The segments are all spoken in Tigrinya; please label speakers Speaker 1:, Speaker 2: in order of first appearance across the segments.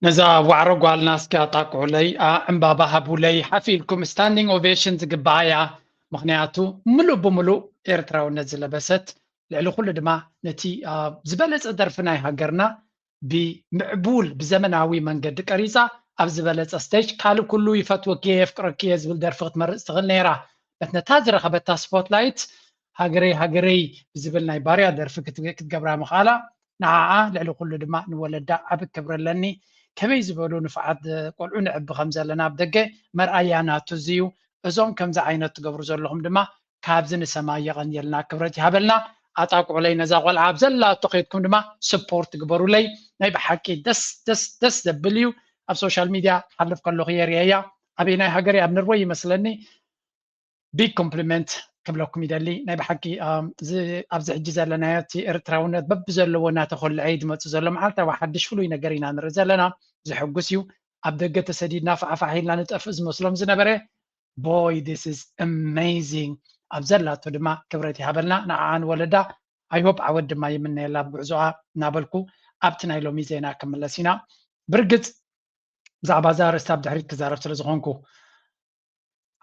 Speaker 1: ነዛ ዋዕሮ ጓል ናስካ ጣቅዑለይ ዕምባባ ሃቡለይ ሓፊልኩም ስታንዲንግ ኦቬሽን ዝግባእያ ምክንያቱ ሙሉእ ብሙሉእ ኤርትራውነት ዝለበሰት ልዕሊ ኩሉ ድማ ነቲ ዝበለፀ ደርፊ ናይ ሃገርና ብምዕቡል ብዘመናዊ መንገዲ ቀሪፃ ኣብ ዝበለፀ ስቴጅ ካልእ ኩሉ ይፈትወኪ የፍቅረኪ ዝብል ደርፊ ክትመርፅ ትኽእል ነይራ በቲ ነታ ዝረኸበታ ስፖትላይት ሃገረይ ሃገረይ ብዝብል ናይ ባርያ ደርፊ ክትገብራ ምኻላ ንዓዓ ልዕሊ ኩሉ ድማ ንወለዳ ዓብ ክብረለኒ ከመይ ዝበሉ ንፍዓት ቆልዑ ንዕቢ ከም ዘለና ኣብ ደገ መርኣያ ናቱ እዝዩ እዞም ከምዚ ዓይነት ትገብሩ ዘለኹም ድማ ካብዚ ንሰማ የቐኒየልና ክብረት ይሃበልና ኣጣቅዑለይ ነዛ ቆልዓ ኣብ ዘላቶ ከይድኩም ድማ ስፖርት ግበሩለይ ናይ ብሓቂ ደስ ዘብል እዩ ኣብ ሶሻል ሚድያ ሓልፍ ከለኹ የርየያ ኣበይ ናይ ሃገር ኣብ ንርወ ይመስለኒ ቢግ ኮምፕሊመንት ክብለኩም ይደሊ ናይ ብሓቂ ኣብዚ ሕጂ ዘለናዮ እቲ ኤርትራውነት በቢ ዘለዎ እናተኮልዐ ድመፁ ዘሎ መዓልታዊ ሓድሽ ፍሉይ ነገር ኢና ንርኢ ዘለና ዝሕጉስ እዩ ኣብ ደገ ተሰዲድና ፋዕፋዕ ኢልና ንጠፍእ ዝመስሎም ዝነበረ ቦይ ዲስ ኢዝ ኣሜዚንግ ኣብ ዘላቶ ድማ ክብረት ይሃበልና ንዓዓን ወለዳ ኣይሆፕ ዓወት ድማ የምነየላ ብጉዕዞኣ እናበልኩ ኣብቲ ናይ ሎሚ ዜና ክምለስ ኢና ብርግፅ ብዛዕባ እዛ ርእስቲ ኣብ ድሕሪት ክዛረብ ስለ ዝኾንኩ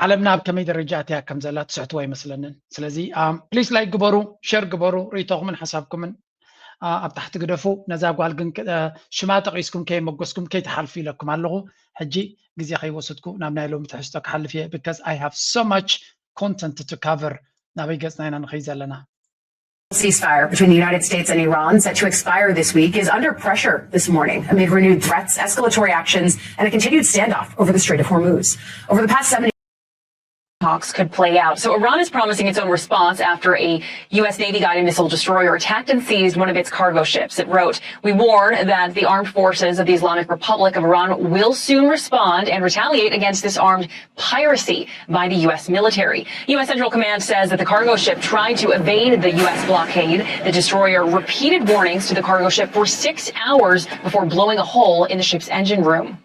Speaker 1: ዓለምና ኣብ ከመይ ደረጃ እትያ ከም ዘላ ትስሕትዋ ይመስለንን ስለዚ ፕሊስ ላይክ ግበሩ ሸር ግበሩ ርእቶኹምን ሓሳብኩምን ኣብ ታሕቲ ግደፉ ነዛ ጓል ግን ሽማ ጠቂስኩም ከይመጎስኩም ከይተሓልፉ ኢለኩም ኣለኹ ሕጂ ግዜ ከይወሰድኩ ናብ ናይ ሎሚ ትሕዝቶ ክሓልፍ እየ because I have so much content to cover ናበይ ገፅና ኢና ንኸይ ዘለና
Speaker 2: Ceasefire between the United States and Iran set to expire this week is under pressure this morning amid renewed threats, escalatory actions, and a continued standoff over the Strait of Hormuz. Over the past 70 talks could play out. So Iran is promising its own response after a U.S. Navy-guided missile destroyer attacked and seized one of its cargo ships. It wrote, "We warn that the armed forces of the Islamic Republic of Iran will soon respond and retaliate against this armed piracy by the U.S. military." U.S. Central Command says that the cargo ship tried to evade the U.S. blockade. The destroyer repeated warnings to the cargo ship for 6 hours before blowing a hole in the ship's engine room.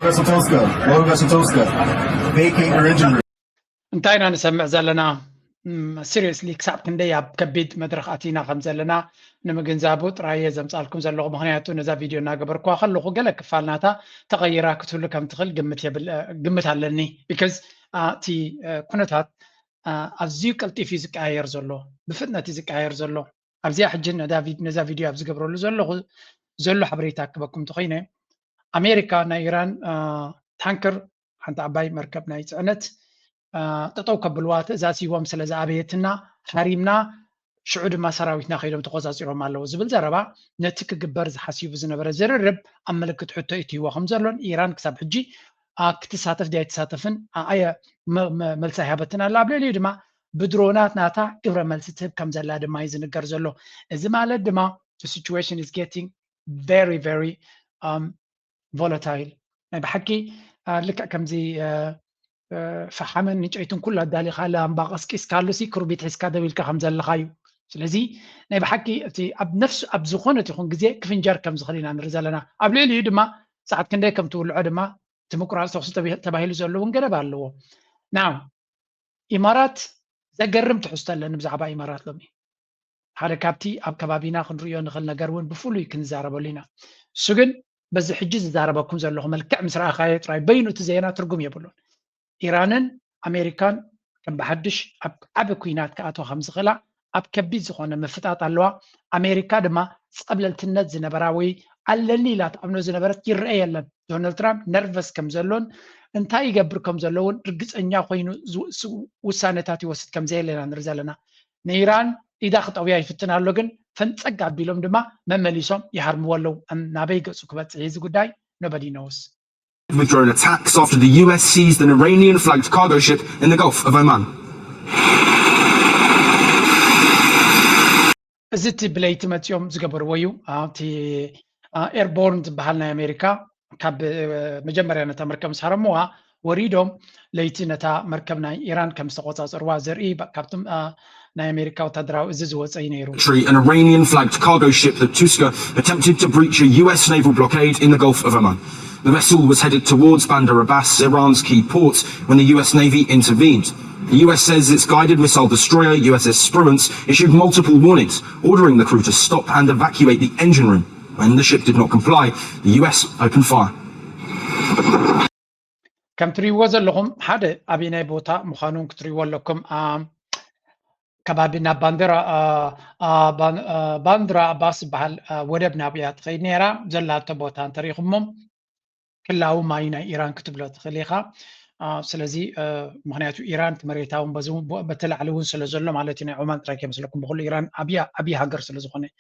Speaker 3: Vessel Toska, vacate your engine room.
Speaker 1: እንታይ ኢና ንሰምዕ ዘለና ሲሪየስሊ ክሳብ ክንደይ ኣብ ከቢድ መድረክ ኣቲና ከም ዘለና ንምግንዛቡ ጥራየ ዘምፃልኩም ዘለኹ ምክንያቱ ነዛ ቪድዮ እናገበርኳ ከለኹ ገለ ክፋልናታ ተቐይራ ክትህሉ ከም ትኽእል ግምት ኣለኒ ቢካዝ እቲ ኩነታት ኣዝዩ ቀልጢፍ እዩ ዝቀያየር ዘሎ ብፍጥነት እዩ ዝቀያየር ዘሎ ኣብዚኣ ሕጂ ነዛ ቪድዮ ኣብ ዝገብረሉ ዘሎ ሓበሬታ ክበኩም ትኾይነ ኣሜሪካ ናይ ኢራን ታንከር ሓንቲ ዓባይ መርከብ ናይ ፅዕነት ጠጠው ከብልዋ ትእዛዝ ሂቦም ስለ ዝኣበየትና ሓሪምና ሽዑ ድማ ሰራዊትና ከይዶም ተቆፃፂሮም ኣለዉ ዝብል ዘረባ ነቲ ክግበር ዝሓስቡ ዝነበረ ዝርርብ ኣብ ምልክት ሕቶ እትይዎ ከም ዘሎን ኢራን ክሳብ ሕጂ ክትሳተፍ ዲያ ይትሳተፍን ኣየ መልሲ ሃበትን ኣላ ኣብ ልዕሊኡ ድማ ብድሮናት ናታ ግብረ መልሲ ትህብ ከም ዘላ ድማ እዩ ዝንገር ዘሎ እዚ ማለት ድማ the situation is getting very very volatile ናይ ብሓቂ ልክዕ ከምዚ ፈሓመን ንጨይቱን ኩሉ ኣዳሊኻ ላምባ ቀስቂስካ ኣሉሲ ክሩቢት ሒዝካ ደው ኢልካ ከም ዘለኻ እዩ ስለዚ ናይ ብሓቂ እቲ ኣብ ነፍሱ ኣብ ዝኾነት ይኹን ግዜ ክፍንጀር ከም ዝኽእል ኢና ንርኢ ዘለና ኣብ ልዕሊኡ ድማ ሰዓት ክንደይ ከም ትውልዖ ድማ እቲ ምቁራፅ ተኽሲ ተባሂሉ ዘሎ እውን ገረብ ኣለዎ ናው ኢማራት ዘገርም ትሕዝቶ ኣለኒ ብዛዕባ ኢማራት ሎሚ ሓደ ካብቲ ኣብ ከባቢና ክንሪኦ ንኽእል ነገር እውን ብፍሉይ ክንዛረበሉ ኢና እሱ ግን በዚ ሕጂ ዝዛረበኩም ዘለኹ መልክዕ ምስ ረኣኻዮ ጥራይ በይኑ እቲ ዜና ትርጉም የብሉን ኢራንን ኣሜሪካን ከም ብሓድሽ ኣብ ዓብ ኩናት ክኣትዋ ከም ዝኽእላ ኣብ ከቢድ ዝኾነ ምፍጣጥ ኣለዋ ኣሜሪካ ድማ ፀብለልትነት ዝነበራ ወይ ኣለኒ ኢላ ተኣምኖ ዝነበረት ይርአ የለን ዶናልድ ትራምፕ ነርቨስ ከም ዘሎን እንታይ ይገብር ከም ዘለውን ርግፀኛ ኮይኑ ውሳነታት ይወስድ ከም ዘየለና ንርኢ ዘለና ንኢራን ኢዳ ክጠውያ ይፍትን ኣሎ ግን ፈንፀግ ኣቢሎም ድማ መመሊሶም ይሃርምዎ ኣለዉ ናበይ ገፁ ክበፅሕ እዚ ጉዳይ nobody knows
Speaker 4: with drone attacks after the US seized an Iranian-flagged cargo ship in the Gulf of Oman.
Speaker 1: እዚ እቲ ብለይቲ መፂኦም ዝገበርዎ እዩ እቲ ኤርቦርን ዝበሃል ናይ ኣሜሪካ ካብ መጀመርያ ነታ መርከብ ምስ ሃረምዋ ወሪዶም ለይቲ ነታ መርከብ ናይ ኢራን ከም ዝተቆፃፀርዋ ዘርኢ ካብቶም ናይ ኣሜሪካ ወታደራዊ እዚ ዝወፀ እዩ ነይሩ
Speaker 4: An Iranian-flagged cargo ship, the Tuska, attempted to breach a US naval blockade in the Gulf of Oman. The vessel was headed towards Bandar Abbas, Iran's key port, when the US Navy intervened. The US says its guided missile destroyer, USS Spruance, issued multiple warnings, ordering the crew to stop and evacuate the engine room. When the ship did not comply, the US opened fire.
Speaker 1: كم تريوا زلهم حدا أبينا بوتا مخانون كتريوا لكم كبابنا باندرا باس بحال ودبنا بيات خينيرا زلات بوتان تاريخهم كلاو ماينا إيران كتب له تخليها سلازي مغنياتو إيران تمريتاهم بزوم بتلعلون سلازلو مالتنا عمان تراكي مسلكم بقول إيران أبي هاجر سلازخوني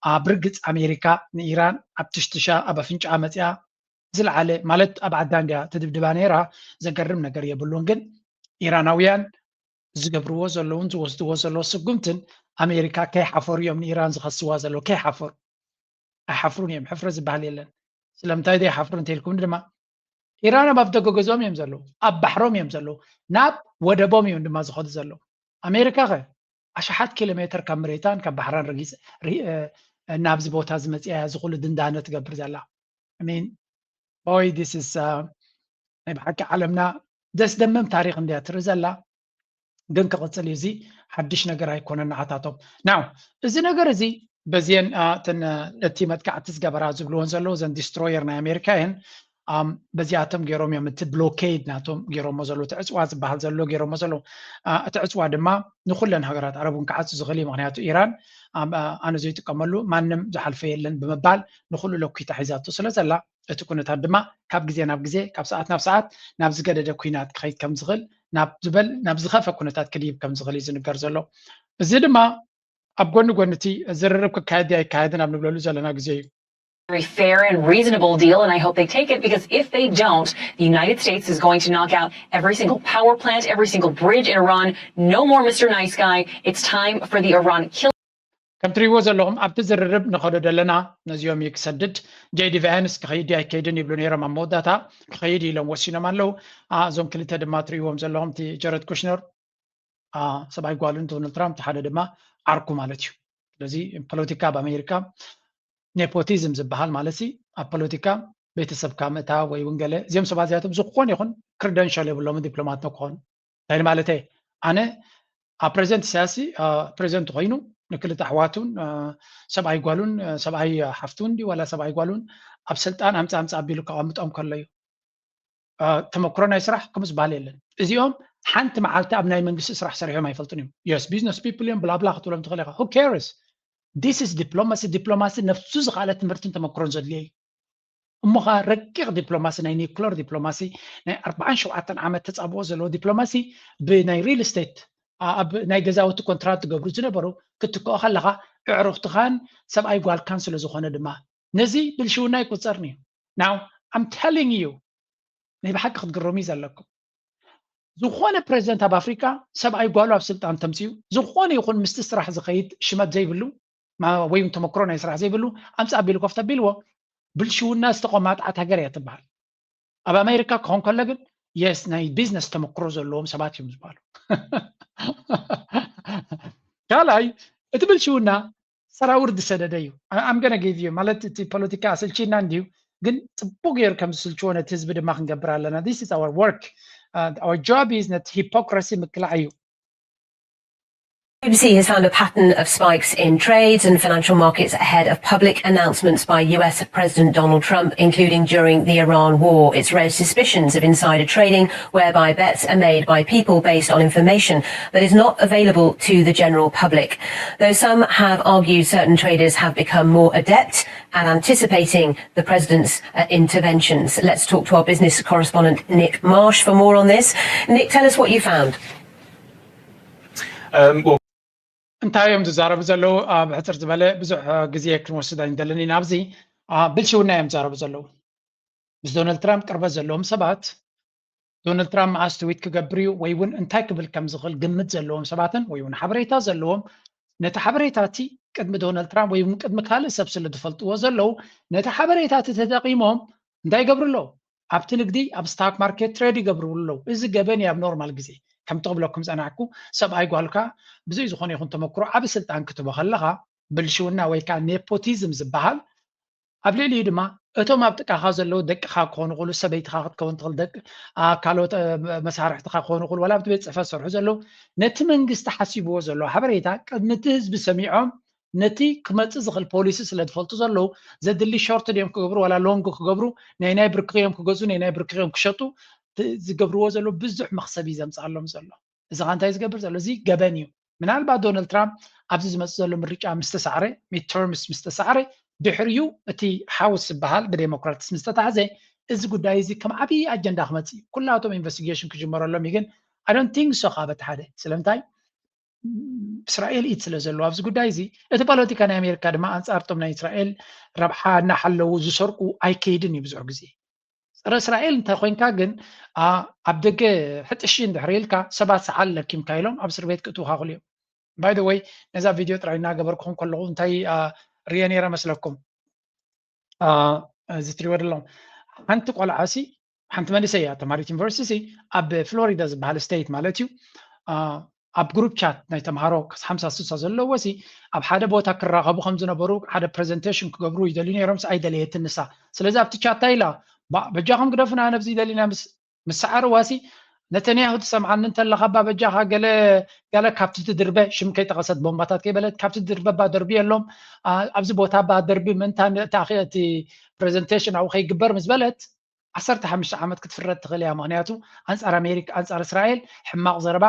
Speaker 1: برقت أمريكا إيران أبتشتشا أبا فينش عامتها زلعله مالت أبعد دانجا تدبدبانيرا زقرم نقر يبلون جن إيراناويان زقبروا زلون زوزدوا زلو سقمتن أمريكا كي حفر يوم إيران زخصوا زلو كي حفر أحفرون يوم حفرز بحاليلن سلامتاي دي حفرون تيلكم دما إيران بفتقو جزوم يمزلو أب بحروم يمزلو ناب ودبوم يوم دما زخد زلو أمريكا غير أشحات كيلومتر كامريتان كبحران رقيس نابز بوتاز متيا زغول دندانة تقبر زلا I mean boy this is بحكي عالمنا دس دمم تاريخ انديا ترزلا ግን ክቕፅል እዩ እዚ ሓድሽ ነገር ኣይኮነን ዓታቶም ናው እዚ ነገር እዚ በዚአን እቲ መጥቃዕቲ ዝገበራ ዝብልዎን ዘለዉ ዘን ዲስትሮየር ናይ ኣሜሪካ እየን በዚኣቶም ገይሮም እዮም እቲ ብሎኬድ ናቶም ገይሮሞ ዘሎ እቲ ዕፅዋ ዝበሃል ዘሎ ገይሮሞ ዘሎ እቲ ዕፅዋ ድማ ንኩለን ሃገራት ዓረቡን ክዓፁ ዝኽእል እዩ ምክንያቱ ኢራን ኣነ ዘይጥቀመሉ ማንም ዝሓልፈ የለን ብምባል ንኩሉ ለኩታ ሒዛቶ ስለ ዘላ እቲ ኩነታት ድማ ካብ ግዜ ናብ ግዜ ካብ ሰዓት ናብ ሰዓት ናብ ዝገደደ ኩናት ክኸይድ ከም ዝኽእል ናብ ዝኸፈ ኩነታት ክድይብ ከም ዝኽእል እዩ ዝንገር ዘሎ እዚ ድማ ኣብ ጎኒ ጎኒ እቲ ዝርርብ ክካየድ ኣይካየድን ኣብ ንብለሉ ዘለና ግዜ እዩ
Speaker 2: very fair and reasonable deal, and I hope they take it, because if they don't, the United States is going to knock out every single power plant, every single bridge in Iran. No more Mr. Nice Guy. It's time for the Iran kill.
Speaker 1: كم تريوا زلهم أبت زررب نخرج لنا نزيوم يكسدد جيد فانس كخيدي كيدن يبلونيرا مموداتا كخيدي لهم وسينا مالو زوم كلتا دما تريوهم زلهم تي جارد كوشنر سبعي قوالون دونالد ترامب تحدد دما عركو مالتيو لذي بوليتيكا بأمريكا نيبوتيزم زبحال مالسي بوليتيكا بيتسب كامتا ويونجله زيم سبازياتهم زخون يخون كردنشال يبلوم دبلومات نكون تاني مالتي أنا بريزنت سياسي بريزنت غينو نكلت أحواتون سبعي قالون سبعي حفتون دي ولا سبعي قالون أبسلتان أمس أبيلو كعمت كليو تمكرنا يسرح كمس باليلن إزيهم حنت معلتا أبناء من جس يسرح سريعهم ما يفلتونيهم yes business people يوم بلا بلا خطولهم تخليها who cares this is diplomacy نفسوز على تمرتين تمكرون زدلي أمها ركيق دبلوماسي ناي نيكلور دبلوماسي ناي 47 عام تتصابو زلو دبلوماسي بناي ريل استيت أب ناي جزاوت كونترات قبل زنبرو كتكو خلها اعرفتخان سبعي قال كانسل زخونه دما نزي بالشو ناي كوصرني now I'm telling you ناي بحق خد قرومي زلكم زخونه بريزيدنت اب افريكا سبعي قالوا بسلطان تمسيو زخونه يكون مستسرح زخيد شمات زي بلو ما ويم تمكرونا يسرح زي بلو امس ابيلو كفتا بيلو بالشو الناس تقومات عتاجريه تبعل اب امريكا كون كلغن يس ناي بيزنس تمكرو زلوم سبات يوم زبالو كالاي اتبلشونا سرا ورد سدديو I'm gonna give you مالت تي بوليتيكا سلچينا انديو ግን ጽቡቅ ጌር ከም ስልቾነ ህዝብ ድማ ክንገብር ኣለና this is our work our job is not hypocrisy ምክላዕ እዩ
Speaker 5: BBC has found a pattern of spikes in trades and financial markets ahead of public announcements by US President Donald Trump, including during the Iran war. It's raised suspicions of insider trading, whereby bets are made by people based on information that is not available to the general public. Though some have argued certain traders have become more adept at anticipating the president's interventions. Let's talk to our business correspondent, Nick Marsh, for more on this. Nick, tell us what you found.
Speaker 1: انتايم تزارب زلو بحثر زباله بزح غزيه كنوسدا ندلني نابزي بلشونا يم تزارب زلو بس دونالد ترامب قرب زلوم سبات دونالد ترامب استويت كغبريو ويون انتاي كبل كم زغل قمت زلوم سباتن ويون حبريتا زلوم نتا حبريتاتي قدم دونالد ترامب ويون قدم كاله سبسل دفلطو زلو نتا حبريتاتي تتقيمهم እንዳይ ገብርሎ ኣብቲ ንግዲ ኣብ ስታክ ማርኬት ትሬድ ይገብርሎ እዚ ገበን ያብ ኖርማል ግዜ ከም ተብለኩም ጸናዕኩ ሰብኣይ ጓልካ ብዙይ ዝኾነ ይኹን ተመክሮ ኣብ ስልጣን ክትቦ ከለኻ ብልሽውና ወይ ከዓ ኔፖቲዝም ዝበሃል ኣብ ልዕሊኡ ድማ እቶም ኣብ ጥቃኻ ዘለዉ ደቅኻ ክኾኑ ይኽእሉ ሰበይትኻ ክትከውን ትኽእል ደቂ ካልኦት መሳርሕትኻ ክኾኑ ይኽእሉ ዋላ ኣብቲ ቤት ፅሕፈት ዝሰርሑ ዘለዉ ነቲ መንግስቲ ሓሲብዎ ዘሎ ሓበሬታ ቅድሚ እቲ ህዝቢ ሰሚዖም ነቲ ክመጽእ ዝኽእል ፖሊሲ ስለ ዝፈልጡ ዘለዉ ዘድሊ ሾርት ድዮም ክገብሩ ወላ ሎንግ ክገብሩ ናይ ብርክኽ እዮም ክገዙ ናይ ብርክኽ እዮም ክሸጡ ዝገብርዎ ዘሎ ብዙሕ መኽሰብ እዩ ዘምፅኣሎም ዘሎ እዚ ኸ እንታይ ዝገብር ዘሎ እዚ ገበን እዩ ምናልባት ዶናልድ ትራምፕ ኣብዚ ዝመጽእ ዘሎ ምርጫ ምስ ተሳዕረ ሚድተርምስ ምስ ተሳዕረ ድሕሪኡ እቲ ሓውስ ዝበሃል ብዴሞክራትስ ምስ ተታሕዘ እዚ ጉዳይ እዚ ከም ዓብዪ ኣጀንዳ ክመጽእ እዩ ኩላቶም ኢንቨስቲጌሽን ክጅመረሎም እዩ ግን I don't think so ኻበት ሓደ ስለምንታይ እስራኤል ኢት ስለ ዘለዎ ኣብዚ ጉዳይ እዚ እቲ ፖለቲካ ናይ ኣሜሪካ ድማ ኣንጻርቶም ናይ እስራኤል ረብሓ እናሓለዉ ዝሰርቁ ኣይከይድን እዩ ብዙሕ ግዜ ፀረ እስራኤል እንታይ ኮይንካ ግን ኣብ ደገ ሕጥሺ እንድሕር ኢልካ ሰባት ሰዓል ለኪምካ ኢሎም ኣብ እስር ቤት ክእትውካ ክእሉ እዮም ባይ ዘ ወይ ነዛ ቪድዮ ጥራይ እናገበርክኹም ከለኹ እንታይ ርየ ነይረ መስለኩም እዚ ትሪእዎ ዘለኹም ሓንቲ ቆልዓሲ ሓንቲ መንእሰይ እያ ተምሃሪት ዩኒቨርሲቲ ኣብ ፍሎሪዳ ዝበሃል ስቴት ማለት እዩ ኣብ ግሩፕ ቻት ናይ ተምሃሮ 50-60 ዘለዎ ሲ ኣብ ሓደ ቦታ ክራኸቡ ከም ዝነበሩ ሓደ ፕሬዘንቴሽን ክገብሩ ይደልዩ ነይሮም ኣይደለየትን ንሳ ስለዚ ኣብቲ ቻት ኢላ በጃኹም ግደፉና ነብዚ ይደሊና ምስ ሰዓርዋሲ ነተንያሁ ትሰምዓኒ እንተለኻ ባ በጃኻ ገለ ካብቲ ትድርበ ሽም ከይጠቐሰት ቦምባታት ከይበለት ካብቲ ትድርበ ባ ደርቢ የሎም ኣብዚ ቦታ ባ ደርቢ ምንታ እቲ ፕሬዘንቴሽን ኣብኡ ከይግበር ምስ በለት 15 ዓመት ክትፍረድ ትኽእል እያ ምክንያቱ ኣንጻር ኣሜሪካ ኣንጻር እስራኤል ሕማቕ ዘረባ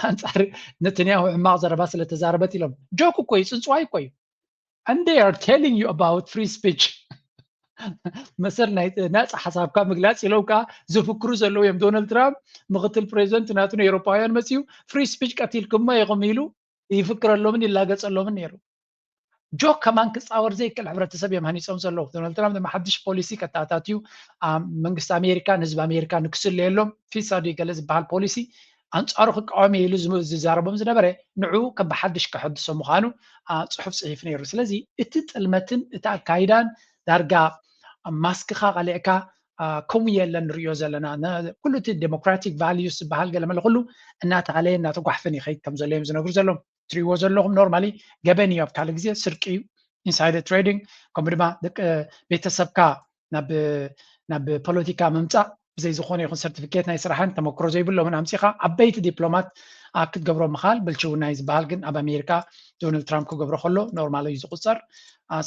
Speaker 1: ኣንጻር ነተንያሁ ሕማቕ ዘረባ ስለተዛረበት ኢሎም ጆክ እኮ እዩ ፅንፅዋ እኮ እዩ and they are telling you about free speech መሰል ናይ ነፃ ሓሳብካ ምግላፅ ኢለውካ ዝፍክሩ ዘለዉ እዮም ዶናልድ ትራምፕ ምክትል ፕሬዚደንት ናቱ ኤውሮፓውያን መፅኡ ፍሪ ስፒች ቀቲልኩማ ኢኹም ኢሉ ይፍክረሎምን ይላገፀሎምን ነይሩ ጆክ ከማን ክፃወር ዘይክእል ሕብረተሰብ እዮም ሃኒፆም ዘለዉ ዶናልድ ትራምፕ ድማ ሓድሽ ፖሊሲ ከታታትዩ መንግስቲ ኣሜሪካን ህዝቢ ኣሜሪካ ንክስለየሎም ፊሳዱ ገለ ዝበሃል ፖሊሲ ኣንጻሩ ክቃወም ኢሉ ዝዛረቦም ዝነበረ ንዑ ከም ብሓድሽ ከሕድሶ ምዃኑ ፅሑፍ ፅሒፍ ነይሩ ስለዚ እቲ ጥልመትን እቲ ኣካይዳን ዳርጋ ማስክኻ ቀሊዕካ ከምኡ የለን ንሪኦ ዘለና ኩሉ እቲ ዴሞክራቲክ ቫልዩስ ዝበሃል ገለ መለ ኩሉ እናተዓለየ እናተጓሕፈን ይኸይድ ከም ዘሎ እዮም ዝነግሩ ዘሎም ትሪእዎ ዘለኹም ኖርማሊ ገበን እዩ ኣብ ካልእ ግዜ ስርቂ እዩ ኢንሳይደር ትሬዲንግ ከምኡ ድማ ደቂ ቤተሰብካ ናብ ፖለቲካ ምምፃእ ብዘይ ዝኾነ ይኹን ሰርቲፊኬት ናይ ስራሕን ተመክሮ ዘይብሎምን ኣምፂኻ ዓበይቲ ዲፕሎማት ክትገብሮ ምኻል ብልሽውና እዩ ዝበሃል ግን ኣብ ኣሜሪካ ዶናልድ ትራምፕ ክገብሮ ከሎ ኖርማል እዩ ዝቁፀር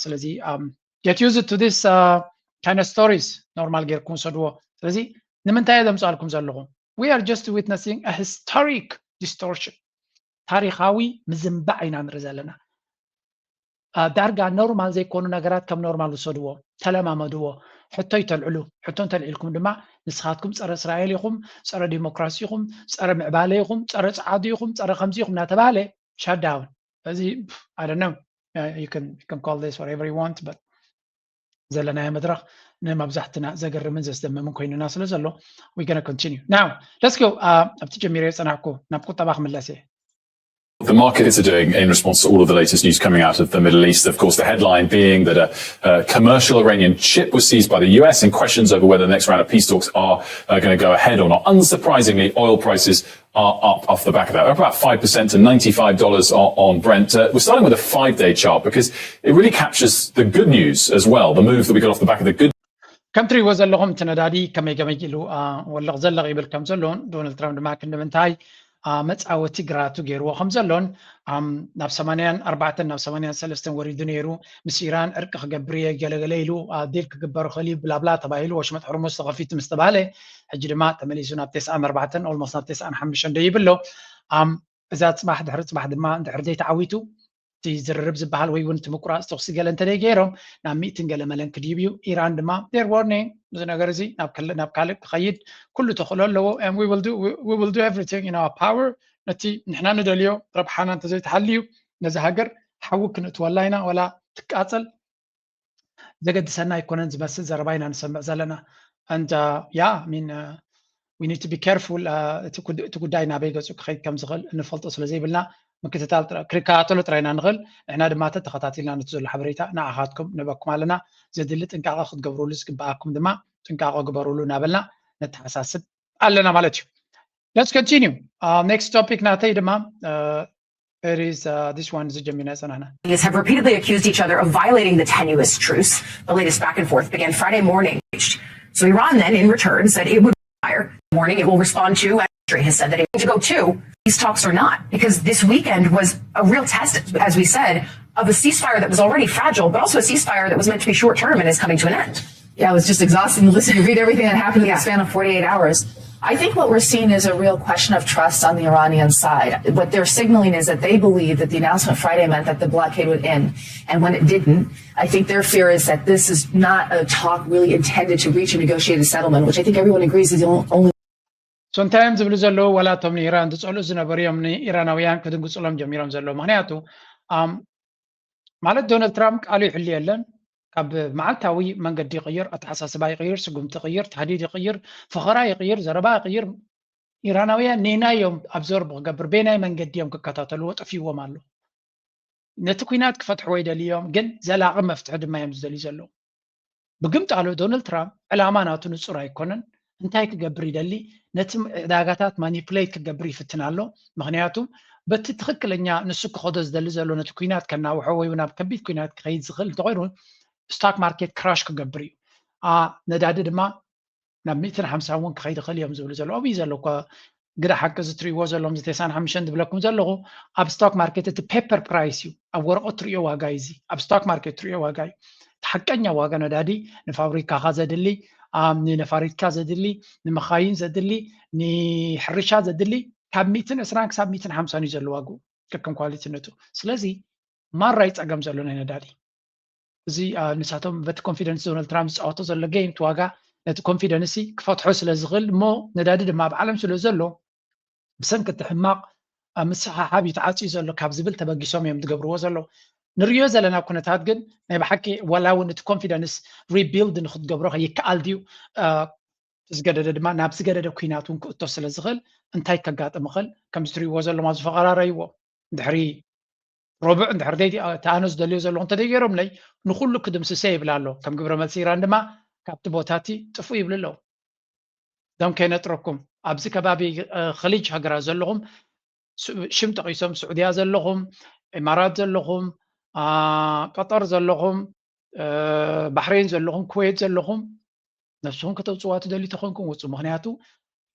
Speaker 1: ስለዚ get used to this kind of stories normal ጌርኩም ሰድዎ ስለዚ ንምንታይ ዘምፃልኩም ዘለኹም we are just witnessing a historic distortion ታሪኻዊ ምዝንባዕ ኢና ንርኢ ዘለና ዳርጋ ኖርማል ዘይኮኑ ነገራት ከም ኖርማል ውሰድዎ ተለማመድዎ ሕቶ ይተልዕሉ ሕቶ እንተልዒልኩም ድማ ንስኻትኩም ፀረ እስራኤል ኢኹም ፀረ ዲሞክራሲ ኢኹም ፀረ ምዕባለ ኢኹም ፀረ ፀዓዱ ኢኹም ፀረ ከምዚ ኢኹም እናተባሃለ shut down እዚ I don't know you can call this whatever you want but ዘለናዮ መድረኽ ንመብዛሕትና ዘገርምን ዘስደምምን ኮይኑና ስለ ዘሎ we're going to continue now let's go ኣብቲ ጀሚረ ፀናዕኩ ናብ ቁጠባ ክምለስ እየ
Speaker 6: The markets are doing in response to all of the latest news coming out of the Middle East. Of course, the headline being that a commercial Iranian ship was seized by the US and questions over whether the next round of peace talks are going to go ahead or not. Unsurprisingly, oil prices are up off the back of that. They're up about 5% to $95 on Brent. We're starting with a 5-day chart because it really captures the good news as well, the move that we got off the back of the good
Speaker 1: كم تري وزن لهم تندادي كم يجمعيلو ولا غزل غيبل كم زلون دونالد ترامب ما كنا منتهي متعوتي جراتو جيرو خمزلون ناب 84 ناب 83 وريدو نيرو مس إيران أركخ جبرية جلجليلو ديلك جبر خليل بلا بلا تبايلو وش متحرم مستغفيت مستبالة حجرمات تمليزون ناب 94 أول مصنع 9 حمشان ديبلو إذا تسمح دحرت بعد ما دحردي تعويتو تيزرب زبحال ويون تمكرا استوصي قال انت ليجيرهم نعم ميتين قال ملان كديبيو ايران دما their warning زنا غرزي ناب كالك خيد كله تخلول له and we will do everything in our power نتي نحنا ندليو ربحانا انت زي تحليو نزا هاجر حوك نتولاينا ولا تقاتل زقد سنا يكونن بس زرباينا نسمع زلنا and yeah I mean we need to be careful تقداينا بيغصو خيد كم زغل نفلط اصل زي بلنا مكتتال كريكاتلو ترينا نغل احنا دما تتخاتيلنا نتزل حبريتا نعهاتكم نبكم علينا زدلت انقاقه خدغبروا لس باكم دما تنقاقه غبروا لنا بلنا نتحساسب علينا مالتي let's continue next topic ناتي دما it is this one is Gemina Sanana.
Speaker 2: These have repeatedly accused each other of violating the tenuous truce. The latest back and forth began Friday morning. So Iran then in return said it would fire. Warning it will respond to has said that it needs to go to these talks or not, because this weekend was a real test, as we said, of a ceasefire that was already fragile, but also a ceasefire that was meant to be short term and is coming to an end.
Speaker 7: Yeah, it was just exhausting to listen to read everything that happened in the span of 48 hours. I think what we're seeing is a real question of trust on the Iranian side. What they're signaling is that they believe that the announcement Friday meant that the blockade would end. And when it didn't, I think their fear is that this is not a talk really intended to reach a negotiated settlement, which I think everyone agrees is the only.
Speaker 1: sometimes ዝብሉ ዘለው ወላቶም ንኢራን ዝጸልኡ ዝነበሩ እዮም ንኢራናውያን ክድንግጽሎም ጀሚሮም ዘለው ምክንያቱ ማለት ዶናልድ ትራምፕ ቃሉ ይሕሊ የለን ካብ መዓልታዊ መንገዲ ይቅይር ኣተሓሳስባ ይቅይር ስጉምቲ ይቅይር ተህዲድ ይቅይር ፍኸራ ይቅይር ዘረባ ይቅይር ኢራናውያን ኔናዮም ኣብዞርብ ክገብር ቤናይ መንገዲ እዮም ክከታተልዎ ጥፊዎም ኣሎ ነቲ ኩናት ክፈትሕዎ ይደልዮም ግን ዘላቂ መፍትሒ ድማ እዮም ዝደልዩ ዘለው ብግምጣሉ ዶናልድ ትራምፕ ዕላማ ናቱ ንጹር ኣይኮነን እንታይ ክገብር ይደሊ ነቲ ዕዳጋታት ማኒፕሌት ክገብር ይፍትን ኣሎ ምክንያቱ በቲ ትክክለኛ ንሱ ክኸዶ ዝደሊ ዘሎ ነቲ ኩናት ከናውሖ ወይ ናብ ከቢድ ኩናት ክኸይድ ዝኽእል እንተኮይኑ ስቶክ ማርኬት ክራሽ ክገብር እዩ ነዳዲ ድማ ናብ 150 እውን ክኸይድ ይኽእል እዮም ዝብሉ ዘሎ ኣብይ ዘሎ እኳ ግዳ ሓቂ ዝትሪእዎ ዘሎም 95 ዝብለኩም ዘለኹ ኣብ ስቶክ ማርኬት እቲ ፔፐር ፕራይስ እዩ ኣብ ወረቐት ትሪኦ ዋጋ እዚ ኣብ ስቶክ ማርኬት ትሪኦ ዋጋ እዩ ተሓቀኛ ዋጋ ነዳዲ ንፋብሪካኻ ዘድሊ ንነፋሪትካ ዘድሊ ንመኻይን ዘድሊ ንሕርሻ ዘድሊ ካብ 120 ክሳብ 150 እዩ ዘሎ ዋግኡ ከከም ኳሊቲነቱ ስለዚ ማራይ ፀገም ዘሎ ናይ ነዳዲ እዚ ንሳቶም በቲ ኮንፊደንስ ዶናልድ ትራምፕ ዝፃወቶ ዘሎ ጌም ዋጋ ነቲ ኮንፊደንስ ክፈትሖ ስለ ዝኽእል እሞ ነዳዲ ድማ ኣብ ዓለም ስለ ዘሎ ብሰንኪ እቲ ሕማቕ ምስሓሓብ ይተዓፅዩ ዘሎ ካብ ዝብል ተበጊሶም እዮም ዝገብርዎ ዘሎ ንሪኦ ዘለና ኩነታት ግን ናይ ብሓቂ ዋላ እውን እቲ ኮንፊደንስ ሪቢልድ ንክትገብሮ ይከኣል ድዩ ዝገደደ ድማ ናብ ዝገደደ ኩናት እውን ክእቶ ስለ ዝኽእል እንታይ ከጋጥም ይኽእል ከም ዝትሪእዎ ዘለማ ዝፈቐራረይዎ ድሕሪ ربع عند حرديت تانوس دليو زلون تديرهم لي نخل كدم سيف لالو كم قبل ما تصير عندما كابتبوتاتي تفوي بللو دام كانت ركم أبزي كبابي خليج هجرة زلهم شمت قيسم سعودية زلهم إمارات زلهم قطر زلهم بحرين زلهم كويت زلهم نفسهم كتوصوات دلي تخونكم وصو مهنياتو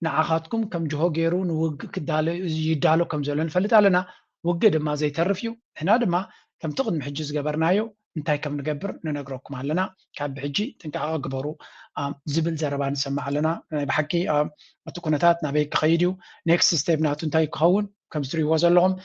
Speaker 1: نعاخاتكم كم جهو جيرون وق كدالو يدالو كم زلون فلت علينا وقد ما زي ترفيو هنا دما كم تقد محجز قبرنايو انتاي كم نقبر ننقركم علينا كاب بحجي تنكا قبرو زبل زربان سمع لنا بحكي متكونتات نبي خيديو نيكست ستيب ناتو انتاي كون كم ستري وزل لهم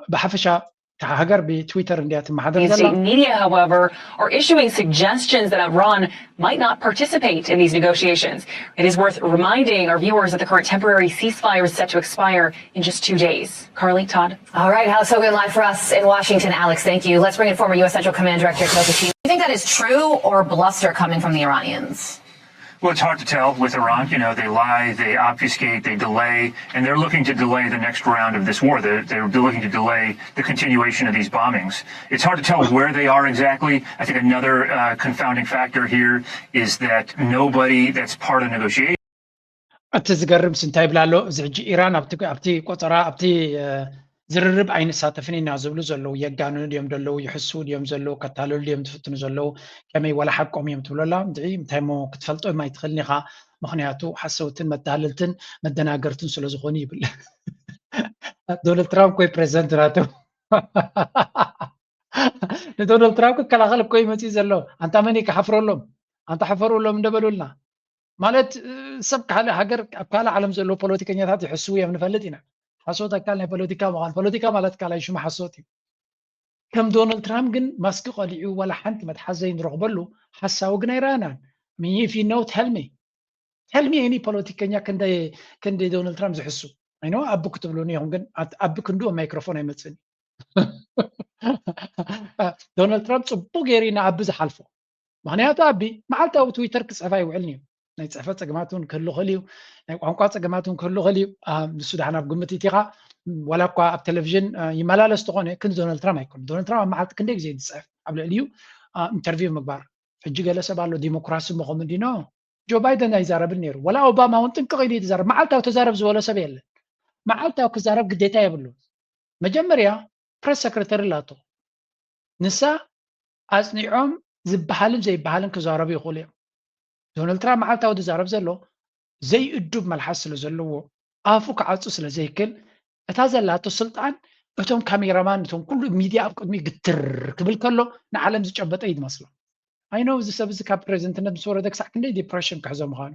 Speaker 1: بحفشة هاجر بتويتر انديات محاضر
Speaker 8: State media, however, are issuing suggestions that Iran might not participate in these negotiations. It is worth reminding our viewers that the current temporary ceasefire is set to expire in just 2 days. Carly, Todd.
Speaker 2: All right, Alex Hogan live for us in Washington. Alex, thank you. Let's bring in former U.S. Central Command Director Toka Chino. Do you think that is true or bluster coming from the Iranians?
Speaker 9: Well, it's hard to tell with Iran. You know, they lie, they obfuscate, they delay, and they're looking to delay the next round of this war. They're looking to delay the continuation of these bombings. It's hard to tell where they are exactly. I think another confounding factor here is that nobody that's part of negotiation.
Speaker 1: أتذكرم سنتاي بلالو زعج إيران أبتي قطرة أبتي زررب عين ساتفني نازلو زلو يجانو اليوم دلو يحسوا اليوم زلو كتالو اليوم تفتنو زلو كمي ولا حقهم يوم تقول لا مدعي متهمو كتفلتو ما يدخلني خا مخنياتو حسوتن متهللتن مدناقرتن سلازخوني بال دونالد ترامب كوي بريزنت راتو دونالد ترامب كلا غلب كوي متي زلو أنت مني كحفروا لهم أنت حفروا لهم دبلوا لنا مالت سبق على هاجر أبقى عالم زلو بوليتيكيات يحسوا يوم نفلتنا حسوت أكلنا بوليتيكا مغان بوليتيكا مالت كلا يشوف حسوتي كم دونالد ترامب جن ماسك قليو ولا حنت متحزين رغبلو حسا وجنا إيرانا مين في نوت هلمي يعني بوليتيكا كندي دونالد ترامب يحسوا أينو أبو كتبلوني هم جن أبو كندو ميكروفون يمتسني دونالد ترامب صبوا غيرنا أبو زحلفو معناته أبي معلته وتويتر كسفاي وعلني نيتصفت جماعتون كله غليو نقاط جماعتون كله غليو السودان في قمة تيغا ولا قا التلفزيون يملال استغنى كن دونالد ترامب يكون دونالد ترامب ما حد كندك زي تصف قبل اليو انترفيو مكبر حجي جلسه بالو ديمقراطي مقوم دينو جو بايدن يزارب النير ولا اوباما وانتن كغيدي تزارب معلته وتزارب زولا سبيل معلته وكزارب قديتا يبلو مجمريا بريس سكرتير لاتو نسا اصنعهم زبحالن زي بحالن كزارب يقولوا دونالد ترامب معلته وتزارب زلو زي الدب ملحس لزلو افو كعصو سلا زيكل اتازلاتو سلطان እቶም ካሜራማን እቶም ኩሉ ሚድያ ኣብ ቅድሚ ግትር ክብል ከሎ ንዓለም ዝጨበጠ ይመስሎ I know እዚ ሰብ እዚ ካብ ፕሬዚደንትነት ምስ ወረደ ክሳዕ ክንደይ ዲፕሬሽን ክሕዞ ምዃኑ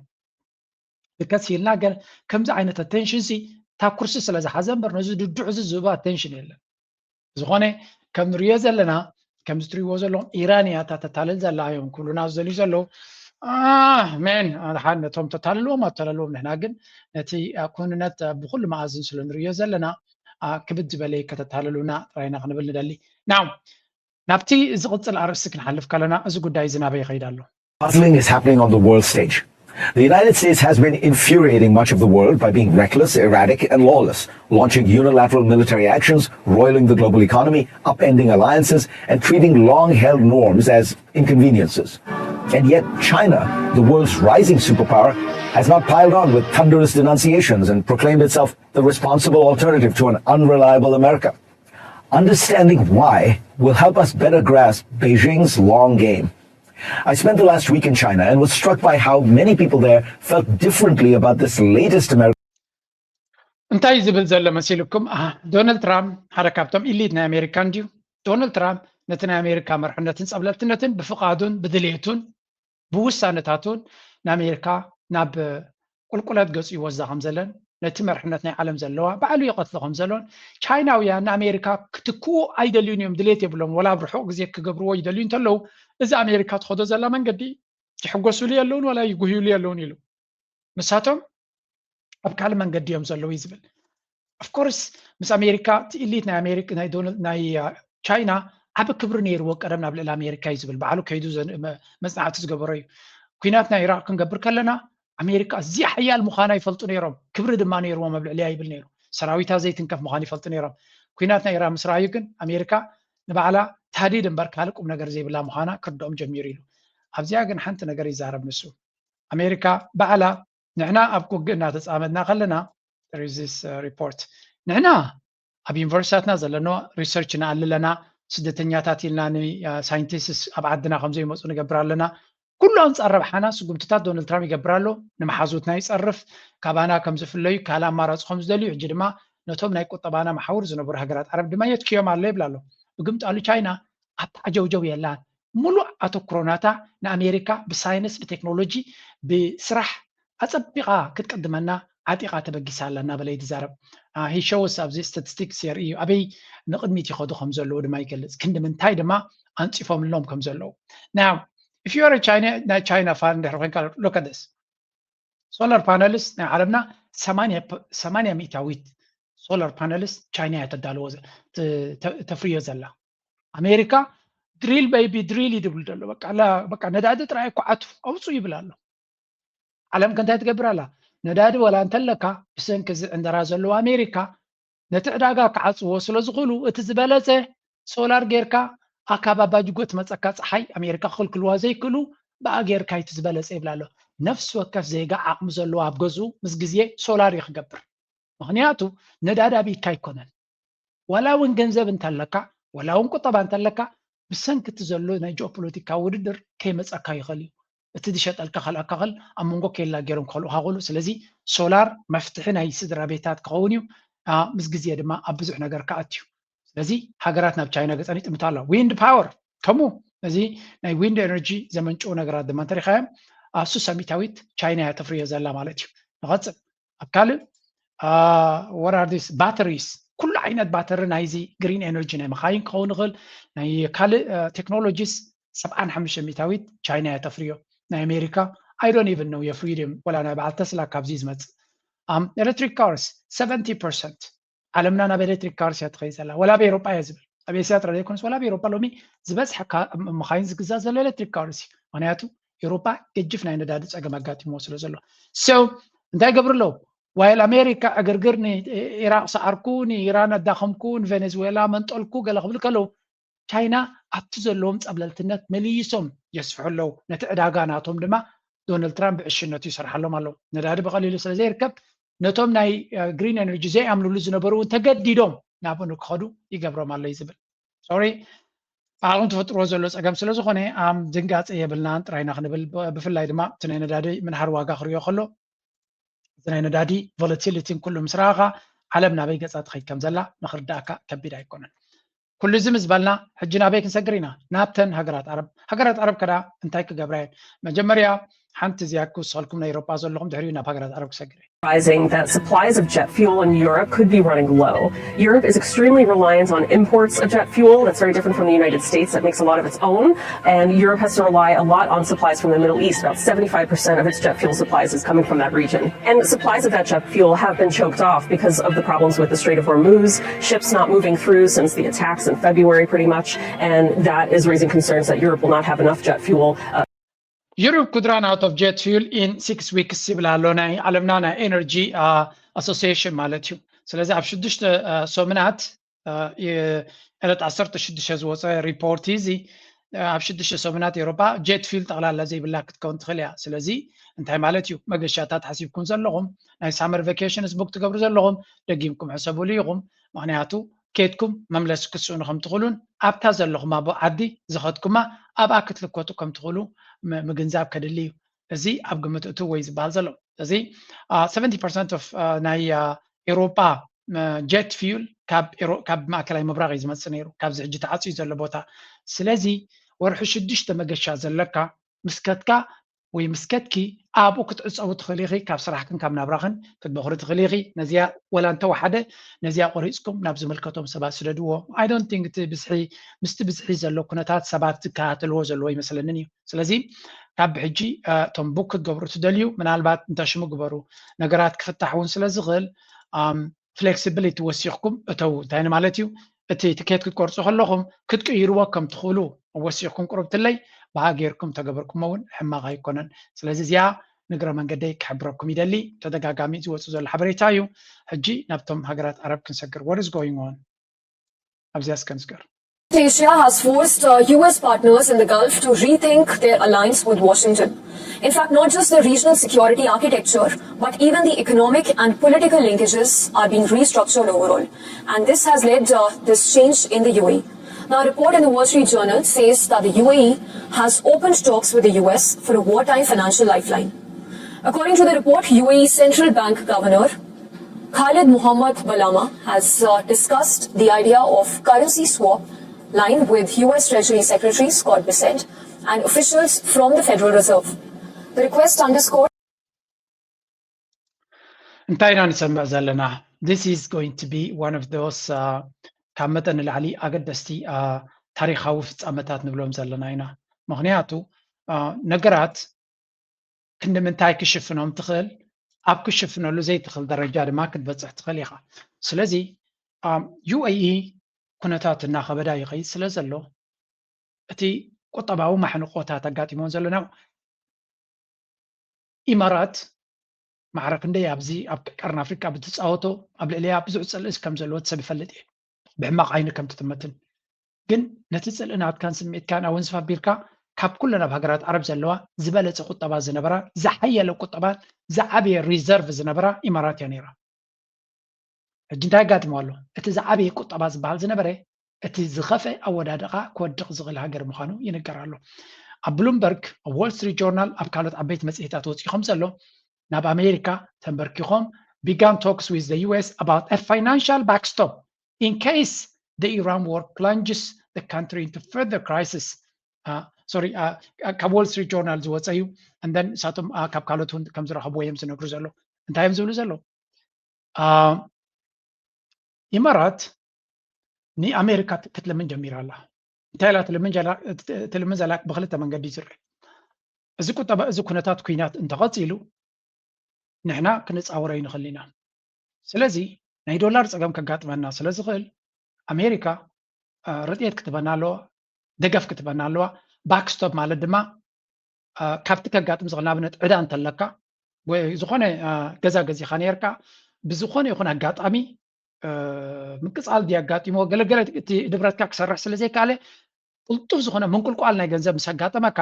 Speaker 1: ብከስ ኢልና ገለ ከምዚ ዓይነት ኣቴንሽን ሲ እታ ኩርሲ ስለ ዝሓዘ እምበር ነዚ ድድዑ ዝህቦ ኣቴንሽን የለን ዝኾነ ከም ንሪኦ ዘለና ከም ዝትሪእዎ ዘለኹም ኢራንያታት ተታልል ዘላ እዮም ኩሉና ዝደልዩ ዘለዉ መን ነቶም ተታልልዎም ኣተለልዎም ንሕና ግን ነቲ ኩንነት ብኩሉ መኣዝን ስለ ንሪኦ ዘለና ክብድ ዝበለ ከተታልሉና ጥራይና ክንብል ንደሊ ናው ናብቲ ዝቕፅል ኣርእስቲ ክንሓልፍ ከለና እዚ ጉዳይ ዝናበይ ይኸይድ ኣሎ
Speaker 10: Puzzling is happening on the world stage. The United States has been infuriating much of the world by being reckless, erratic, and lawless, launching unilateral military actions, roiling the global economy, upending alliances, and treating long-held norms as inconveniences. And yet China, the world's rising superpower, has not piled on with thunderous denunciations and proclaimed itself the responsible alternative to an unreliable America. Understanding why will help us better grasp Beijing's long game. I spent the last week in China and was struck by how many people there felt differently about this latest American.
Speaker 1: እንታይ ዝብል ዘሎ መሲልኩም ዶናልድ ትራምፕ ሓደ ካብቶም ኢሊት ናይ ኣሜሪካ እንድዩ ዶናልድ ትራምፕ ነቲ ናይ ኣሜሪካ መርሕነትን ፀብለልትነትን ብፍቓዱን ብድሌቱን ብውሳነታቱን ንኣሜሪካ ናብ ቁልቁለት ገፁ ይወዛ ከም ዘለን ነቲ መርሕነት ናይ ዓለም ዘለዋ ባዕሉ ይቐትሎ ከም ዘሎን ቻይናውያን ንኣሜሪካ ክትክኡ ኣይደልዩን እዮም ድሌት የብሎም ወላ ብርሑቕ ግዜ ክገብርዎ ይደልዩ እንተለዉ እዚ ኣሜሪካ ትኸዶ ዘላ መንገዲ ይሕጎሱሉ የለውን ወላ ይጉህዩሉ የለውን ኢሉ ንሳቶም ኣብ ካልእ መንገዲ እዮም ዘለዉ እዩ ዝብል ኣፍኮርስ ምስ ኣሜሪካ እቲ ኢሊት ናይ ኣሜሪካ ናይ ቻይና ዓብ ክብሪ ነይርዎ ቀደም ናብ ልዕሊ ኣሜሪካ እዩ ዝብል ባዕሉ ከይዱ መፅናዕቲ ዝገበሮ እዩ ኩናት ናይ ኢራቅ ክንገብር ከለና ኣሜሪካ እዚኣ ሓያል ምዃና ይፈልጡ ነይሮም ክብሪ ድማ ነይርዎም ኣብ ልዕሊያ ይብል ነይሩ ሰራዊታ ዘይትንከፍ ምዃኑ ይፈልጡ ነይሮም ኩናት ናይ ኢራን ምስ ረኣዩ ግን ኣሜሪካ ንባዕላ ታዲድ እምበር ካልእ ቁም ነገር ዘይብላ ምዃና ክርድኦም ጀሚሩ ኢሉ ኣብዚኣ ግን ሓንቲ ነገር ይዛረብ ንሱ ኣሜሪካ ባዕላ ንሕና ኣብ ኩግእ እናተፃመድና ከለና ሪዚስ ሪፖርት ንሕና ኣብ ዩኒቨርሲታትና ዘለና ሪሰርች ንኣልለና ስደተኛታት ኢልና ንሳይንቲስት ኣብ ዓድና ከምዘይመፁ ንገብር ኣለና ኩሉ ኣንፃር ረብሓና ስጉምትታት ዶናልድ ትራምፕ ይገብር ኣሎ ንመሓዙትና ይፀርፍ ካባና ከም ዝፍለዩ ካልእ ኣማራፂ ከም ዝደልዩ ሕጂ ድማ ነቶም ናይ ቁጠባና መሓውር ዝነበሩ ሃገራት ዓረብ ድማ የትክዮም ኣሎ ይብላ ኣሎ ብግምጣሉ ቻይና ኣተዓጀውጀው የላን ሙሉእ ኣተኩሮናታ ንኣሜሪካ ብሳይንስ ብቴክኖሎጂ ብስራሕ ኣፀቢቓ ክትቀድመና ዓጢቓ ተበጊሳ ኣላ እናበለ ይዛረብ ሂሸውስ ኣብዚ ስታቲስቲክስ የርእዩ ኣበይ ንቅድሚት ይኸዱ ከም ዘለዉ ድማ ይገልፅ ክንዲ ምንታይ ድማ ኣንፂፎምሎም ከም ዘለዉ ናው if you are a China fan look at this solar panels ናይ ዓለምና 80 ሚእታዊት solar panels ቻይና የተዳለወ ተፍርዮ ዘላ ኣሜሪካ ድሪል ቤቢ ድሪል ይድብል ዘሎ በቃ ነዳዲ ጥራይ ኳዓቱ ኣውፁ ይብል ኣሎ ዓለም ከንታይ ትገብር ኣላ ነዳዲ ወላ እንተለካ ብሰንኪ ዝዕንደራ ዘለዎ ኣሜሪካ ነቲ ዕዳጋ ክዓፅዎ ስለ ዝኽእሉ እቲ ዝበለፀ ሶላር ጌርካ ኣካባባ ጅጎት መፀካ ፀሓይ ኣሜሪካ ክልክልዋ ዘይክእሉ ብኣ ጌርካ እቲ ዝበለፀ ይብላ ኣሎ ነፍሲ ወከፍ ዜጋ ዓቕሚ ዘለዎ ኣብ ገዝኡ ምስ ግዜ ሶላር ይክገብር ምክንያቱ ነዳዲ ኣብኢድካ ኣይኮነን ወላ እውን ገንዘብ እንተለካ ወላ እውን ቁጠባ እንተለካ ብሰንኪ እቲ ዘሎ ናይ ጂኦፖለቲካ ውድድር ከይመፀካ ይኽእል እዩ እቲ ዝሸጠልካ ካልኣካ ኽእል ኣብ መንጎ ከላ ገይሮም ክኸልኡካ ኽእሉ ስለዚ ሶላር መፍትሒ ናይ ስድራ ቤታት ክኸውን እዩ ምስ ግዜ ድማ ኣብ ብዙሕ ነገር ከኣትዩ ስለዚ ሃገራት ናብ ቻይና ገፀን ይጥምታ ኣላ ዊንድ ፓወር ከምኡ እዚ ናይ ዊንድ ኤነርጂ ዘመንጭው ነገራት ድማ እንተሪኻዮም 60 ቻይና እያ ተፍርዮ ዘላ ማለት እዩ ንቐፅል ኣብ ካልእ ወራርዲስ ባተሪስ ኩሉ ዓይነት ባተሪ ናይዚ ግሪን ኤነርጂ ናይ መኻይን ክኸውን ይኽእል ናይ ካልእ ቴክኖሎጂስ 75 ቻይና እያ ተፍርዮ ናይ ኣሜሪካ I don't even know የፍሪድም ወላ ናይ በዓል ተስላ ካብዚ ዝመፅእ ኤሌክትሪክ ካርስ 70% ዓለምና ናብ ኤሌክትሪክ ካርስ እያ ትኸይድ ዘላ ወላ ብኤሮጳ እያ ዝብል ኣብ ኤስያ ጥራይ ዘይኮነስ ወላ ብኤሮጳ ሎሚ ዝበዝሐ መኻይን ዝግዛእ ዘሎ ኤሌክትሪክ ካርስ እዩ ምክንያቱ ኤሮጳ ገጅፍ ናይ ነዳዲ ፀገም ኣጋጢሞ ስለ ዘሎ እንታይ ገብር ኣለዉ ዋይል ኣሜሪካ ዕግርግር ንኢራቅ ሰዓርኩ ንኢራን ኣዳኸምኩ ንቬኔዙዌላ መንጠልኩ ገለ ክብል ከለዉ ቻይና ኣብቲ ዘለዎም ፀብለልትነት መሊሶም የስፍሑ ኣለዉ ነቲ ዕዳጋ ናቶም ድማ ዶናልድ ትራምፕ ብዕሽነቱ ይሰርሓሎም ኣለዉ ነዳዲ ብቐሊሉ ስለ ዘይርከብ ነቶም ናይ ግሪን ኤነርጂ ዘይኣምንሉ ዝነበሩ እውን ተገዲዶም ናብኡ ንክኸዱ ይገብሮም ኣሎ ዝብል ሶሪ ባዕሎም ተፈጥሮ ዘሎ ፀገም ስለ ዝኾነ ድንጋፀ የብልናን ጥራይና ክንብል ብፍላይ ድማ እቲ ናይ ነዳዲ ምንሃር ዋጋ ክርዮ ከሎ እቲ ናይ ነዳዲ ቮለቲሊቲን ኩሉ ምስ ረኣኻ ዓለምና በይ ገጻ ትኸይድ ከም ዘላ ንኽርዳእካ ከቢድ ኣይኮነን ኩሉ እዚ ምስ በልና ሕጂ ናበይ ክንሰግር ኢና ናብተን ሃገራት ዓረብ ከዳ እንታይ ክገብራ እየን መጀመርያ ሓንቲ እዚኣ ክውስኸልኩም ናይ ኤውሮጳ ዘለኹም ድሕሪኡ ናብ ሃገራት ዓረብ ክሰግር እየ
Speaker 11: Rising that supplies of jet fuel in Europe could be running low. Europe is extremely reliant on imports of jet fuel. That's very different from the United States that makes a lot of its own. And Europe has to rely a lot on supplies from the Middle East. About 75% of its jet fuel supplies is coming from that region. And supplies of that jet fuel have been choked off because of the problems with the Strait of Hormuz, ships not moving through since the attacks in February pretty much. And that is raising concerns that Europe will not have enough jet fuel.
Speaker 1: Europe could run out of jet fuel in 6 weeks ይብላሎ ናይ ዓለምና ናይ ኤነርጂ ኣሶሲዬሽን ማለት እዩ ስለዚ ኣብ 6 ሶምናት ዕለት 16 ዝወፀ ሪፖርት እዚ ኣብ 6 ሶምናት ኤውሮጳ jet fuel ጠቕላላ ዘይብላ ክትከውን ትኽእል እያ ስለዚ እንታይ ማለት እዩ መገሻታት ሓሲብኩም ዘለኹም ናይ ሳመር ቫኬሽንስ ቡክ ትገብሩ ዘለኹም ደጊምኩም ሕሰቡሉ ኢኹም ምክንያቱ كيتكم مملس كسون خم تقولون أبتا زلهم أبو عدي زخدكما أب أكت لكوتو كم تقولوا مجنزاب كدليو زي أبقى متوتو ويز بالزلو زي 70% of ناي أوروبا جيت فيول كاب ما كلاي مبرغ زي ما تسنيرو كاب زي جت عصي زل بوتا سلازي ورح شدش تمجش زلكا مسكتكا ويمسكتكي أبو كتصو تخليغي كاب صراحة كاب نبرغن كتبخر تخليغي نزيا ولا أنت وحدة نزيا قريسكم نبز ملكتهم سبات سردوه I don't think تبسحي مستبسحي زلو كنتات سبات كات الوز الوي مثلا نيو سلازي كاب حجي تنبوك تقبرو تدليو من البات انتشمو قبرو نقرات كفتحون سلازغل flexibility وسيقكم اتو تاني مالتيو اتي تكيت كتقرصو خلوهم كتقيروا كم تخلو وسيقكم قربت اللي بهاجيركم تجبركم مون حما غايكونن سلازي زيا نقرا من قدي كحبركم يدلي تدغاغامي زوصو زل حبريتايو حجي نبتم هاجرات عرب كنسكر what is going on ابزياس كنسكر
Speaker 12: Asia has forced US partners in the Gulf to rethink their alliance with Washington. In fact, not just the regional security architecture, but even the economic and political linkages are being restructured overall. And this has led this change in the UAE. Now, a report in the Wall Street Journal says that the UAE has opened talks with the US for a wartime financial lifeline. According to the report, UAE Central Bank Governor Khalid Mohammed Balama has discussed the idea of currency swap line with US Treasury Secretary Scott Bessent and officials from the Federal Reserve. The request underscored
Speaker 1: this is going to be one of those ካብ መጠን ንላዕሊ ኣገደስቲ ታሪኻዊ ፍጻመታት ንብሎም ዘለና ኢና ምክንያቱ ነገራት ክንምንታይ ክሽፍኖም ትኽእል ኣብ ክሽፍነሉ ዘይትኽእል ደረጃ ድማ ክትበፅሕ ትኽእል ኢኻ ስለዚ UAE ኩነታት እናኸበዳ ይኸይድ ስለ ዘሎ እቲ ቁጠባዊ ማሕንቆታት ኣጋጢሞን ዘለና ኢማራት ማዕረክ እንደይ ኣብዚ ኣብ ቀርኒ ኣፍሪካ ብትፃወቶ ኣብ ልዕልያ ብዙሕ ፀልእስ ከም ዘለዎ ሰብ ይፈልጥ እየ بحماق عينك كم تتمتن جن نتسأل إن كان سميت كان أو نصف بيركا كاب كلنا بهجرات عرب زلوا زبالة قطبة زنبرة زحية لو قطبات زعبي ريزيرف زنبرة إمارات يانيرا الجنتاي قاد مالو اتزعبي قطبة زبال زنبرة اتزخفة أو دقة كود زغل هاجر مخانو ينقرالو بلومبرج وول ستريت جورنال أبكالت عبيت مسئلة توصي خمسة له ناب أمريكا تنبركيهم began talks with the US about a financial backstop in case the Iran war plunges the country into further crisis. Wall Street Journal زوجي and then ساتم كابكالوتون كم زرا حبوا يمسون كروزالو انتايم زولو إمارات ني أمريكا تتلمن جميرة الله انتايلا تلمن زلاك بغلطة من قد يزر إذا كنتات كوينات انت غطيلو نحنا كنت أورين خلينا سلازي ናይ ዶላር ፀገም ከጋጥመና ስለ ዝኽእል ኣሜሪካ ርድኤት ክትበና ኣለዋ ደገፍ ክትበና ኣለዋ ባክስቶፕ ማለት ድማ ካብቲ ከጋጥም ዝኽእል ንኣብነት ዕዳ እንተለካ ወይ ዝኾነ ገዛ ገዚኻ ነርካ ብዝኾነ ይኹን ኣጋጣሚ ምቅፃል ዲያጋጢሞ ገለገለ እቲ ንብረትካ ክሰርሕ ስለ ዘይከኣለ ቁልጡፍ ዝኾነ ምንቁልቋል ናይ ገንዘብ ምስ ኣጋጠመካ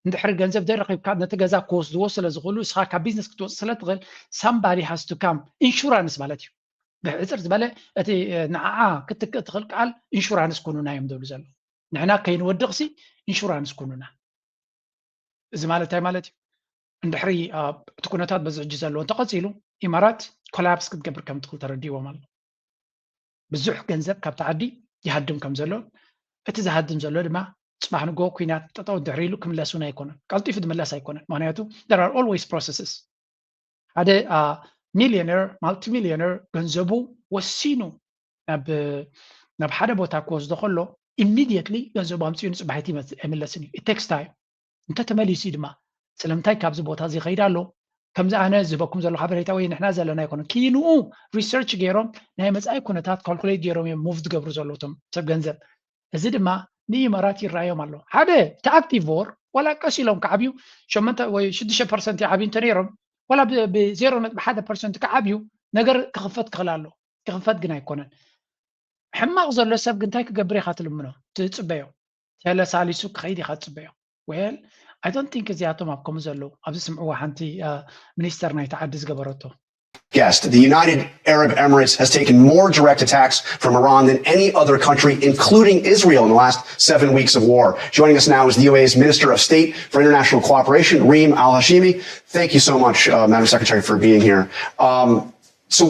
Speaker 1: እንድሕሪ ገንዘብ ዘይረኺብካ ነቲ ገዛ ክወስድዎ ስለ ዝኽእሉ እስኻ ካብ ቢዝነስ ክትወፅእ ስለ ትኽእል ሳምባዲ ሃዝ ቱ ካም ኢንሹራንስ ማለት እዩ بعثر زبالة أتي نعاء كتك تخلق على إنشورانس كونونا يوم دول زلوا نحنا كين ودقسي إنشورانس كونونا زمالة تاي مالتي عند حري تكونتات بزعج زلوا انتقصيلو ኢማራት ኮላፕስ ክትገብር ከም ትኽእል ተረዲዎም ኣሎ ብዙሕ ገንዘብ ካብ ተዓዲ ይሃድም ከም ዘሎ እቲ ዝሃድም ዘሎ ድማ ጽባሕ ንጎ ኩናት ጠጠው ድሕሪሉ ክምለሱን ኣይኮነን ቀልጢፉ ድምለስ ኣይኮነን ምክንያቱ there are always processes ሓደ ሚሊዮነር ማልቲ ሚሊዮነር ገንዘቡ ወሲኑ ናብ ሓደ ቦታ ክወስዶ ከሎ immediately ገንዘቡ ኣምፂኡ ንጽባሕቲ ይምለስን እዩ it takes time እንተተመሊሱ ድማ ስለምንታይ ካብዚ ቦታ እዚ ኸይዳ ኣሎ ከምዚ ኣነ ዝህበኩም ዘሎ ሓበሬታ ወይ ንሕና ዘለና ኣይኮነን ኪንኡ ሪሰርች ገይሮም ናይ መጻኢ ኩነታት ካልኩሌት ገይሮም እዮም ሙቭ ዝገብሩ ዘለውቶም ሰብ ገንዘብ እዚ ድማ ንኢማራት ይረኣዮም ኣሎ ሓደ ተኣክቲቭ ወር ወላ ቀሲሎም ክዓብዩ 8 ወይ 6% ይዓብዩ እንተነይሮም ወላ ብ0.1% ክዓብዩ ነገር ክኽፈት ክኽእል ኣሎ ክኽፈት ግን ኣይኮነን ሕማቕ ዘሎ ሰብ ግን እንታይ ክገብር ኢኻ ትልምኖ ትጽበዮ ተለሳሊሱ ክኸይድ ኢኻ ትጽበዮ well I don't think እዚኣቶም ኣብ ከምኡ ዘለዉ ኣብዚ ስምዕዋ ሓንቲ ሚኒስተር ናይ ተዓዲ ዝገበረቶ
Speaker 13: Guest, the United Arab Emirates has taken more direct attacks from Iran than any other country, including Israel, in the last 7 weeks of war. Joining us now is the UAE's Minister of State for International Cooperation, Reem Al-Hashimi. Thank you so much, Madam Secretary, for being here. So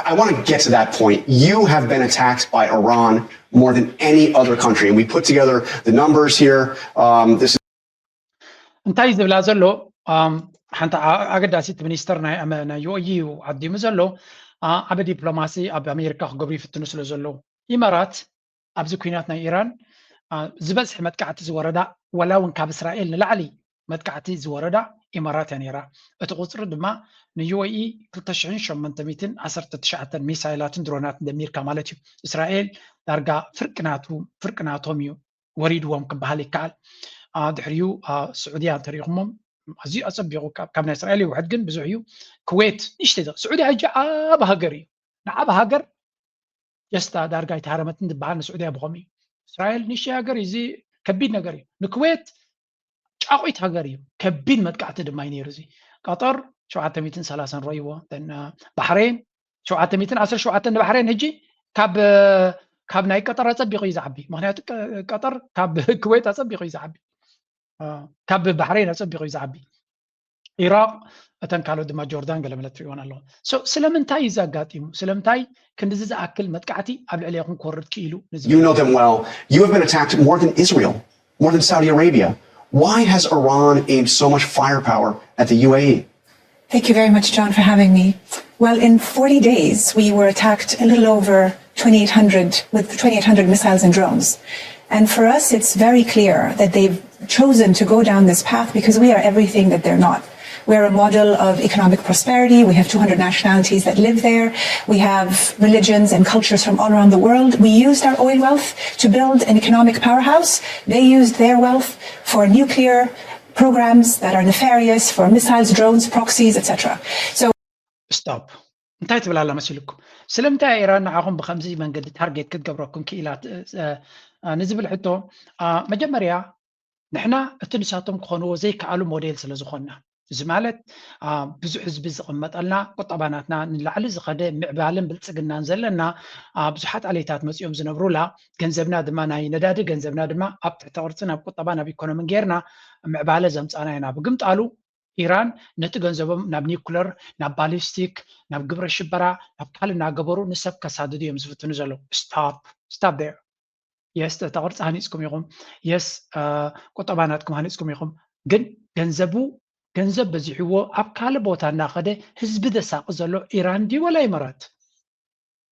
Speaker 13: I want to get to that point. You have been attacked by Iran more than any other country, and we put together the numbers here. This is
Speaker 1: እንታይ ዝብላ ዘሎ ሓንቲ ኣገዳሲት ሚኒስተር ናይ ዩኤኢ ዓዲሙ ዘሎ ኣብ ዲፕሎማሲ ኣብ ኣሜሪካ ክገብሩ ይፍትኑ ስለ ዘለዉ ኢማራት ኣብዚ ኩናት ናይ ኢራን ዝበዝሕ መጥቃዕቲ ዝወረዳ ወላ እውን ካብ እስራኤል ንላዕሊ መጥቃዕቲ ዝወረዳ ኢማራት እያ ነይራ እቲ ቁፅሪ ድማ ንዩኤኢ 2819 ሚሳይላትን ድሮናትን ደሚርካ ማለት እዩ እስራኤል ዳርጋ ፍርቅናቶም እዩ ወሪድዎም ክበሃል ይከኣል ድሕሪኡ ስዑድያ እንተሪኢኹሞም ኣዝዩ ኣፀቢቑ ካብ ናይ እስራኤል ይውሕድ ግን ብዙሕ እዩ ኩዌት ንእሽተይ ስዑድያ ሕጂ ዓብ ሃገር እዩ ንዓብ ሃገር ጀስታ ዳርጋ ይተሃረመትን ዝበሃል ንስዑድያ ብኸም እዩ እስራኤል ንእሽተይ ሃገር እዩ እዚ ከቢድ ነገር እዩ ንኩዌት ጫቑት ሃገር እዩ ከቢድ መጥቃዕቲ ድማ እዩ ነይሩ እዚ ቀጠር 730 ረይዎ ባሕሬን 717 ንባሕሬን ሕጂ ካብ ናይ ቀጠር ኣፀቢቑ እዩ ዝዓቢ ምክንያቱ ቀጠር ካብ ኩዌት ኣፀቢቑ እዩ ዝዓቢ ካብ ባሕሬን ኣፀቢቑ እዩ ዝዓቢ ኢራቅ እተን ካልኦት ድማ ጆርዳን ገለመለት ትሪእዎን ኣለዎ ስለምንታይ እዩ ዘጋጢሙ ስለምንታይ ክንዲዚ ዝኣክል መጥቃዕቲ ኣብ ልዕሊኹም ክወርድ ክኢሉ
Speaker 13: You know them well. You have been attacked more than Israel, more than Saudi Arabia. Why has Iran aimed so much firepower at the UAE?
Speaker 14: Thank you very much, John, for having me. Well, in 40 days, we were attacked a little over 2,800 with 2,800 missiles and drones. And for us, it's very clear that they've chosen to go down this path because we are everything that they're not. We're a model of economic prosperity. We have 200 nationalities that live there. We have religions and cultures from all around the world. We used our oil wealth to build an economic powerhouse. They used their wealth for nuclear programs that are nefarious, for missiles, drones, proxies, etc. So
Speaker 1: stop. እንታይ ትብላ ኣላ መሲልኩም ስለምንታይ ኢራን ንዓኹም ብከምዚ መንገዲ ታርጌት ክትገብረኩም ክኢላት ንዝብል ሕቶ መጀመርያ ንሕና እቲ ንሳቶም ክኾንዎ ዘይከኣሉ ሞዴል ስለ ዝኾንና እዚ ማለት ብዙሕ ህዝቢ ዝቕመጠልና ቁጠባናትና ንላዕሊ ዝኸደ ምዕባልን ብልፅግናን ዘለና ብዙሓት ዓሌታት መፂኦም ዝነብሩላ ገንዘብና ድማ ናይ ነዳዲ ገንዘብና ድማ ኣብ ትሕቲ ቅርፂ ናብ ቁጠባ ናብ ኢኮኖሚ ጌርና ምዕባለ ዘምፃና ኢና ብግምጣሉ ኢራን ነቲ ገንዘቦም ናብ ኒኩለር ናብ ባሊስቲክ ናብ ግብረ ሽበራ ናብ ካልእ እናገበሩ ንሰብ ከሳድዱ እዮም ዝፍትኑ ዘለዉ ስታፕ ዴር የስ ተቅርፂ ሃኒፅኩም ኢኹም የስ ቁጠባናትኩም ሃኒፅኩም ኢኹም ግን ገንዘብ በዚሕዎ ኣብ ካልእ ቦታ እናኸደ ህዝቢ ዘሳቂ ዘሎ ኢራን ዲ ወላ ኢማራት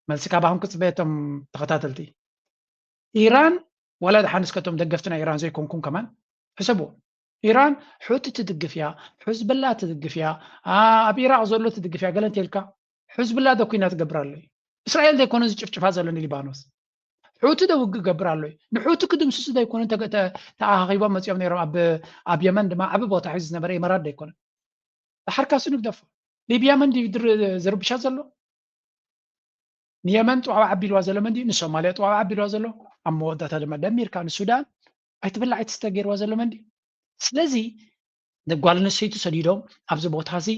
Speaker 1: መልሲ ካባኹም ክፅበየቶም ተኸታተልቲ ኢራን ወላ ድሓንስከቶም ደገፍቲ ናይ ኢራን ዘይኮንኩም ከማን ሕሰብዎ ኢራን ሑቲ ትድግፍ እያ ሕዝብላ ትድግፍ እያ ኣብ ኢራቅ ዘሎ ትድግፍ እያ ገለ እንተኢልካ ሕዝብላ ዶ ኩናት ትገብር ኣሎ እስራኤል ዘይኮነ ዝጭፍጭፋ ዘሎ ንሊባኖስ ሑቲ ደውግእ ገብር ኣሎ ንሑቲ ክድምስሱ ዘይኮነ ተኣኺቦም መፂኦም ነይሮም ኣብ የመን ድማ ዓብ ቦታ ሒዙ ዝነበረ ኢማራት ዘይኮነ ዳሓርካሱ ንግደፎ ሊብያ መን ዝርብሻ ዘሎ ንየመን ጥዋዕ ዓቢልዋ ዘሎ መን ንሶማልያ ጥዋዕ ዓቢልዋ ዘሎ ኣብ መወዳእታ ድማ ደሚርካ ንሱዳን ኣይትብላዕ ኣይትስተገይርዋ ዘሎ መን ስለዚ ጓል ኣንስተይቲ ሰዲዶም ኣብዚ ቦታ እዚ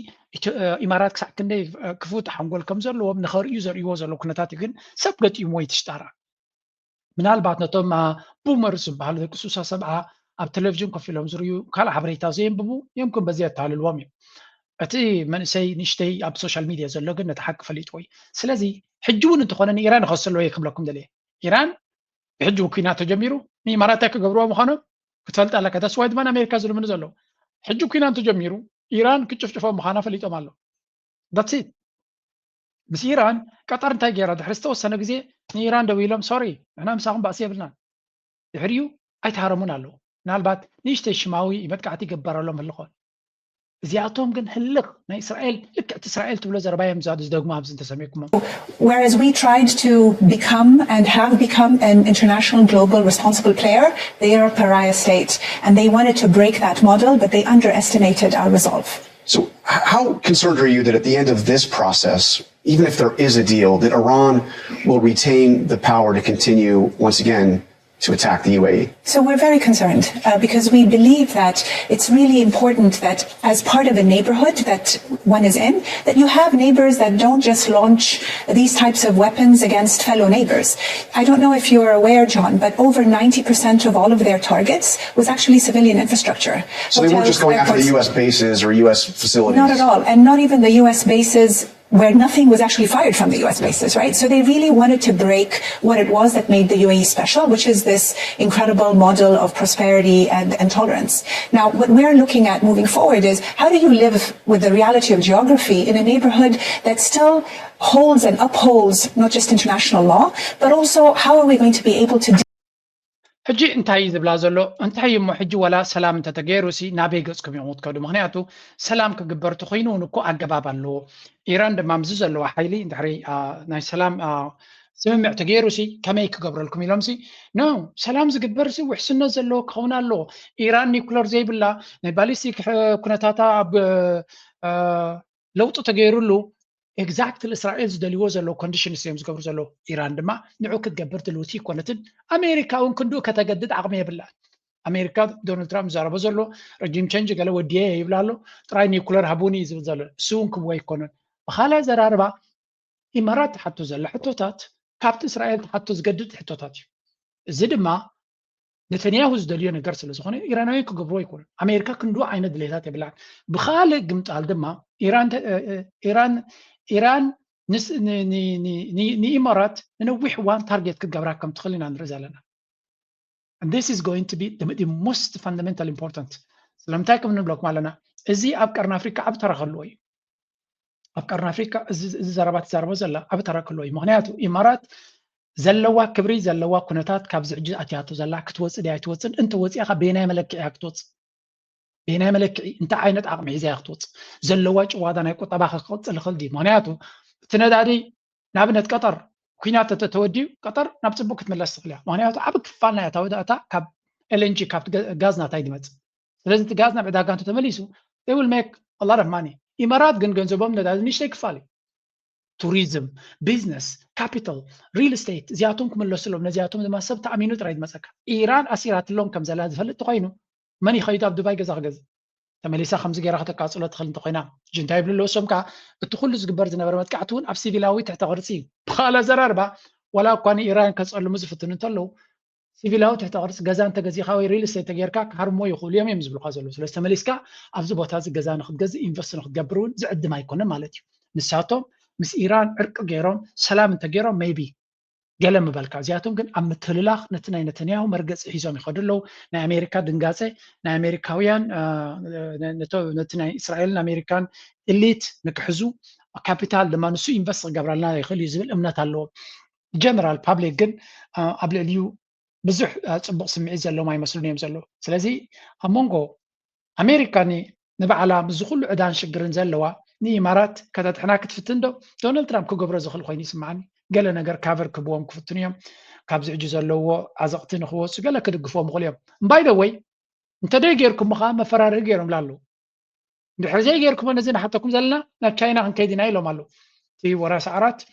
Speaker 1: ኢማራት ክሳዕ ክንደይ ክፉት ሓንጎል ከም ዘለዎም ንኸርእዩ ዘርእይዎ ዘሎ ኩነታት ግን ሰብ ገጢሞ ወይ ትሽጣራ ምናልባት ነቶም ቡመር ዝበሃሉ ደቂ 67 ኣብ ቴሌቭዥን ኮፍ ኢሎም ዝርዩ ካልእ ሓበሬታ ዘየንብቡ የምኩም በዚ የተሃልልዎም እዮም أتي من سي نشتي أب سوشيال ميديا زلوا قلنا تحقق فليتوي سلازي حجون أنتو خلنا إيران خاصة يكمل لكم دليل إيران يحجوا كينات تجميرو مي مراتك قبروا مخانو كتفلت على كذا سويد من أمريكا زلوا من زلوا حجوا كينات تجميرو إيران كتشوفوا مخانا فليتو مالو that's it بس إيران قطر انتاي جيرا دحرستو السنة جزي إيران دويلهم سوري أنا مساهم بأسيا بلنا يحريو أي تهرمون علو نالبات نيشتي الشماوي يبتقعتي قبروا لهم اللقون زياتهم جن هلق نا إسرائيل لك إسرائيل تقول زربايهم زاد زدوق ما بزنت سميكم.
Speaker 14: Whereas we tried to become and have become an international global responsible player, they are a pariah state, and they wanted to break that model, but they underestimated our resolve.
Speaker 13: So how concerned are you that at the end of this process, even if there is a deal, that Iran will retain the power to continue once again to attack the UAE?
Speaker 14: So we're very concerned because we believe that it's really important that as part of a neighborhood that one is in, that you have neighbors that don't just launch these types of weapons against fellow neighbors. I don't know if you're aware, John, but over 90% of all of their targets was actually civilian infrastructure.
Speaker 13: So they weren't just going after the U.S. bases or U.S. facilities?
Speaker 14: Not at all, and not even the U.S. bases where nothing was actually fired from the U.S. bases, right? So they really wanted to break what it was that made the UAE special, which is this incredible model of prosperity and tolerance. Now, what we're looking at moving forward is how do you live with the reality of geography in a neighborhood that still holds and upholds not just international law, but also how are we going to be able to
Speaker 1: حجي انتهي زبلا زلو انتهي مو حجي ولا سلام انت تغيروسي نابي قصكم يموت كدو مخنياتو سلام كغبرتو خينو نكو اغبابالو ايران دمامز زلو حيلي اندحري ناي سلام سمع تغيروسي كماي كغبرلكم يلمسي نو سلام زغبرسي وحسنا زلو كونالو ايران نيوكلير زي بلا ناي باليستيك كنتاتا لوطو تغيرلو exactly إسرائيل زدليو زلو condition سيمز قبر زلو إيران دما نعوك تقبر تلوتي كونتن أمريكا ونكندو كتجدد عقمية بالله أمريكا دونالد ترامب زاربو زلو رجيم تشنج قالوا وديه يبلالو تراي نيوكلير هابوني زلو سونكم ويكونن وخالا زراربا إمارات حتى زل حتوتات كابت إسرائيل حتى زجدد حتوتات زدما نتنياهو زدليو نقر سلو زخوني إيرانوي كقبرو يكون أمريكا كندو عين دليلات يبلع بخالق قمت على دما إيران نس ني إمارات نوح وان تارجت كجبراكم تخلينا نرزالنا. And this is going to be the most fundamental important. لما تاكم نبلوك مالنا. إزي أبكرنا أفريقيا أبترى خلوي. أبكرنا أفريقيا زربات زربو زلا أبترى خلوي. مغنياتو إمارات زلوا كبري زلوا كنتات كابز عجز أتياتو زلا كتوص دي أتوصن أنت وصي أخا بيناي ملكي أكتوص. بيناي ملكي أنت عينت أقمع إزاي أكتوص. زلوا وادنا يكو طباخ قط الخلدي. مغنياتو تنادي نابنت قطر كينات تتودي قطر نبصبوك تملس تخليها معناته عبك فالنا يتوداتا كاب LNG كاب غازنا تايدمت لازم غازنا بعدا كانت تمليسو they will make a lot of money إمارات جنزبهم نداز نيش تكفالي tourism business capital real estate زياتهم كم اللوسلهم نزياتهم لما سبت أمينو ترايد مسكا إيران أسيرات اللون كم زلاد فلت تقينو ماني خيطاب دبي جزاغز تمليسا خمس جيرا خطا قاصله تخل تقينا جنتايب للوسم كا بتخل زغبر زنبرمت كعتون اب سيفيلاوي تحت غرسي بخاله زراربا ولا كان ايران كصل مزفتن تلو سيفيلاوي تحت غرس غزان تغزي خاوي ريل استيت تغيركا هرمو يخول يوم يمزبل قازلو سلسته تمليسكا ابز بوتا غزان خد انفست نخدبرون زعد ما يكون مالتي نساتهم مس ايران عرق غيرهم سلام انت غيرهم ميبي قلم بالكا زياتهم كن ام تللاخ نتناي نتنياهو مرقص حيزوم يخدلو نا امريكا دنغاصه نا امريكاويان نتناي اسرائيل امريكان اليت نكحزو كابيتال لما نسو انفست قبرنا يخلي يزبل امنات الله جنرال بابليك كن قبل اليو بزح صبق سمعي زلو ما يمسلون يمزلو سلازي امونغو امريكاني نبعلا مزخل عدان شجرن زلوا ني امارات كتتحنا كتفتندو دونالد ترامب كغبر زخل خويني سمعني قال نجر كافر كبوم كفتنيهم كابز عجز اللو عزقتين خوص قال كدقفوم مغليهم باي ذا واي انت داي غيركم مخا مفرار غيرهم لالو دحر زي غيركم نزينا حتىكم زلنا ناب تشاينا هنكيدنا يلو مالو في ورا سعرات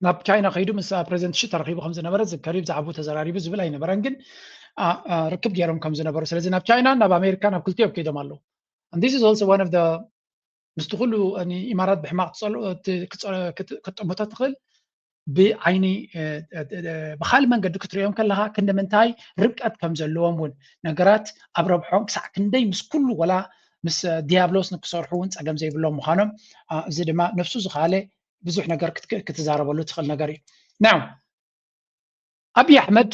Speaker 1: ناب تشاينا خيدو من بريزنت شي ترخيبو خمس نبر زكريب زعبو تزراري بزبل اي نبرنجن ركب غيرهم كم زنبر سلازي ناب تشاينا ناب امريكا ناب كلتيو كيدو مالو and this is also one of the مستغلوا اني امارات بحماق تصلوا كتموتات تخل بعيني بخال منقد كتريهم كلها كنا منتاي ربقت كم زلوهم ون نقرات ابربحهم ساعه كندي مس كل ولا ምስ ዲያብሎስ ንክሰርሑውን ፀገም ዘይብሎም ምዃኖም እዚ ድማ ነፍሱ ዝኻለ ብዙሕ ነገር ክትዛረበሉ ትኽእል ነገር እዩ ናው አብይ አሕመድ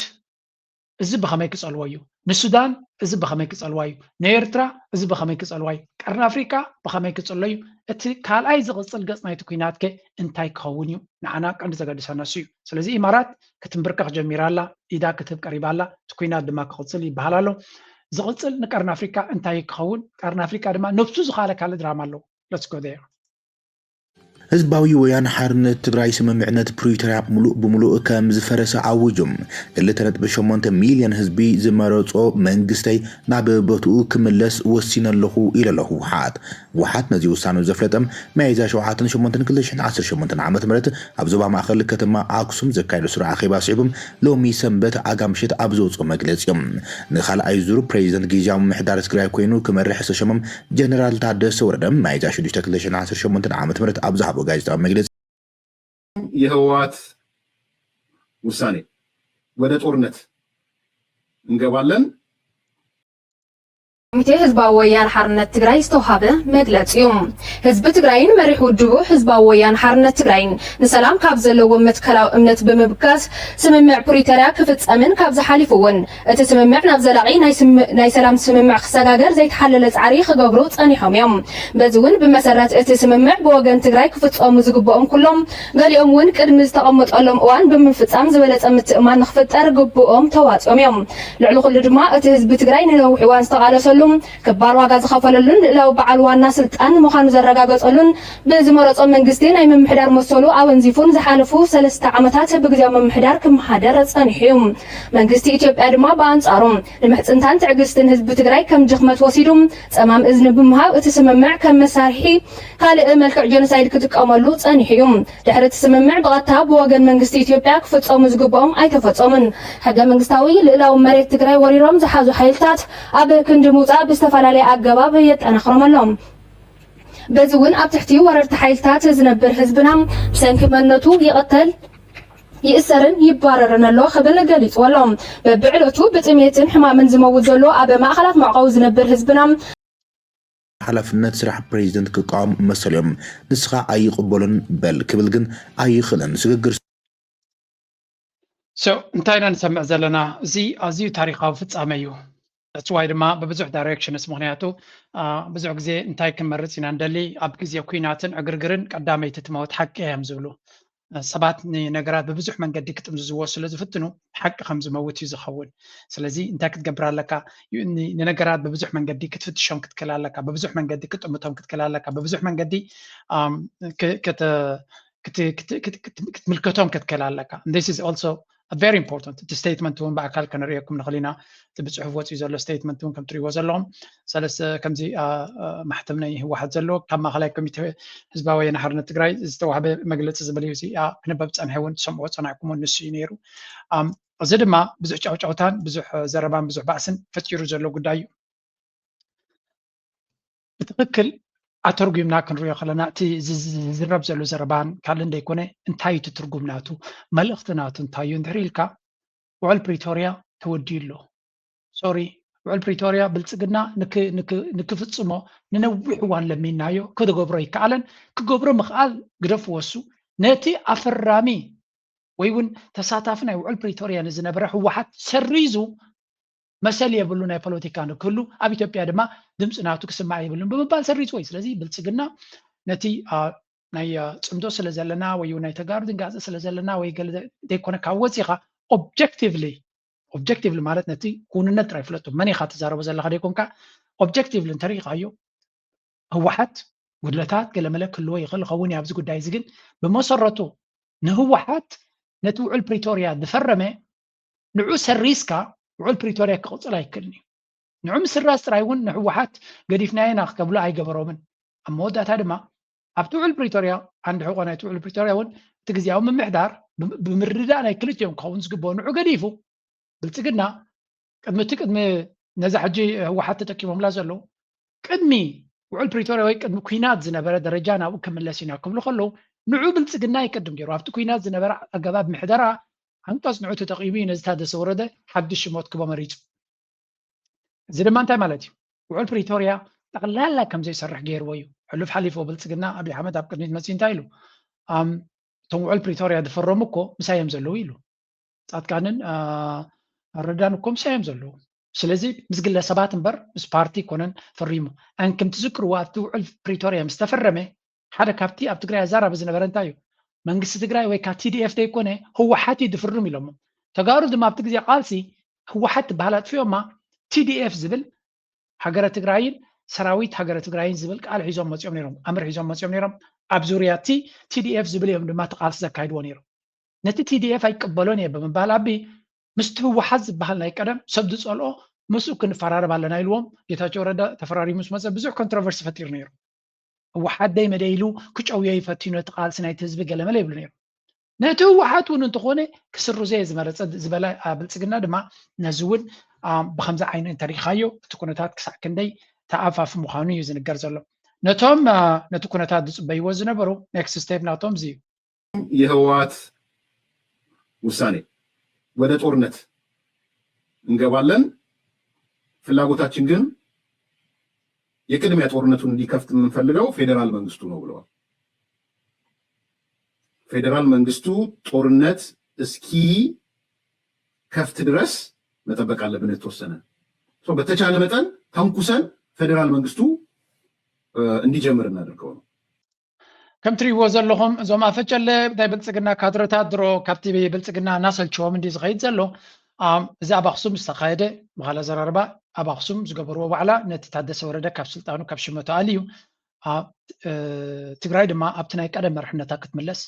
Speaker 1: እዚ ብኸመይ ክፀልዎ እዩ ንሱዳን እዚ ብኸመይ ክፀልዋ እዩ ንኤርትራ እዚ ብኸመይ ክፀልዋ እዩ ቀርኒ አፍሪካ ብኸመይ ክፀልዎ እዩ እቲ ካልኣይ ዝቕፅል ገጽ ናይቲ ኩናት ከ እንታይ ክኸውን እዩ ንዓና ቀንዲ ዘገድሰና እሱ እዩ ስለዚ ኢማራት ክትንብርከኽ ጀሚራ ኣላ ኢዳ ክትብ ቀሪባ ኣላ እቲ ኩናት ድማ ክቕፅል ይበሃል ኣሎ ዝቕፅል ንቀርኒ አፍሪካ እንታይ ክኸውን ቀርኒ አፍሪካ ድማ ነፍሱ ዝኻለ ካልእ ድራማ ኣለዎ let's go there
Speaker 15: ህዝባዊ ወያነ ሓርነት ትግራይ ስምምዕነት ፕሪቶሪያ ሙሉእ ብሙሉእ ከም ዝፈረሰ ዓውጆም 2.8 ሚልዮን ህዝቢ ዝመረጾ መንግስተይ ናብ ቦትኡ ክምለስ ወሲነ ኣለኹ ኢለ ኣለኹ ውሓት ነዚ ውሳነ ዘፍለጠም ሚያዝያ 7 2018 ዓመተ ምህረት ኣብ ዞባ ማእከል ከተማ ኣክሱም ዘካየዱ ስራ ኣኼባ ስዒቦም ሎሚ ሰንበት ኣጋምሽት ኣብ ዘውፅኦ መግለፂ እዮም ንኻልኣይ ዙር ፕሬዚደንት ጊዜያዊ ምምሕዳር ትግራይ ኮይኑ ክመርሕ ዝተሸመም ጀነራል ታደሰ ወረደ ሚያዝያ 6 2018 ዓመተ ምህረት ኣብ ዝሃቦ ጋዜጣዊ መግለፂ
Speaker 3: የህወሓት ውሳኔ ወደ ጦርነት እንገባለን
Speaker 16: ኮሚቴ ህዝባዊ ወያነ ሓርነት ትግራይ ዝተውሃበ መግለፂ እዩ ህዝቢ ትግራይን መሪሕ ውድቡ ህዝባዊ ወያነ ሓርነት ትግራይን ንሰላም ካብ ዘለዎ መትከላዊ እምነት ብምብጋስ ስምምዕ ፕሪቶሪያ ክፍፀምን ካብ ዝሓሊፉ እውን እቲ ስምምዕ ናብ ዘላቂ ናይ ሰላም ስምምዕ ክሰጋገር ዘይተሓለለ ፃዕሪ ክገብሩ ፀኒሖም እዮም በዚ እውን ብመሰረት እቲ ስምምዕ ብወገን ትግራይ ክፍፀሙ ዝግብኦም ኩሎም ገሊኦም እውን ቅድሚ ዝተቐመጠሎም እዋን ብምፍፃም ዝበለፀ ምትእማን ንክፍጠር ግብኦም ተዋፅኦም እዮም ልዕሊ ኩሉ ድማ እቲ ህዝቢ ትግራይ ንነዊሕ እዋን ዝተቃለሰሉ ከባድ ዋጋ ዝኸፈለሉን ልዕላዊ በዓል ዋና ስልጣን ምዃኑ ዘረጋገፀሉን ብዝመረፆ መንግስቲ ናይ ምምሕዳር መሰሉ ኣወንዚፉን ዝሓለፉ 3 ዓመታት ብግዜያዊ ምምሕዳር ክመሓደር ፀኒሑ እዩ መንግስቲ ኢትዮጵያ ድማ ብኣንጻሩ ንምሕፅንታን ትዕግስትን ህዝቢ ትግራይ ከም ድኽመት ወሲዱ ፀማም እዝኒ ብምሃብ እቲ ስምምዕ ከም መሳርሒ ካልእ መልክዕ ጀኖሳይድ ክጥቀመሉ ፀኒሑ እዩ ድሕሪ እቲ ስምምዕ ብቐጥታ ብወገን መንግስቲ ኢትዮጵያ ክፍፀሙ ዝግብኦም ኣይተፈፀሙን ሕገ መንግስታዊ ልዕላዊ መሬት ትግራይ ወሪሮም ዝሓዙ ሓይልታት ኣብ ክንዲ ምውፃእ ብዝተፈላለየ ኣገባብ የጠናኽሮም ኣሎም በዚ እውን ኣብ ትሕቲ ወረርቲ ሓይልታት ዝነብር ህዝብና ብሰንኪ መንነቱ ይቕተል ይእሰርን ይባረርን ኣሎ ክብል ገሊፁ ኣሎ በብዕለቱ ብጥሜትን ሕማምን ዝመውት ዘሎ ኣብ ማእኸላት መዕቀዊ ዝነብር ህዝብና
Speaker 15: ሓላፍነት ስራሕ ፕሬዚደንት ክቃወም መሰሎም ንስኻ ኣይቕበሉን በል ክብል ግን ኣይኽእልን ስግግር
Speaker 1: እንታይ ኢና ንሰምዕ ዘለና እዚ ኣዝዩ ታሪኻዊ ፍጻመ እዩ That's why ድማ በብዙሕ ዳይሬክሽንስ ምክንያቱ ብዙሕ ግዜ እንታይ ክንመርፅ ኢና እንደሊ ኣብ ግዜ ኩናትን ዕግርግርን ቀዳመይቲ ትመውት ሓቂ እዮም ዝብሉ ሰባት ነገራት በብዙሕ መንገዲ ክጥምዝዝዎ ስለ ዝፍትኑ ሓቂ ከም ዝመውት እዩ ዝኸውን ስለዚ እንታይ ክትገብር ኣለካ ንነገራት በብዙሕ መንገዲ ክትፍትሾም ክትክእል ኣለካ በብዙሕ መንገዲ ክጥምቶም ክትክእል ኣለካ በብዙሕ መንገዲ ክትምልከቶም ክትክእል ኣለካ this is also very important the statement እውን በአካል ከነሪአኩም ንኽእሊና ብፅሑፍ ወፂኡ ዘሎ statement እውን ከም ትሪእዎ ዘለኹም ሰለስተ ከምዚ ማሕተም ናይ ህወሓት ዘለዎ ካብ ማእኸላይ ኮሚቴ ህዝባዊ ወያነ ሓርነት ትግራይ ዝተዋህበ መግለፂ ዝብል እዩ ክንበብ ፀንሐ እውን ትሰምዕዎ ፀናዕኩም ንሱ እዩ ነይሩ እዚ ድማ ብዙሕ ጫውጫውታን ብዙሕ ዘረባን ብዙሕ ባእስን ፈጢሩ ዘሎ ጉዳይ እዩ ብትክክል ኣተርጉምና ክንሪኦ ከለና እቲ ዝዝረብ ዘሎ ዘረባን ካልእ እንደይኮነ እንታይ እቲ ትርጉም ናቱ መልእኽቲ ናቱ እንታይ እዩ እንድሕር ኢልካ ውዕል ፕሪቶሪያ ተወዲዩ ኣሎ ሶሪ ውዕል ፕሪቶሪያ ብልፅግና ንክፍፅሞ ንነዊሕ እዋን ለሚናዮ ክገብሮ ይከኣለን ክገብሮ ምኽኣል ግደፍ ወሱ ነቲ ኣፈራሚ ወይ እውን ተሳታፊ ናይ ውዕል ፕሪቶሪያ ንዝነበረ ህወሓት ሰሪዙ መሰል የብሉ ናይ ፖለቲካ ንክህሉ ኣብ ኢትዮጵያ ድማ ድምፂ ናቱ ክስማዕ የብሉን ብምባል ሰሪዙ ወይ ስለዚ ብልፅግና ነቲ ናይ ፅምዶ ስለ ዘለና ወይ ናይ ተጋሩ ድንጋፀ ስለ ዘለና ወይ ገለ ዘይኮነ ካብ ወፂኻ ኦብጀክቲቭሊ ማለት ነቲ ኩንነት ጥራይ ፍለጡ መን ኢኻ ትዛረቦ ዘለካ ደይኮንካ ኦብጀክቲቭሊ እንተሪኢኻዮ ህወሓት ጉድለታት ገለመለ ክህልዎ ይኽእልኸውን ኣብዚ ጉዳይ እዚ ግን ብመሰረቱ ንህወሓት ነቲ ውዕል ፕሪቶሪያ ዝፈረመ ንዑ ሰሪስካ ውዕል ፕሪቶሪያ ክቕፅል ኣይክእልን እዩ ንዑ ምስራዝ ጥራይ እውን ንህወሓት ገዲፍናየና ክብሉ ኣይገበሮምን ኣብ መወዳእታ ድማ ኣብቲ ውዕል ፕሪቶሪያ ዓንዲ ሕቆ ናይቲ ውዕል ፕሪቶሪያ እውን እቲ ግዜያዊ ምምሕዳር ብምርዳእ ናይ ክልቲኦም ክኸውን ዝግብኦ ንዑ ገዲፉ ብልፅግና ቅድሚ ነዛ ሕጂ ህወሓት ተጠቂሞምላ ዘለዉ ቅድሚ ውዕል ፕሪቶሪያ ወይ ቅድሚ ኩናት ዝነበረ ደረጃ ናብኡ ክምለስ ኢና ክብሉ ከለዉ ንዑ ብልፅግና ይቅድም ገይሩ ኣብቲ ኩናት ዝነበረ ኣገባብ ምሕደራ አንቀጽ ንዑ ተጠቂሙ ነዚ ታደሰ ወረደ ሓድሽ ሞት ክቦ መሪፁ እዚ ድማ እንታይ ማለት እዩ ውዕል ፕሪቶሪያ ጠቕላላ ከም ዘይሰርሕ ገይርዎ እዩ ሕሉፍ ሓሊፎ ብልፅግና ኣብይ ኣሕመድ ኣብ ቅድሚት መፂ እንታይ ኢሉ እቶም ውዕል ፕሪቶርያ ዝፈረሙ እኮ ምሳዮም ዘለዉ ኢሉ ጻድቃንን ረዳን እኮ ምሳዮም ዘለዉ ስለዚ ምስ ግለሰባት እምበር ምስ ፓርቲ ኮነን ፈሪሙ ኣንክም ትዝክርዎ ኣብቲ ውዕል ፕሪቶርያ ምስ ተፈረመ ሓደ ካብቲ ኣብ ትግራይ ኣዛራቢ ዝነበረ እንታይ እዩ መንግስቲ ትግራይ ወይ ከዓ ቲዲኤፍ ዘይኮነ ህወሓት እዩ ዝፍርም ኢሎሞ ተጋሩ ድማ ኣብቲ ግዜ ቃልሲ ህወሓት ትበሃል ኣጥፍዮማ ቲዲኤፍ ዝብል ሃገረ ትግራይን ሰራዊት ሃገረ ትግራይን ዝብል ቃል ሒዞም መፅኦም ነይሮም ኣምር ሒዞም መፅኦም ነይሮም ኣብ ዙርያ እቲ ቲዲኤፍ ዝብል እዮም ድማ ተቃልሲ ዘካይድዎ ነይሮም ነቲ ቲዲኤፍ ኣይቀበሎን እየ ብምባል ኣቢ ምስቲ ህወሓት ዝበሃል ናይ ቀደም ሰብ ዝፀልኦ ምስኡ ክንፈራረብ ኣለና ኢልዎም ጌታቸው ረዳ ተፈራሪሙ ምስ መፀ ብዙሕ ኮንትሮቨርሲ ፈጢሩ ነይሩ ህወሓት ደይ መደይሉ ክጨውዮ ይፈትኑ ነቲ ቃልሲ ናይቲ ህዝቢ ገለመለ ይብሉ ነይሩ ነቲ ህወሓት እውን እንተኾነ ክስርዘ ዝመረፀ ዝበለ ብልፅግና ድማ ነዚ እውን ብከምዚ ዓይነት እንተሪእኻዮ እቲ ኩነታት ክሳዕ ክንደይ ተኣፋፊ ምዃኑ እዩ ዝንገር ዘሎ ነቶም ነቲ ኩነታት ዝፅበይዎ ዝነበሩ ኔክስት ስቴፕ ናቶም እዚ እዩ
Speaker 3: የህወሓት ውሳኔ ወደ ጦርነት እንገባለን ፍላጎታችን ግን የቅድሚያ ጦርነቱን እንዲከፍት የምንፈልገው ፌዴራል መንግስቱ ነው ብለዋል ፌዴራል መንግስቱ ጦርነት እስኪ ከፍት ድረስ መጠበቅ አለብን የተወሰነ በተቻለ መጠን ተንኩሰን ፌዴራል መንግስቱ እንዲጀምር እናደርገው ነው
Speaker 1: ከም ትሪእዎ ዘለኹም እዞም ኣፈጨለ ናይ ብልፅግና ካድረታት ድሮ ካብቲ ብልፅግና እናሰልችዎም እንዲ ዝኸይድ ዘሎ እዚ ኣብ ኣክሱም ዝተኻየደ ብኻል ኣዘራርባ ኣብ ኣክሱም ዝገበርዎ ዋዕላ ነቲ ታደሰ ወረደ ካብ ስልጣኑ ካብ ሽመቱ ኣልዩ ትግራይ ድማ ኣብቲ ናይ ቀደም መርሕነታ ክትምለስ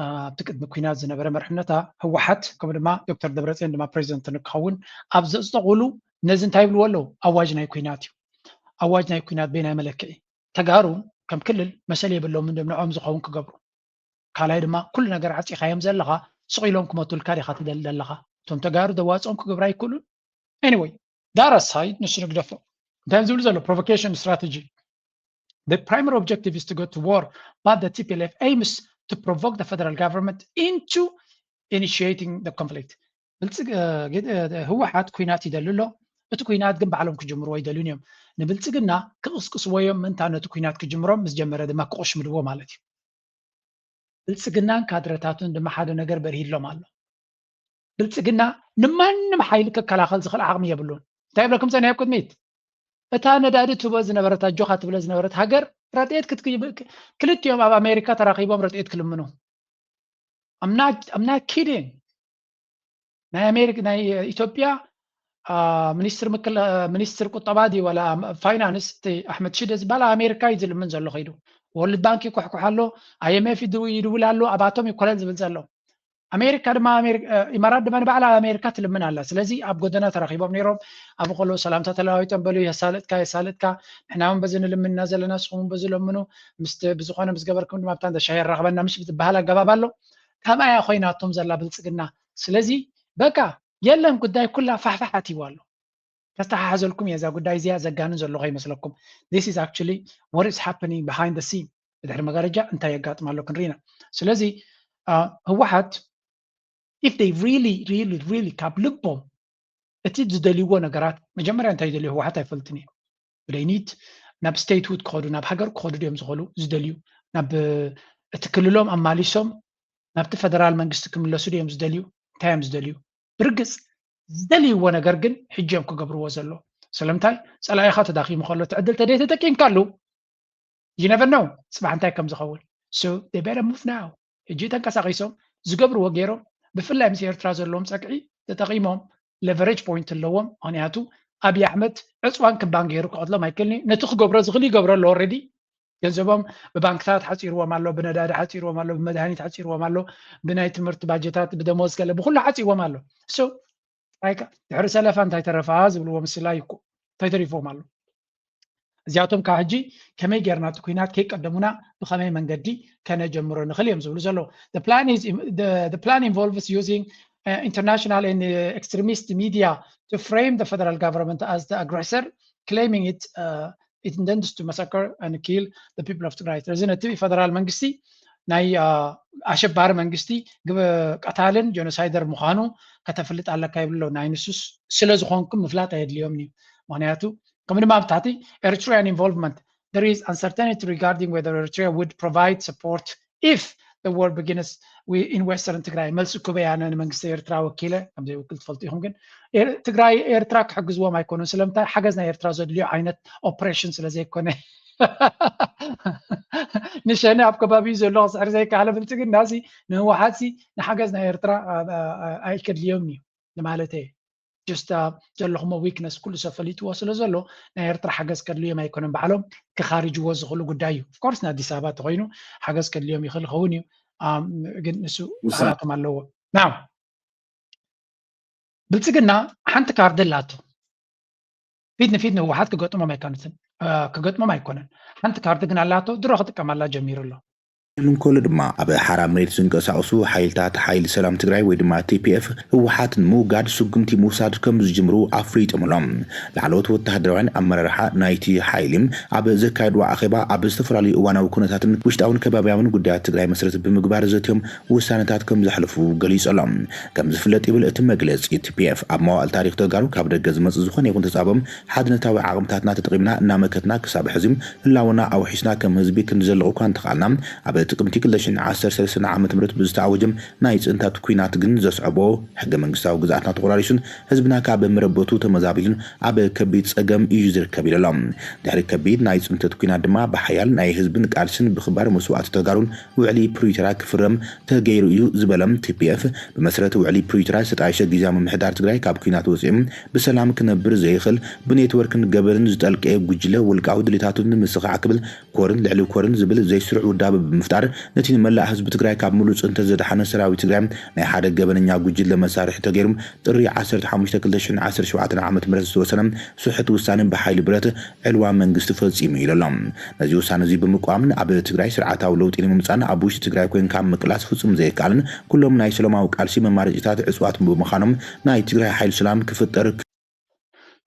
Speaker 1: ኣብቲ ቅድሚ ኩናት ዝነበረ መርሕነታ ህወሓት ከምኡ ድማ ዶክተር ደብረፅዮን ድማ ፕሬዚደንት ንክኸውን ኣብ ዘፅተቑሉ ነዚ እንታይ ይብልዎ ኣለዉ ኣዋጅ ናይ ኩናት እዩ ኣዋጅ ናይ ኩናት በናይ መለክዒ ተጋሩ ከም ክልል መሰል የብሎም እንደምንዖም ዝኸውን ክገብሩ ካልኣይ ድማ ኩሉ ነገር ዓፂኻዮም ዘለኻ ስቕ ኢሎም ክመቱልካ ዲኻ ትደሊ ዘለኻ እቶም ተጋሩ ደዋፆም ክገብራ ይክእሉን ኤኒዌይ ዳር ኣሳይድ ንሱ ንግደፎ እንታይ ዝብሉ ዘሎ provocation strategy the primary objective is to go to war but the TPLF aims to provoke the federal government into initiating the conflict ህወሓት ኩናት ይደሊ ኣሎ እቲ ኩናት ግን ባዕሎም ክጅምርዎ ይደልዩን እዮም ንብልፅግና ክቅስቅስዎ እዮም ምንታይ ነቲ ኩናት ክጅምሮም ምስ ጀመረ ድማ ክቆሽምድዎ ማለት እዩ ብልፅግናን ካድረታቱን ድማ ሓደ ነገር በርሂሎም ኣሎ ብልፅግና ንማንም ሓይሊ ክከላኸል ዝኽእል ዓቕሚ የብሉን እንታይ ይብለኩም ፀኒሐ ኣብ ቅድሚት እታ ነዳዲ ትቦ ዝነበረት ጆኻ ትብለ ዝነበረት ሃገር ረድኤት ክልቲኦም ኣብ ኣሜሪካ ተራኺቦም ረድኤት ክልምኑ I'm not kidding ናይ ኢትዮጵያ ሚኒስትር ቁጠባ ዲ ወላ ፋይናንስ ኣሕመድ ሽደ ዝበሃል ኣሜሪካ እዩ ዝልምን ዘሎ ኸይዱ ወርልድ ባንክ ይኩሕኩሕ ኣሎ IMF ይድውል ኣሎ ኣባቶም ይኮለል ዝብል ዘሎ ኣሜሪካ ድማ ኢማራት ድማ ንባዕላ ኣሜሪካ ትልምን ኣላ ስለዚ ኣብ ጎደና ተራኺቦም ነይሮም ኣብ ከሎ ሰላምታ ተለዋዊጦም በሉ የሳለጥካ ንሕና እውን በዚ ንልምንና ዘለና ንስኹም በዚ ለምኑ ብዝኾነ ምስ ገበርኩም ድማ ብታ ሻሂ ረኸበና ምስ ዝበሃል ኣገባብ ኣሎ ከምኣያ ኮይናቶም ዘላ ብልፅግና ስለዚ በቃ የለን ጉዳይ ኩላ ፋሕፋሓት ይዋ ኣሎ ተስተሓሓዘልኩም የዛ ጉዳይ እዚያ ዘጋንን ዘለኹ ይመስለኩም this is actually what is happening behind the scene ብድሕሪ መጋረጃ እንታይ የጋጥም ኣሎ ክንሪና ስለዚ ህወሓት if they really ካብ ልቦም እቲ ዝደልይዎ ነገራት መጀመርያ እንታይ ይደልዩ ህወሓት ኣይፈልጥን እዮም they need ናብ ስቴትሁድ ክኸዱ ናብ ሃገር ክኸዱ ድዮም ዝኽእሉ ዝደልዩ ናብ እቲ ክልሎም ኣማሊሶም ናብቲ ፌደራል መንግስቲ ክምለሱ ድዮም ዝደልዩ እንታይ እዮም ዝደልዩ ብርግፅ ዝደልይዎ ነገር ግን ሕጂኦም ክገብርዎ ዘሎ ስለምንታይ ፀላኢኻ ተዳኺሙ ከሎ ትዕድል ተደይ ተጠቂምካሉ you never know ፅባሕ እንታይ ከም ዝኸውን so they better move now ሕጂ ተንቀሳቒሶም ዝገብርዎ ገይሮም ብፍላይ ምስ ኤርትራ ዘለዎም ፀቅዒ ተጠቂሞም ሌቨሬጅ ፖይንት ኣለዎም ምክንያቱ ኣብይ ኣሕመድ ዕፅዋን ክባን ገይሩ ክቐትሎም ኣይክእልኒ ነቲ ክገብሮ ዝኽእል ይገብሮ ኣሎ ኦልሬዲ ገንዘቦም ብባንክታት ሓፂርዎም ኣሎ ብነዳዲ ሓፂርዎም ኣሎ ብመድሃኒት ሓፂርዎም ኣሎ ብናይ ትምህርቲ ባጀታት ብደሞዝ ገለ ብኩሉ ሓፂርዎም ኣሎ ሶ ድሕሪ ሰለፋ እንታይ ተረፋ ዝብልዎ ምስላ ይኩ እንታይ ተሪፎም ኣሎ እዚኣቶም ካብ ሕጂ ከመይ ጌርና እቲ ኩናት ከይቀደሙና ብኸመይ መንገዲ ከነጀምሮ ንኽእል እዮም ዝብሉ ዘሎ the plan involves using international and extremist media to frame the federal government as the aggressor claiming it intends to massacre and kill the people of Tigray ስለዚ ነቲ ፌደራል መንግስቲ ናይ ኣሸባሪ መንግስቲ ቀታልን ጆኖሳይደር ምዃኑ ከተፍልጥ ኣለካ ይብሎ ናይ ንሱስ ስለ ዝኾንኩም ምፍላጥ ኣየድልዮም እዩ ምክንያቱ كم ما بتعطي Eritrean involvement. There is uncertainty regarding whether Eritrea would provide support if the war begins in Western Tigray. ملسو كوبيانا منجست إيرترا وكيلة كم زي وكلت فلتيهم جن. تግራይ ኤርትራ ክሕግዝዎም ኣይኮኑን ስለምንታይ ሓገዝ ናይ ኤርትራ ዘድልዮ ዓይነት ኦፕሬሽን ስለ ዘይኮነ ንሸነ ኣብ ከባቢኡ ዘሎ ክስዕር ዘይከኣለ ብልፅግና እዚ ንህወሓት ንሓገዝ ናይ ኤርትራ ኣይከድልዮም እዩ ንማለት እየ just ዘለኹም ዊክነስ ኩሉ ሰብ ፈሊጥዎ ስለ ዘሎ ናይ ኤርትራ ሓገዝ ከድልዮም ኣይኮነን ባዕሎም ክኻርጅዎ ዝኽእሉ ጉዳይ እዩ ኦፍ ኮርስ ናይ ኣዲስ ኣበባ ተኮይኑ ሓገዝ ከድልዮም ይኽእል ይኸውን እዩ ግን ንሱ ውሳናቶም ኣለዎ ናው ብልፅግና ሓንቲ ካርድ ኣላቶ ፊት ንፊት ንህወሓት ክገጥሞም ኣይኮነን ሓንቲ ካርድ ግን ኣላቶ ድሮ ክጥቀመላ ጀሚሩ ኣሎ
Speaker 15: እንኮሉ ድማ ኣብ ሓራ መሬት ዝንቀሳቀሱ ሓይልታት ሓይሊ ሰላም ትግራይ ወይ ድማ TPF ህወሓት ንምውጋድ ስጉምቲ ምውሳድ ከም ዝጅምሩ ኣፍሪጦምሎም ላዕለዎት ወተሃደራውያን ኣመራርሓ ናይቲ ሓይሊ ኣብ ዘካየድዋ ኣኼባ ኣብ ዝተፈላለዩ እዋናዊ ኩነታትን ውሽጣውን ከባቢያውን ጉዳያት ትግራይ መሰረት ብምግባር ዘትዮም ውሳነታት ከም ዘሕልፉ ገሊጾሎም ከም ዝፍለጥ ይብል እቲ መግለፂ TPF ኣብ መዋዕል ታሪክ ተጋሩ ካብ ደገ ዝመጽእ ዝኾነ ይኹን ተጻበም ሓድነታዊ ዓቕምታትና ተጠቒምና እናመከትና ክሳብ ሕዚም ህላውና ኣውሒስና ከም ህዝቢ ክንዘልቕ እኳ እንተኻልና ኣብ ጥቅምቲ 2013 ዓመተ ምህረት ብዝተዓወጀም ናይ ጽንታት ኩናት ግን ዘስዕቦ ሕገ መንግስታዊ ግዛኣትና ተቆራሪሱን ህዝብና ካብ መረበቱ ተመዛቢሉን ኣብ ከቢድ ጸገም እዩ ዝርከብ ኢሎም ድሕሪ ከቢድ ናይ ጽንታት ኩናት ድማ ብሓያል ናይ ህዝብን ቃልስን ብኽባር መስዋዕቲ ተጋሩን ውዕሊ ፕሪቶሪያ ክፍረም ተገይሩ እዩ ዝበለም TPF ብመሰረት ውዕሊ ፕሪቶሪያ ዝተጣየሸ ጊዜያዊ ምምሕዳር ትግራይ ካብ ኩናት ወፂኦም ብሰላም ክነብር ዘይኽእል ብኔትወርክን ገበርን ዝጠልቀ ጉጅለ ውልቃዊ ድሌታቱን ንምስኻዕ ክብል ኮርን ልዕሊ ኮርን ዝብል ዘይስሩዕ ውዳበ ብምፍጣር ነቲ መላእ ህዝቢ ትግራይ ካብ ሙሉእ ጽንተ ዘድሓነ ሰራዊት ትግራይ ናይ ሓደ ገበነኛ ጉጅለ መሳርሒ ተገይሩ ጥሪ 15/2017 ዓመተ ምህረት ዝተወሰነ ስሕት ውሳነ ብሓይሊ ብረት ዕልዋ መንግስቲ ፈጺሙ ኢሎም ነዚ ውሳነ እዚ ብምቋምን ኣብ ትግራይ ስርዓታዊ ለውጢ ንምምጻን ኣብ ውሽጢ ትግራይ ኮይንካ ምቅላስ ፍጹም ዘይከኣልን ኩሎም ናይ ሰላማዊ ቃልሲ መማረጭታት ዕጽዋት ብምዃኖም ናይ ትግራይ ሓይሊ ሰላም ክፍጠር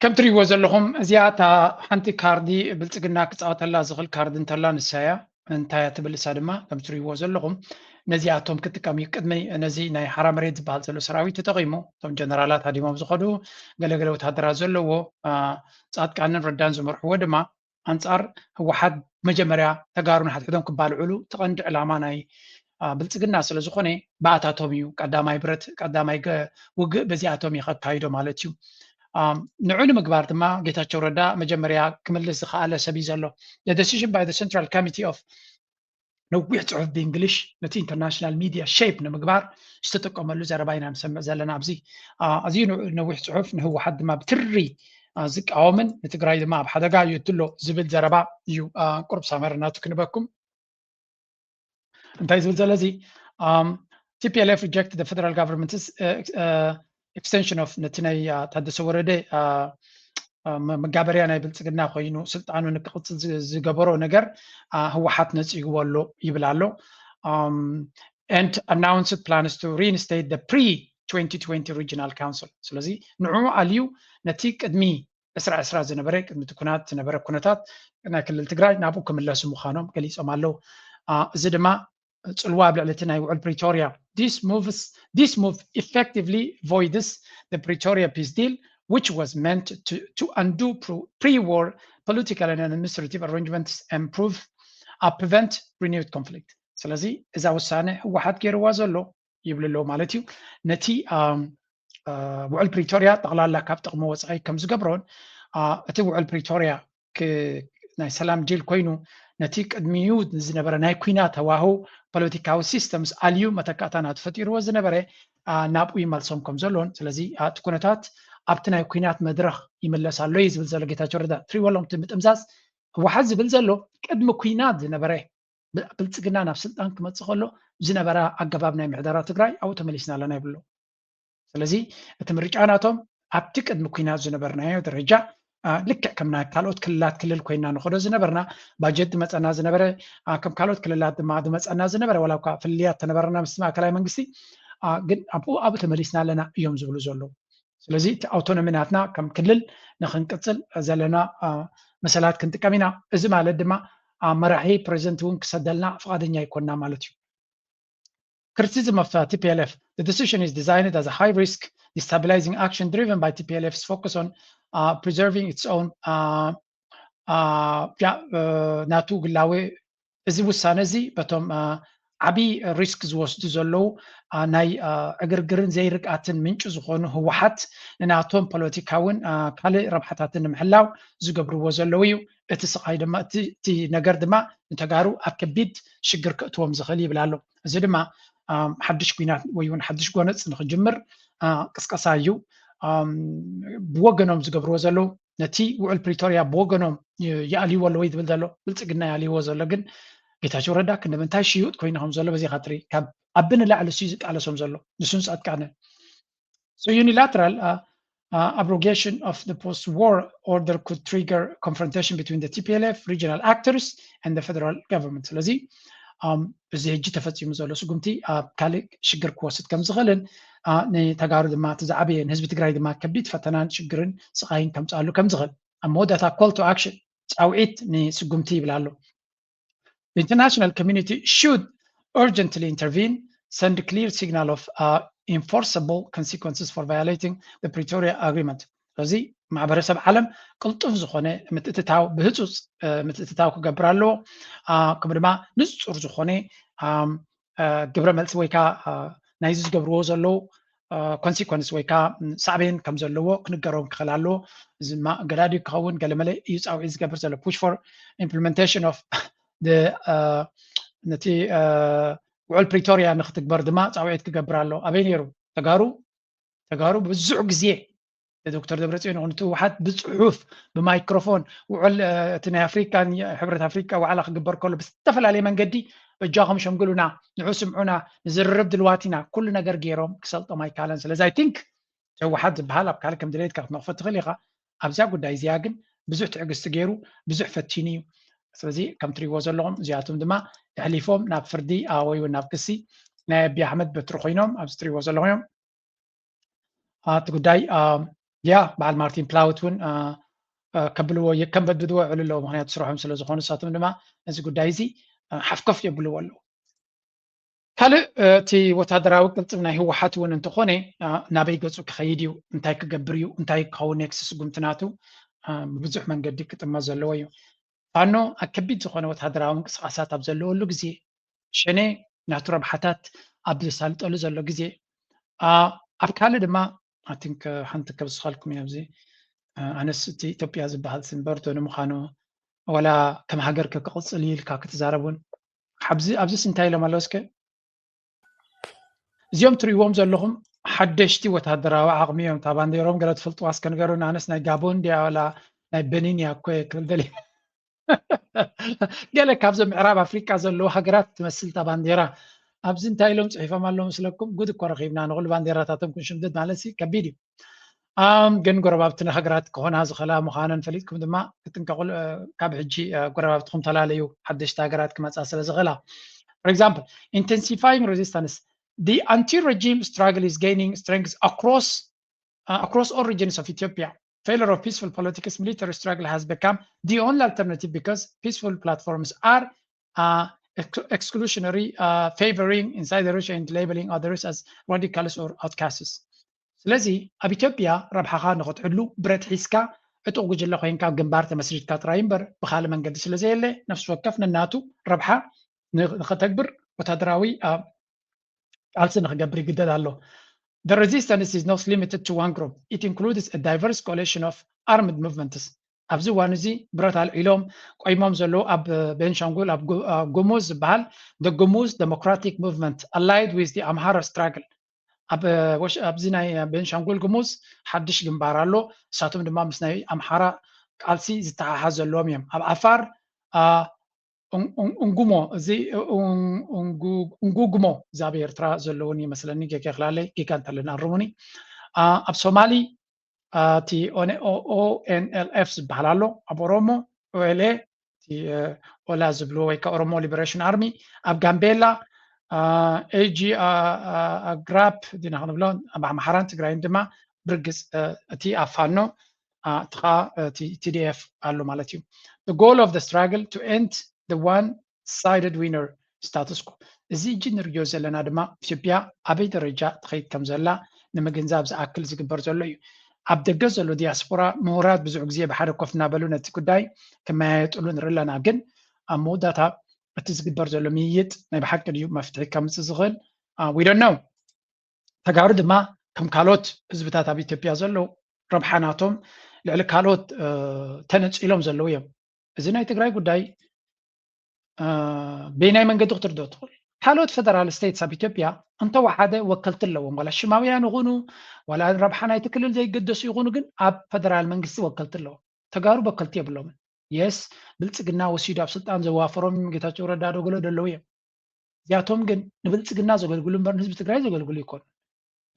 Speaker 1: ከም ትሪእዎ ዘለኹም እዚኣ እታ ሓንቲ ካርዲ ብልፅግና ክፃወተላ ዝኽእል ካርዲ እንተላ ንሳያ እንታይ ትብልሳ ድማ ከም ትሪእዎ ዘለኹም ነዚኣቶም ክጥቀም ቅድሚ ነዚ ናይ ሓራ መሬት ዝበሃል ዘሎ ሰራዊት ተጠቒሙ እቶም ጀነራላት ሃዲሞም ዝኸዱ ገለገለ ወታደራት ዘለዎ ጻድቃንን ረዳን ዝመርሕዎ ድማ ኣንጻር ህወሓት መጀመርያ ተጋሩን ሓድሕዶም ክባልዕሉ ተቐንዲ ዕላማ ናይ ብልፅግና ስለ ዝኾነ ብኣታቶም እዩ ቀዳማይ ብረት ቀዳማይ ውግእ በዚኣቶም ይኸካይዶ ማለት እዩ ንዑ ንምግባር ድማ ጌታቸው ረዳ መጀመርያ ክምልስ ዝኸኣለ ሰብ እዩ ዘሎ the decision by the central committee of ነዊሕ ፅሑፍ ብእንግሊሽ ነቲ ኢንተርናሽናል ሚድያ ሼፕ ንምግባር ዝተጠቀመሉ ዘረባ ኢና ንሰምዕ ዘለና ኣብዚ ኣዝዩ ነዊሕ ፅሑፍ ንህወሓት ድማ ብትሪ ዝቃወምን ንትግራይ ድማ ኣብ ሓደጋ የትሎ ዝብል ዘረባ እዩ ቁርብ ሳመር እናቱ ክንበኩም እንታይ ዝብል ዘሎ እዚ TPLF rejected the federal government's extension of ነቲ ናይ ታደሰ ወረደ መጋበርያ ናይ ብልፅግና ኮይኑ ስልጣኑ ንክቅፅል ዝገበሮ ነገር ህወሓት ነፂግዎ ኣሎ ይብል ኣሎ and announced plans to reinstate the pre-2020 regional council ስለዚ ንዑ ኣልዩ ነቲ ቅድሚ 2020 ዝነበረ ቅድሚ ኩናት ዝነበረ ኩነታት ናይ ክልል ትግራይ ናብኡ ክምለሱ ምዃኖም ገሊፆም ኣለዉ እዚ ድማ ጽልዋ ኣብ ልዕሊ እቲ ናይ ውዕል ፕሪቶሪያ this move effectively voids the Pretoria peace deal which was meant to undo pre-war political and administrative arrangements and prevent renewed conflict. ስለዚ እዛ ውሳነ ህወሓት ገይርዋ ዘሎ ይብልሎ ማለት እዩ ነቲ ውዕል ፕሪቶሪያ ጠቕላላ ካብ ጥቕሚ ወፃኢ ከም ዝገብሮን እቲ ውዕል ፕሪቶሪያ ናይ ሰላም ዲል ኮይኑ ነቲ ቅድሚኡ ዝነበረ ናይ ኩናት ሃዋህው ፖለቲካዊ ሲስተምስ ኣልዩ መተካእታናት ፈጢርዎ ዝነበረ ናብኡ ይመልሶም ከም ዘሎን ስለዚ እቲ ኩነታት ኣብቲ ናይ ኩናት መድረኽ ይመለስ ኣሎ እዩ ዝብል ዘሎ ጌታቸው ረዳ ትሪእዎሎም ምጥምዛዝ ህወሓት ዝብል ዘሎ ቅድሚ ኩናት ዝነበረ ብልፅግና ናብ ስልጣን ክመፅእ ከሎ ዝነበረ ኣገባብ ናይ ምሕደራ ትግራይ ኣብኡ ተመሊስና ኣለና ይብሎ ስለዚ እቲ ምርጫ ናቶም ኣብቲ ቅድሚ ኩናት ዝነበርናዮ ደረጃ ልክዕ ከም ናይ ካልኦት ክልላት ክልል ኮይና ንኸዶ ዝነበርና ባጀት ድመፀና ዝነበረ ከም ካልኦት ክልላት ድማ ድመፀና ዝነበረ ወላ እኳ ፍልያት ተነበረና ምስ ማእከላይ መንግስቲ ግን ኣብኡ ተመሊስና ኣለና እዮም ዝብሉ ዘለዉ ስለዚ እቲ ኣውቶኖሚ ናትና ከም ክልል ንክንቅፅል ዘለና መሰላት ክንጥቀም ኢና እዚ ማለት ድማ መራሒ ፕሬዚደንት እውን ክሰደልና ፈቃደኛ ይኮንና ማለት እዩ criticism of TPLF the decision is designed as a high risk destabilizing action driven by TPLF's focus on preserving its own ናቱ ግላዊ እዚ ውሳነ እዚ በቶም ዓብይ ሪስክ ዝወስዱ ዘለው ናይ እግርግርን ዘይርቃትን ምንጭ ዝኾኑ ህወሓት ንናቶም ፖለቲካውን ካልእ ረብሓታትን ንምሕላው ዝገብርዎ ዘለው እዩ እቲ ስቃይ ድማ እቲ ነገር ድማ ንተጋሩ ኣብ ከቢድ ሽግር ክእትዎም ዝኽእል ይብል ኣሎ እዚ ድማ ሓድሽ ኩናት ወይ እውን ሓድሽ ጎነፅ ንክጅምር ቅስቀሳ እዩ ብወገኖም ዝገብርዎ ዘለው ነቲ ውዕል ፕሪቶሪያ ብወገኖም ይኣልይዎ ኣለዎ ይብል ዘሎ ብልፅግና ይኣልይዎ ዘሎ ግን ጌታቸው ረዳ ክንምንታይ ሽዩጥ ኮይኖም ዘሎ በዚ ኻትሪ ካብ ኣብን ላዕሊ ሱ ዝቃለሶም ዘሎ ንሱን ጻድቃነ so unilateral abrogation of the post-war order could trigger confrontation between the TPLF regional actors and the federal government ስለዚ እዚ ሕጂ ተፈፂሙ ዘሎ ስጉምቲ ካልእ ሽግር ክወስድ ከም ዝኽእልን ንተጋሩ ድማ ተዛዕበየን ህዝቢ ትግራይ ድማ ከቢድ ፈተናን ሽግርን ስቃይን ከምፃሉ ከም ዝኽእል ኣብ መወዳእታ call to action ፃውዒት ንስጉምቲ ይብል ኣሎ The international community should urgently intervene, send a clear signal of enforceable consequences for violating the Pretoria Agreement. ስለዚ ማሕበረሰብ ዓለም ቅልጡፍ ዝኾነ ምትእትታው ብህፁፅ ምትእትታው ክገብር ኣለዎ ከምኡ ድማ ንፁር ዝኾነ ግብረ መልሲ ወይ ከዓ ናይዚ ዝገብርዎ ዘለው ኮንሲኮንስ ወይ ከዓ ሳዕቤን ከም ዘለዎ ክንገሮም ክኽእል ኣለዎ እዚ ድማ ገዳዲ ክኸውን ገለመለ እዩ ፃውዒት ዝገብር ዘሎ push for implementation of ነቲ ውዕል ፕሪቶሪያ ንክትግበር ድማ ፃውዒት ክገብር ኣሎ ኣበይ ነይሩ ተጋሩ ብዙሕ ግዜ ዶክተር ደብረጽዮን ንቱ ውሓት ብፅሑፍ ብማይክሮፎን ውዕል እቲ ናይ ኣፍሪካን ሕብረት ኣፍሪካ ዋዕላ ክግበር ከሎ ብዝተፈላለየ መንገዲ እጃኹም ሸምግሉና ንዑ ስምዑና ንዝርርብ ድልዋት ኢና ኩሉ ነገር ገይሮም ክሰልጦም ኣይከኣለን ስለዚ ኣይ ቲንክ ውሓት ዝበሃል ኣብ ካልእ ከም ድሌትካ ክትነቕፎ ትኽእል ኢኻ ኣብዛ ጉዳይ እዚኣ ግን ብዙሕ ትዕግስቲ ገይሩ ብዙሕ ፈቲኑ እዩ ስለዚ ከም ትሪእዎ ዘለኹም እዚኣቶም ድማ ኣሕሊፎም ናብ ፍርዲ ወይ እውን ናብ ክሲ ናይ ኣብይ ኣሕመድ በትሪ ኮይኖም ኣብዚ ትሪእዎ ዘለኹም እቲ ጉዳይ በዓል ማርቲን ፕላውት እውን ከብልዎ ከም በድድዎ ይዕሉ ኣለዎ ምክንያቱ ስርሖም ስለ ዝኾኑ ንሳቶም ድማ እዚ ጉዳይ እዚ ሓፍከፍ የብልዎ ኣለዉ ካልእ እቲ ወታደራዊ ቅልፅም ናይ ህወሓት እውን እንተኾነ ናበይ ገፁ ክኸይድ እዩ እንታይ ክገብር እዩ እንታይ ክኸውን ክሲ ስጉምትናቱ ብብዙሕ መንገዲ ክጥመት ዘለዎ እዩ ፋኖ ኣብ ከቢድ ዝኾነ ወታደራዊ ምንቅስቃሳት ኣብ ዘለወሉ ግዜ ሸነ ናቱ ረብሓታት ኣብ ዘሳልጠሉ ዘሎ ግዜ ኣብ ካልእ ድማ ኣቲንክ ሓንቲ ከብስኻልኩም እያ ኣብዚ ኣነስ እቲ ኢትዮጵያ ዝበሃል ስንበርቶ ንምዃኑ ወላ ከም ሃገር ክቅፅል ኢልካ ክትዛረቡን ኣብዚስ እንታይ ኢሎም ኣለዎ እስከ እዚኦም ትሪእዎም ዘለኹም ሓደሽቲ ወታደራዊ ዓቕሚ እዮም እታ ባንዴሮም ገለ ትፈልጥዋ እስከ ንገሩን ኣነስ ናይ ጋቦን ድያ ወላ ናይ በኒን እያ እኮ ክብል ደልየ ገለ ካብዞም ምዕራብ ኣፍሪካ ዘለዉ ሃገራት ትመስል እታ ባንዴራ ኣብዚ እንታይ ኢሎም ፅሒፎም ኣሎ ምስለኩም ጉድ እኮ ረኺብና ንኩሉ ባንዴራታቶም ክንሽምድድ ማለት ከቢድ እዩ ግን ጎረባብቲ ሃገራት ክኾና ዝኽእላ ምዃነን ፈሊጥኩም ድማ ክትንቀቑ ካብ ሕጂ ጎረባብትኩም ተላለዩ ሓደሽቲ ሃገራት ክመፃ ስለ ዝኽእላ for example intensifying resistance the anti-regime struggle is gaining strength across all regions of Ethiopia failure of peaceful politics military struggle has become the only alternative because peaceful platforms are exclusionary favoring insideration and labeling others as radicals or outcasts ስለዚ ኣብ ኢትዮጵያ ረብሓኻ ንኽትሕሉ ብረት ሒዝካ ዕጡቕ ጉጅለ ኮይንካ ግንባር ተመስሪትካ ጥራይ እምበር ብካልእ መንገዲ ስለዘየለ ነፍሲ ወከፍ ነናቱ ረብሓ ንኽተግብር ወታደራዊ ቃልሲ ንኽገብር ይግደድ ኣሎ The resistance is not limited to one group. It includes a diverse coalition of armed movements. ኣብዚ እዋን እዚ ብረት ኣልዒሎም ቆይሞም ዘለዉ ኣብ ቤንሻንጉል ኣብ ጉሙዝ ዝበሃል the Gumuz Democratic Movement allied with the Amhara struggle ኣብዚ ናይ ቤንሻንጉል ጉሙዝ ሓድሽ ግንባር ኣሎ ንሳቶም ድማ ምስ ናይ ኣምሓራ ቃልሲ ዝተሓሓዝ ዘለዎም እዮም ኣብ ዓፋር እንጉሞ እዚ እንጉጉሞ እዚ ኣብ ኤርትራ ዘለውን ይመስለኒ ጌክላለይ ጌጋ እንተለና ኣርሙኒ ኣብ ሶማሊ እቲ ONLF ዝበሃል ኣሎ ኣብ ኦሮሞ OLA እቲ ኦላ ዝብልዎ ወይ ከዓ ኦሮሞ ሊበሬሽን ኣርሚ ኣብ ጋምቤላ AG ግራፕ ዲና ክንብሎን ኣብ ኣምሓራን ትግራይን ድማ ብርግፅ እቲ ኣብ ፋኖ እትኻ TDF ኣሎ ማለት እዩ The goal of the struggle to end the one-sided winner status quo እዚ እጂ ንሪኦ ዘለና ድማ ኢትዮጵያ ኣበይ ደረጃ ትኸይድ ከም ዘላ ንምግንዛብ ዝኣክል ዝግበር ዘሎ እዩ أبدأ جزء دياسبورا مهارات بزوج زي بحر كوفنا بلونا تكداي كما يتقولون رلنا جن مودة تزيد برضو لميت نبحق اليوم مفتوح كم تزغل we don't know تجارد ما كم كالوت زبطات أبي تبي أزلو ربحاناتهم لعل كالوت تنج إلهم زلو يوم إذا نيتقرأي قداي بيناي من قد دكتور دكتور كالوت فدرال ستيتس أبي تبي أنت وحده وكلت لهم ولا الشماويان يغونوا ولا ربحانا يتكلل زي قدس يغونوا جن أب فدرال من قصي وكلت لهم تجارب وكلت يبلهم يس بلصقنا وسيدا بسلطان زوافرهم جتاچو رዳዶ ገሎ ደለውየ ያቶም ግን ንብልጽግና ዘገልግሉ እምበር ህዝብ ትግራይ ዘገልግሉ ይኮን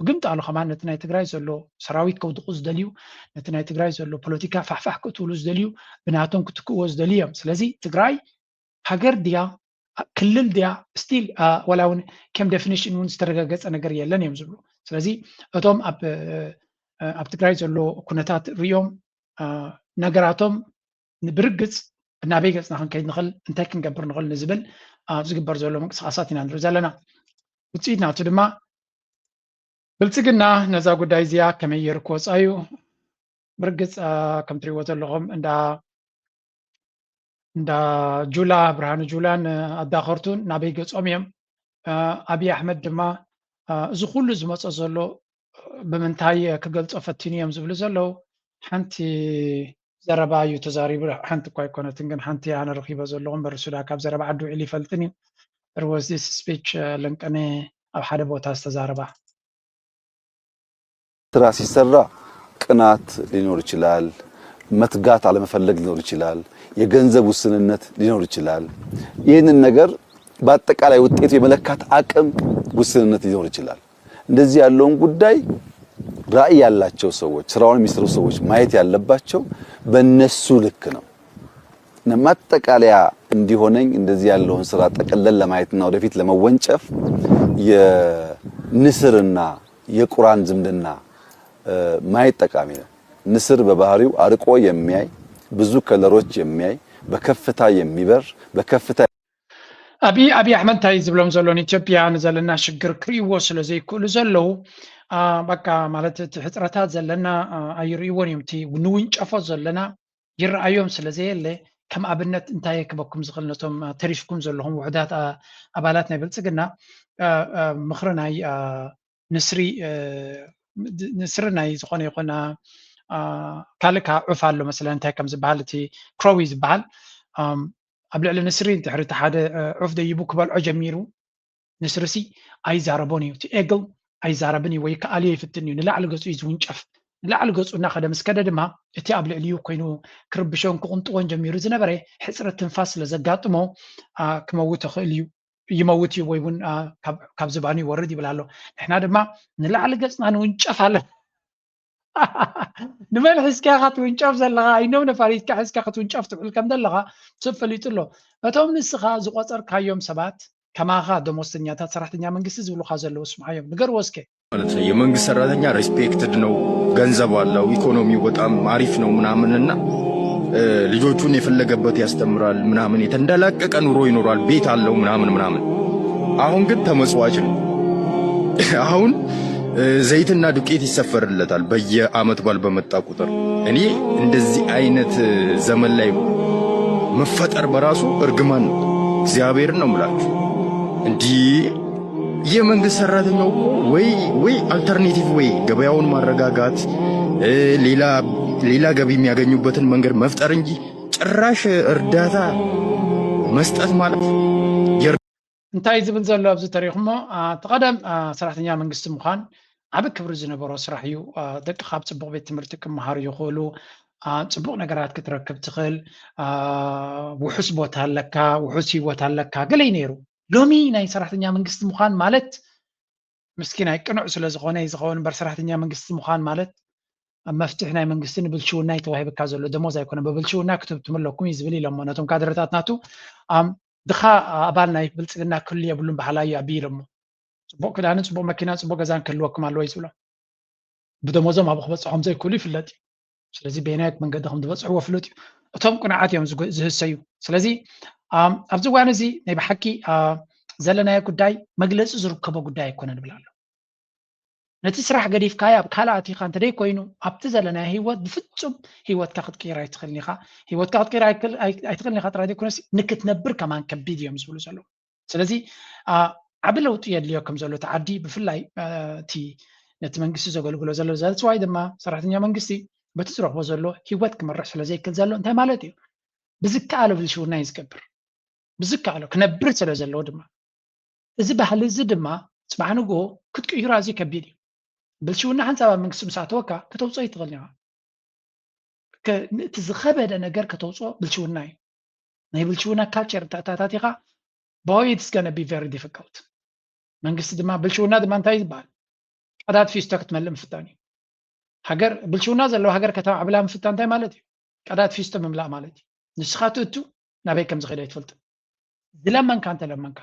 Speaker 1: ግምት አሉ ከማነት ናይ ትግራይ ዘሎ ሰራዊት ከውድቁ ዝደልዩ ነቲ ናይ ትግራይ ዘሎ ፖለቲካ ፋሕፋሕ ክትብሉ ዝደልዩ ብናቶም ክትክዎ ዝደልዮም ስለዚ ትግራይ ሃገር ድያ ክልል ድያ ስቲል ወላውን ከም ዴፊኒሽን ውን ዝተረጋገፀ ነገር የለን እዮም ዝብሉ ስለዚ እቶም ኣብ ትግራይ ዘሎ ኩነታት ሪዮም ነገራቶም نبرقص نابيقص نحن كيد نخل انتي كنقبر نخل نزبل زقبر زولو منقصاصات ندرو زلنا وتصيدنا تدما بلصقنا نزا غداي زيا كمير كوص ايو برقص كم تري وزلهم عند جولا برهان جولان اداخرتون نابيقص اميم ابي احمد دما زو كل زمص زلو بمنتاي كغلص فتينيم زبل زلو حنتي زربا يو تزاريب حنت كوي كونتن كن حنتي انا رخيبه زلهم برسودا كاب زربا عدو علي فلتني there was this speech لنقني او حدا بوتا استزاربا
Speaker 17: ترى ሲሰራ ቅናት ሊኖር ይችላል መትጋት አለመፈለግ ሊኖር ይችላል የገንዘብ ውስንነት ሊኖር ይችላል ይህንን ነገር በአጠቃላይ ውጤቱ የመለካት አቅም ውስንነት ሊኖር ይችላል እንደዚህ ያለውን ጉዳይ ራዕይ ያላቸው ሰዎች ስራውን የሚሰሩ ሰዎች ማየት ያለባቸው በእነሱ ልክ ነው ነማጠቃለያ እንዲሆነኝ እንደዚህ ያለውን ስራ ጠቅለል ለማየትና ወደፊት ለመወንጨፍ የንስርና የቁራን ዝምድና ማየት ጠቃሚ ነው ንስር በባህሪው አርቆ የሚያይ ብዙ ከለሮች የሚያይ በከፍታ የሚበር በከፍታ
Speaker 1: አቢ አህመድ ታይ ዝብሎም ዘሎን ኢትዮጵያ ንዘለና ሽግር ክሪዎ ስለዘይ ኩሉ ዘለው በቃ ማለት ህጥረታት ዘለና አይሪዎን ይምቲ ንውንጨፎ ዘለና ይራአዮም ስለዘይለ ከም አብነት እንታይ ክበኩም ዝኽልነቶም ተሪፍኩም ዘለኹም ውሕዳት አባላት ናይ ብልጽግና ምኽርናይ ንስሪ ናይ ዝኾነ ይኾና ካልካ ዑፍ ኣሎ መስለን እንታይ ከም ዝበሃል እቲ ክሮዊ ዝበሃል ኣብ ልዕሊ ንስሪ እንድሕሪ እቲ ሓደ ዑፍ ደይቡ ክበልዖ ጀሚሩ ንስሪሲ ኣይዛረቦን እዩ እቲ ኤግል ኣይዛረብን ወይ ከኣልዮ ይፍትን እዩ ንላዕሊ ገፁ እዩ ዝውንጨፍ ንላዕሊ ገፁ እናኸደ ምስከደ ድማ እቲ ኣብ ልዕሊኡ ኮይኑ ክርብሾን ክቕንጥዎን ጀሚሩ ዝነበረ ሕፅረት ትንፋስ ስለዘጋጥሞ ክመውት ይኽእል እዩ ይመውት እዩ ወይ እውን ካብ ዝባኑ ይወርድ ይብል ኣሎ ንሕና ድማ ንላዕሊ ገፅና ንውንጨፍ ኣለን نمال حسكا خاطر ونشاف زلغا اينو نفاريت كا حسكا خاطر ونشاف تقول كم دلغا سفليت له اتوم نسخا زقطر كايوم سبات كما خا دموستنياتا سرحتنيا منግስት ዝብሉ خازلو اسمعيم ነገር ወስከ
Speaker 18: ማለት ነው የመንግስት ሰራተኛ ሪስፔክትድ ነው ገንዘብ አለው ኢኮኖሚው በጣም አሪፍ ነው ምናምንና ልጆቹን የፈለገበት ያስተምራል ምናምን የተንደላቀቀ ኑሮ ይኖራል ቤት አለው ምናምን አሁን ግን ተመጽዋች ነው አሁን ዘይትና ዱቄት ይሰፈርለታል በየአመት ባል በመጣ ቁጥር እኔ እንደዚህ አይነት ዘመን ላይ መፈጠር በራሱ እርግማን ነው እግዚአብሔር ነው ማለት እንዲ የመንግስት ሰራተኛው ወይ አልተርኔቲቭ ወይ ገበያውን ማረጋጋት ሌላ ገቢ የሚያገኙበትን መንገድ መፍጠር እንጂ ጭራሽ እርዳታ መስጠት ማለት
Speaker 1: እንታይ ዝብል ዘሎ ኣብዚ ታሪኽሞ ተቀደም ሰራሕተኛ መንግስቲ ምዃን ዓብ ክብሪ ዝነበሮ ስራሕ እዩ ደቂ ካብ ጽቡቕ ቤት ትምህርቲ ክመሃሩ ይኽእሉ ጽቡቕ ነገራት ክትረክብ ትኽእል ውሑስ ቦታ ኣለካ ውሑስ ሂወት ኣለካ ገለይ ነይሩ ሎሚ ናይ ሰራሕተኛ መንግስቲ ምዃን ማለት ምስኪን ኣይቅኑዕ ስለ ዝኾነ ይዝኸውን እምበር ሰራሕተኛ መንግስቲ ምዃን ማለት መፍትሕ ናይ መንግስትን ብልሽውና ይተዋሂብካ ዘሎ ደሞዝ ኣይኮነ ብብልሽውና ክትብትመለኩም እዩ ዝብል ኢሎሞ ነቶም ካድረታት ናቱ ድኻ ኣባል ናይ ብልጽግና ክህሉ የብሉን ባህላዊ ኣቢሎሞ ጽቡቕ ክዳንን ጽቡቕ መኪናን ጽቡቕ ገዛን ክህልወኩም ኣለዎ ይዝብሎ ብደሞዞም ኣብ ክበፅሖም ዘይክእሉ ይፍለጥ እዩ ስለዚ ብናየት መንገዲ ከም ዝበፅሕዎ ፍሉጥ እዩ እቶም ቁንዓት እዮም ዝህሰዩ ስለዚ ኣብዚ እዋን እዚ ናይ ብሓቂ ዘለናዮ ጉዳይ መግለፂ ዝርከቦ ጉዳይ ኣይኮነን ንብል ኣሎ ነቲ ስራሕ ገዲፍካያ ኣብ ካልኣት ኢኻ እንተደይ ኮይኑ ኣብቲ ዘለና ህይወት ብፍጹም ህይወትካ ክትቀይራ ኣይትኽእልን ኢኻ ህይወትካ ክትቀይራ ኣይትኽእልን ኢኻ ጥራይ ዘይኮነስ ንክትነብር ከማን ከቢድ እዮም ዝብሉ ዘለዉ ስለዚ ዓብ ለውጢ የድልዮ ከም ዘሎ ተዓዲ ብፍላይ እቲ ነቲ መንግስቲ ዘገልግሎ ዘሎ ዘልፅዋይ ድማ ሰራሕተኛ መንግስቲ በቲ ዝረኽቦ ዘሎ ህይወት ክመርሕ ስለ ዘይክእል ዘሎ እንታይ ማለት እዩ ብዝከኣለ ብልሽውና እዩ ዝገብር ብዝከኣለ ክነብር ስለ ዘለዎ ድማ እዚ ባህሊ እዚ ድማ ፅባሕ ንግሆ ክትቅይሮ ኣዝዩ ከቢድ እዩ ብልሽውና ሓንሳብ ኣብ መንግስቲ ምሳእተወካ ከተውፅኦ ይትኽእል ኢኻ እቲ ዝኸበደ ነገር ከተውፅኦ ብልሽውና እዩ ናይ ብልሽውና ካልቸር እንታታት ኢኻ boy it's going to be very difficult መንግስቲ ድማ ብልሽውና ድማ እንታይ ይባል ቀዳት ፊስቶ ክትመልእ ምፍታን እዩ ሃገር ብልሽውና ዘለዎ ሃገር ከተማ ዓብላ ምፍታን እንታይ ማለት እዩ ቀዳት ፊስቶ ምምላእ ማለት እዩ ንስኻ ትእቱ ናበይ ከም ዝኸደ ይትፈልጥ ዝለመንካ እንተለመንካ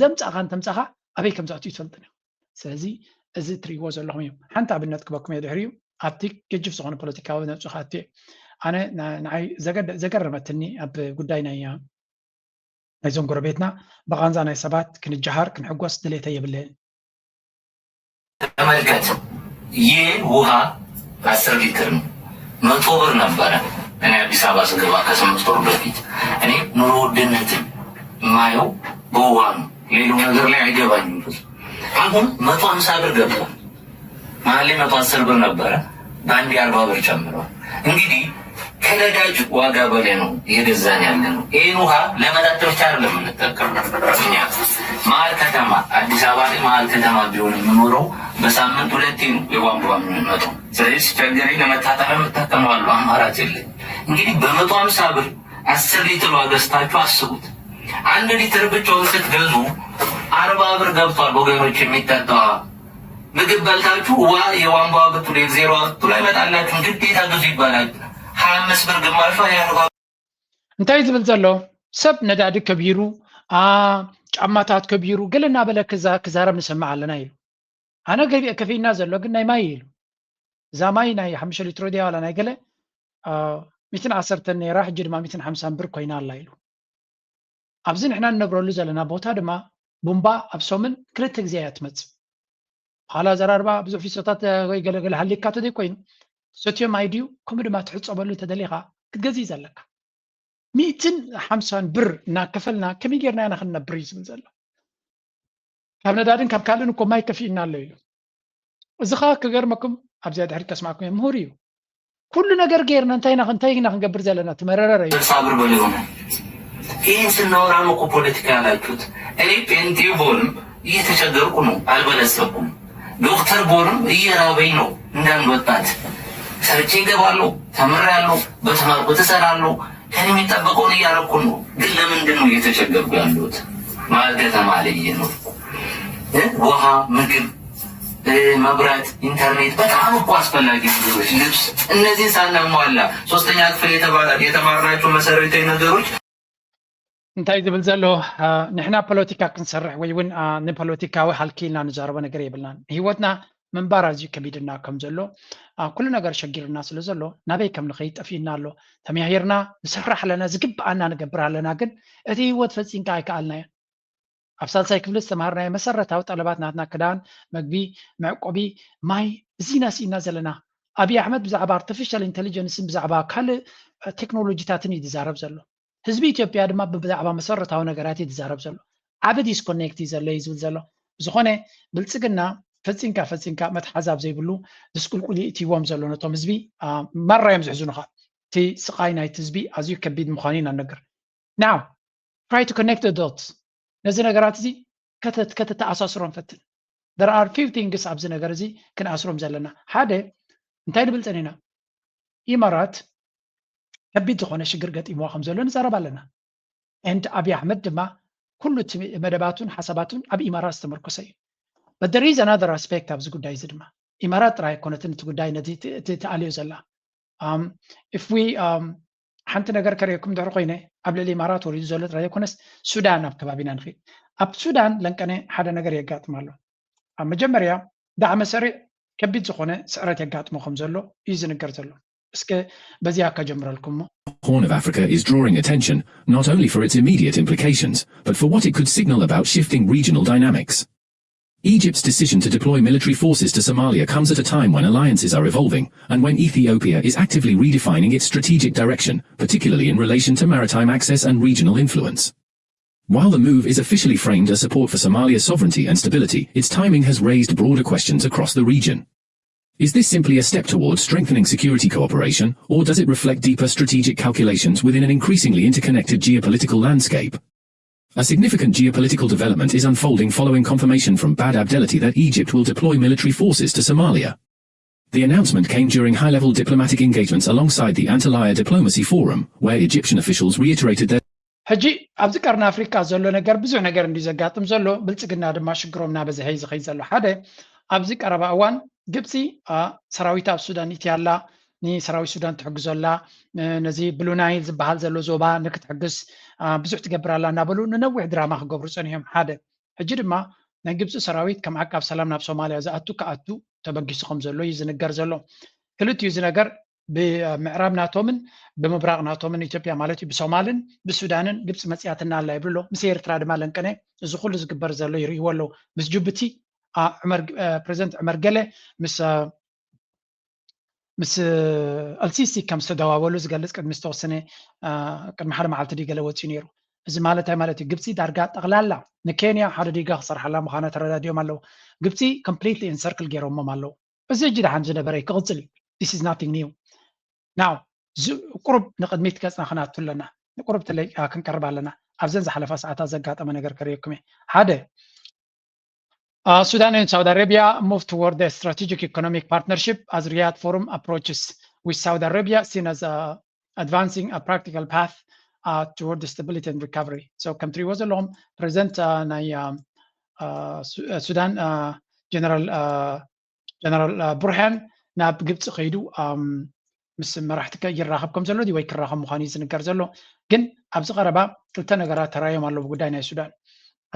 Speaker 1: ዘምፃኻ እንተምፃኻ ኣበይ ከም ዝኣትዩ ይትፈልጥን እዩ ስለዚ እዚ ትሪእዎ ዘለኹም እዩ ሓንቲ ኣብነት ክበኩም እየ ድሕሪኡ ኣብቲ ገጅፍ ዝኾነ ፖለቲካዊ ነብፅኻ እትየ ኣነ ንዓይ ዘገረመትኒ ኣብ ጉዳይ ናይዞም ጎረቤትና ብቃንዛ ናይ ሰባት ክንጀሃር ክንሕጎስ ድሌተ የብለን
Speaker 19: ተመልከት ይህ ውሃ 10 ሊትር 100 ብር ነበረ እኔ አዲስ አበባ ስገባ ከ8 ወር በፊት እኔ ኑሮ ውድነትን ማየው በውሃ ነው ሌላው ነገር ላይ አይገባኝም አሁን 150 ብር ገብቷል መሀል ላይ 110 ብር ነበረ በአንድ 40 ብር ጨምሯል እንግዲህ ከነዳጅ ዋጋ በላይ ነው እየገዛን ያለ ነው ይህን ውሃ ለመጠጥ ብቻ አይደለም የምንጠቀመው እኛ መሀል ከተማ አዲስ አበባ ላይ መሀል ከተማ ቢሆን የምኖረው በሳምንት 2 ነው የቧንቧ የምንመጣው ስለዚህ ሲቸገረኝ ለመታጠብ የምጠቀመዋለሁ አማራጭ የለኝ እንግዲህ በ150 ብር 10 ሊትር ዋጋ ገዝታችሁ አስቡት 1 ሊትር ብቻውን ስትገዙ 40 ብር ገብቷል ወገኖች የሚጠጣው ምግብ በልታችሁ የቧንቧ ብትሉ የዜሮ ብትሉ አይመጣላችሁ ግዴታ ግዙ ይባላል 25 ብር ግማሹ ያርባ
Speaker 1: እንታይ ዝብል ዘሎ ሰብ ነዳዲ ከቢሩ ጫማታት ከቢሩ ገለና በለ ክዛረብ ንሰማዕ ኣለና ኢሉ ኣነ ከፊና ዘሎ ግን ናይ ማይ ኢሉ እዛ ማይ ናይ 5 ሊትሮ ድያ ዋላ ናይ ገለ 110 ነይራ ሕጂ ድማ 150 ብር ኮይና ኣላ ኢሉ ኣብዚ ንሕና ንነብረሉ ዘለና ቦታ ድማ ቡምባ ኣብ ሶምን 2 ግዜ እያ ትመፅእ ኋላ ዘራርባ ብዙሕ ፊሶታት ወይ ገለገለ ሃሊካ ተደይ ኮይኑ ስትዮም አይዲዩ ከምኡ ድማ ትሕፀበሉ ተደሊኻ ክትገዝእ ዘለካ 150 ብር እናከፈልና ከመይ ጌርና ኢና ክንነብር እዩ ዝብል ዘሎ ካብ ነዳድን ካብ ካልእን እኮ ማይ ከፊእና ኣሎ ኢሉ እዚ ኸ ክገርመኩም ኣብዚያ ድሕሪ ከስማዕኩም እየ ምሁር እዩ ኩሉ ነገር ጌርና እንታይ ኢና ክንገብር ዘለና ትመረረረ እዩ
Speaker 19: ሳብር በለው ይህን ስናወራ ነው እኮ ፖለቲካ ያላችሁት እኔ ጴንጤ ቦንም እየተቸገርኩ ነው አልበለጸኩም ዶክተር ቦንም እየራበኝ ነው እንዳንድ ወጣት ሰርቼ እገባለሁ ተምሬያለሁ በተማርኩት እሰራለሁ ከኔ የሚጠበቀውን እያደረኩ ነው ግን ለምንድን ነው እየተቸገርኩ ያለሁት መሀል ከተማ ላይ ነው ውሃ ምግብ መብራት ኢንተርኔት በጣም እኮ አስፈላጊ ነገሮች ልብስ እነዚህን ሳናሟላ 3ኛ ክፍል የተማርናቸው መሰረታዊ ነገሮች
Speaker 1: እንታይ ዝብል ዘሎ ንሕና ፖለቲካ ክንሰርሕ ወይ እውን ንፖለቲካዊ ሃልኪልና ንዛረበ ነገር የብልናን ህይወትና منبار أزي كبيرنا كم زلوا كل نجار شجرنا سلزلوا نبي كم نخيط فينا له تميهيرنا نسرح لنا زقب أنا نجبر لنا جن أتي ود فسين كاي كالنا أفصل سايكل استمرنا مسرة أو طلبات ناتنا كدان مجبي معقبي ماي زينا سينا زلنا أبي أحمد بزعبار artificial intelligence بزعبار كل تكنولوجيا تاتني دزارب زلوا حزب إثيوبيا دم بزعبار مسرة أو نجاراتي دزارب زلوا عبد يسكونكتي زلوا يزول زلوا زخنة بلتسجنا فسنكا متحزاب زي بلو دسكول كلي تيوام زلونا تومزبي مرة يمزحزونها تي سقاينا تزبي أزيو كبيد مخانين النجر. Now try to connect the dots. نزل نجارات زي كتت أساسرهم فتن. There are few things أبز نجار زي كن أسرهم زلنا. هذا انتهي بلتنينا. إمارات كبيد زخونة شجرة إمواخم زلونا زرب لنا. And أبي أحمد دما كل مدباتون حساباتون أبي إمارات استمركوا سي. But there is another aspect of the good days. Imarat rai konatin to good day na ti aliyo zalla. If we hanti nagar kariyakum daruqine قبل الإمارات وريد زولت rai konas Sudan ab kababinan khi. Ab Sudan lankane hada nagar yagat malo. مجمريا دعم سريع كبيت زخونه سعرات يقات مخم زلو يزن القرزلو. اسكي بزياكا جمر لكم.
Speaker 20: Horn of Africa is drawing attention not only for its immediate implications, but for what it could signal about shifting regional dynamics. Egypt's decision to deploy military forces to Somalia comes at a time when alliances are evolving and when Ethiopia is actively redefining its strategic direction, particularly in relation to maritime access and regional influence. While the move is officially framed as support for Somalia's sovereignty and stability, its timing has raised broader questions across the region. Is this simply a step towards strengthening security cooperation, or does it reflect deeper strategic calculations within an increasingly interconnected geopolitical landscape? A significant geopolitical development is unfolding following confirmation from Bad Abdelati that Egypt will deploy military forces to Somalia. The announcement came during high-level diplomatic engagements alongside the Antalya Diplomacy Forum, where Egyptian officials reiterated their
Speaker 1: ሕጂ ኣብዚ ቀርኒ ኣፍሪካ ዘሎ ነገር ብዙሕ ነገር እንዲዘጋጥም ዘሎ ብልጽግና ድማ ሽግሮምና በዚ ሄይ ዝኸይ ዘሎ ሓደ ኣብዚ ቀረባ እዋን ግብፂ ሰራዊት ኣብ ሱዳን ኢትያላ ንሰራዊት ሱዳን ትሕግዘላ ነዚ ብሉ ናይል ዝበሃል ዘሎ ዞባ ንክትሕግዝ ብዙሕ ትገብራላ እናበሉ ንነዊሕ ድራማ ክገብሩ ፀኒሖም ሓደ ሕጂ ድማ ናይ ግብፂ ሰራዊት ከም ዓቃብ ሰላም ናብ ሶማልያ ዝኣቱ ከኣቱ ተበጊሱ ከም ዘሎ እዩ ዝንገር ዘሎ ክልቲኡ እዚ ነገር ብምዕራብ ናቶምን ብምብራቅ ናቶምን ኢትዮጵያ ማለት እዩ ብሶማልን ብሱዳንን ግብፂ መፅያትና ኣላ ይብሎ ምስ ኤርትራ ድማ ለንቀነ እዚ ኩሉ ዝግበር ዘሎ ይርእይዎ ኣለዉ ምስ ጅቡቲ ፕሬዚደንት ዑመር ገለ ምስ አልሲሲ ከም ዝተደዋወሉ ዝገልጽ ቅድሚ ዝተወሰነ ቅድሚ ሓደ መዓልቲ ዲ ገለ ወፂኡ ነይሩ እዚ ማለት እንታይ ማለት እዩ ግብፂ ዳርጋ ጠቕላላ ንኬንያ ሓደ ዲጋ ክሰርሓላ ምዃና ተረዳድዮም ኣለዉ ግብፂ ኮምፕሊትሊ ኢንሰርክል ገይሮሞም ኣለዉ እዚ እጅ ድሓን ዝነበረ ክቕፅል እዩ this is nothing new now ቁርብ ንቅድሚት ገጽና ክናቱ ኣለና ቁርብ ክንቀርብ ኣለና ኣብዘን ዝሓለፋ ሰዓታት ዘጋጠመ ነገር ከርእየኩም እየ ሓደ Sudan and Saudi Arabia move toward the strategic economic partnership as Riyadh Forum approaches, with Saudi Arabia seen as advancing a practical path toward the stability and recovery. So, country was alone. President Sudan General Burhan ናብ ግብፂ ኸይዱ ምስ መራሕቲ ይራኸብከም ዘሎ ዲ ወይ ክራኸብ ምዃኑ ዝንገር ዘሎ ግን ኣብዚ ቀረባ ክልተ ነገራት ተራእዮም ኣለዉ ጉዳይ ናይ ሱዳን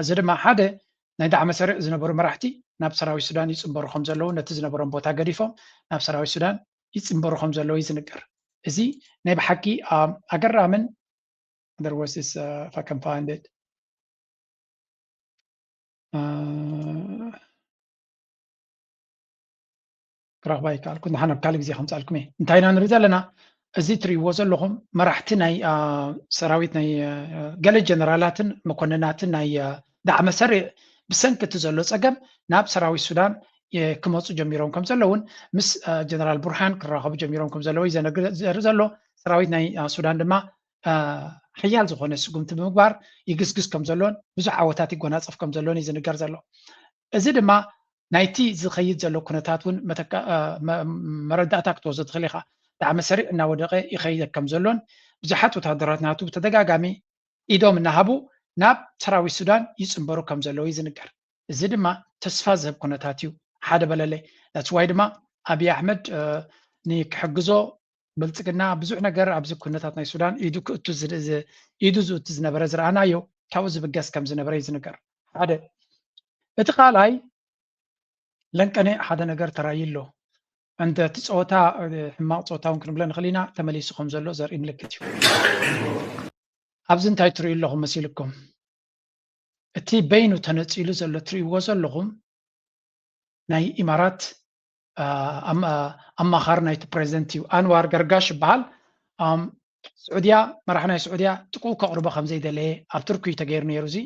Speaker 1: እዚ ድማ ሓደ ናይ ዳዕመ ሰሪዕ ዝነበሩ መራሕቲ ናብ ሰራዊት ሱዳን ይፅንበሩ ከም ዘለዉ ነቲ ዝነበሮም ቦታ ገዲፎም ናብ ሰራዊት ሱዳን ይፅንበሩ ከም ዘለዉ ዝንገር እዚ ናይ ብሓቂ ኣገራምን there was this if I can find it ክረኽባ ይከኣልኩ ንሓነ ካልእ ግዜ ከምፃልኩም እየ እንታይ ኢና ንርኢ ዘለና እዚ ትርእይዎ ዘለኹም መራሕቲ ናይ ሰራዊት ናይ ገለ ጀነራላትን መኮንናትን ናይ ዳዕመ ሰሪዕ ብሰንኪ እቲ ዘሎ ፀገም ናብ ሰራዊት ሱዳን ክመፁ ጀሚሮም ከም ዘለውን ምስ ጀነራል ቡርሃን ክራኸቡ ጀሚሮም ከም ዘለዉ ዘርኢ ዘሎ ሰራዊት ናይ ሱዳን ድማ ሕያል ዝኾነ ስጉምቲ ብምግባር ይግስግስ ከም ዘሎን ብዙሕ ዓወታት ይጎናፀፍ ከም ዘሎን እዩ ዝንገር ዘሎ እዚ ድማ ናይቲ ዝኸይድ ዘሎ ኩነታት እውን መረዳእታ ክትወስዶ ትኽእል ኢኻ ዳዕመ ሰሪዕ እናወደቐ ይኸይድ ከም ዘሎን ብዙሓት ወታደራት ናቱ ብተደጋጋሚ ኢዶም እናሃቡ ናብ ሰራዊት ሱዳን ይፅንበሩ ከም ዘለዉ እዩ ዝንገር እዚ ድማ ተስፋ ዝህብ ኩነታት እዩ ሓደ በለለይ that's why ድማ ኣብይ ኣሕመድ ንክሕግዞ ብልፅግና ብዙሕ ነገር ኣብዚ ኩነታት ናይ ሱዳን ኢዱ ዝእቱ ዝነበረ ዝረኣናዮ ካብኡ ዝብገስ ከም ዝነበረ እዩ ዝንገር ሓደ እቲ ካልኣይ ለንቀነ ሓደ ነገር ተራእዩ ኣሎ እንተ እቲ ፀወታ ሕማቕ ፀወታ እውን ክንብሎ ንኽእል ኢና ተመሊሱ ከም ዘሎ ዘርኢ ምልክት እዩ ኣብዚ እንታይ ትርእዩ ኣለኹም መሲልኩም እቲ በይኑ ተነፂሉ ዘሎ ትርእይዎ ዘለኹም ናይ ኢማራት ኣማኻሪ ናይቲ ፕሬዚደንት እዩ አንዋር ገርጋሽ ይበሃል ስዑድያ መራሒ ናይ ስዑድያ ጥቁኡ ከቕርቦ ከም ዘይደለየ ኣብ ቱርኪ እዩ ተገይሩ ነይሩ እዚ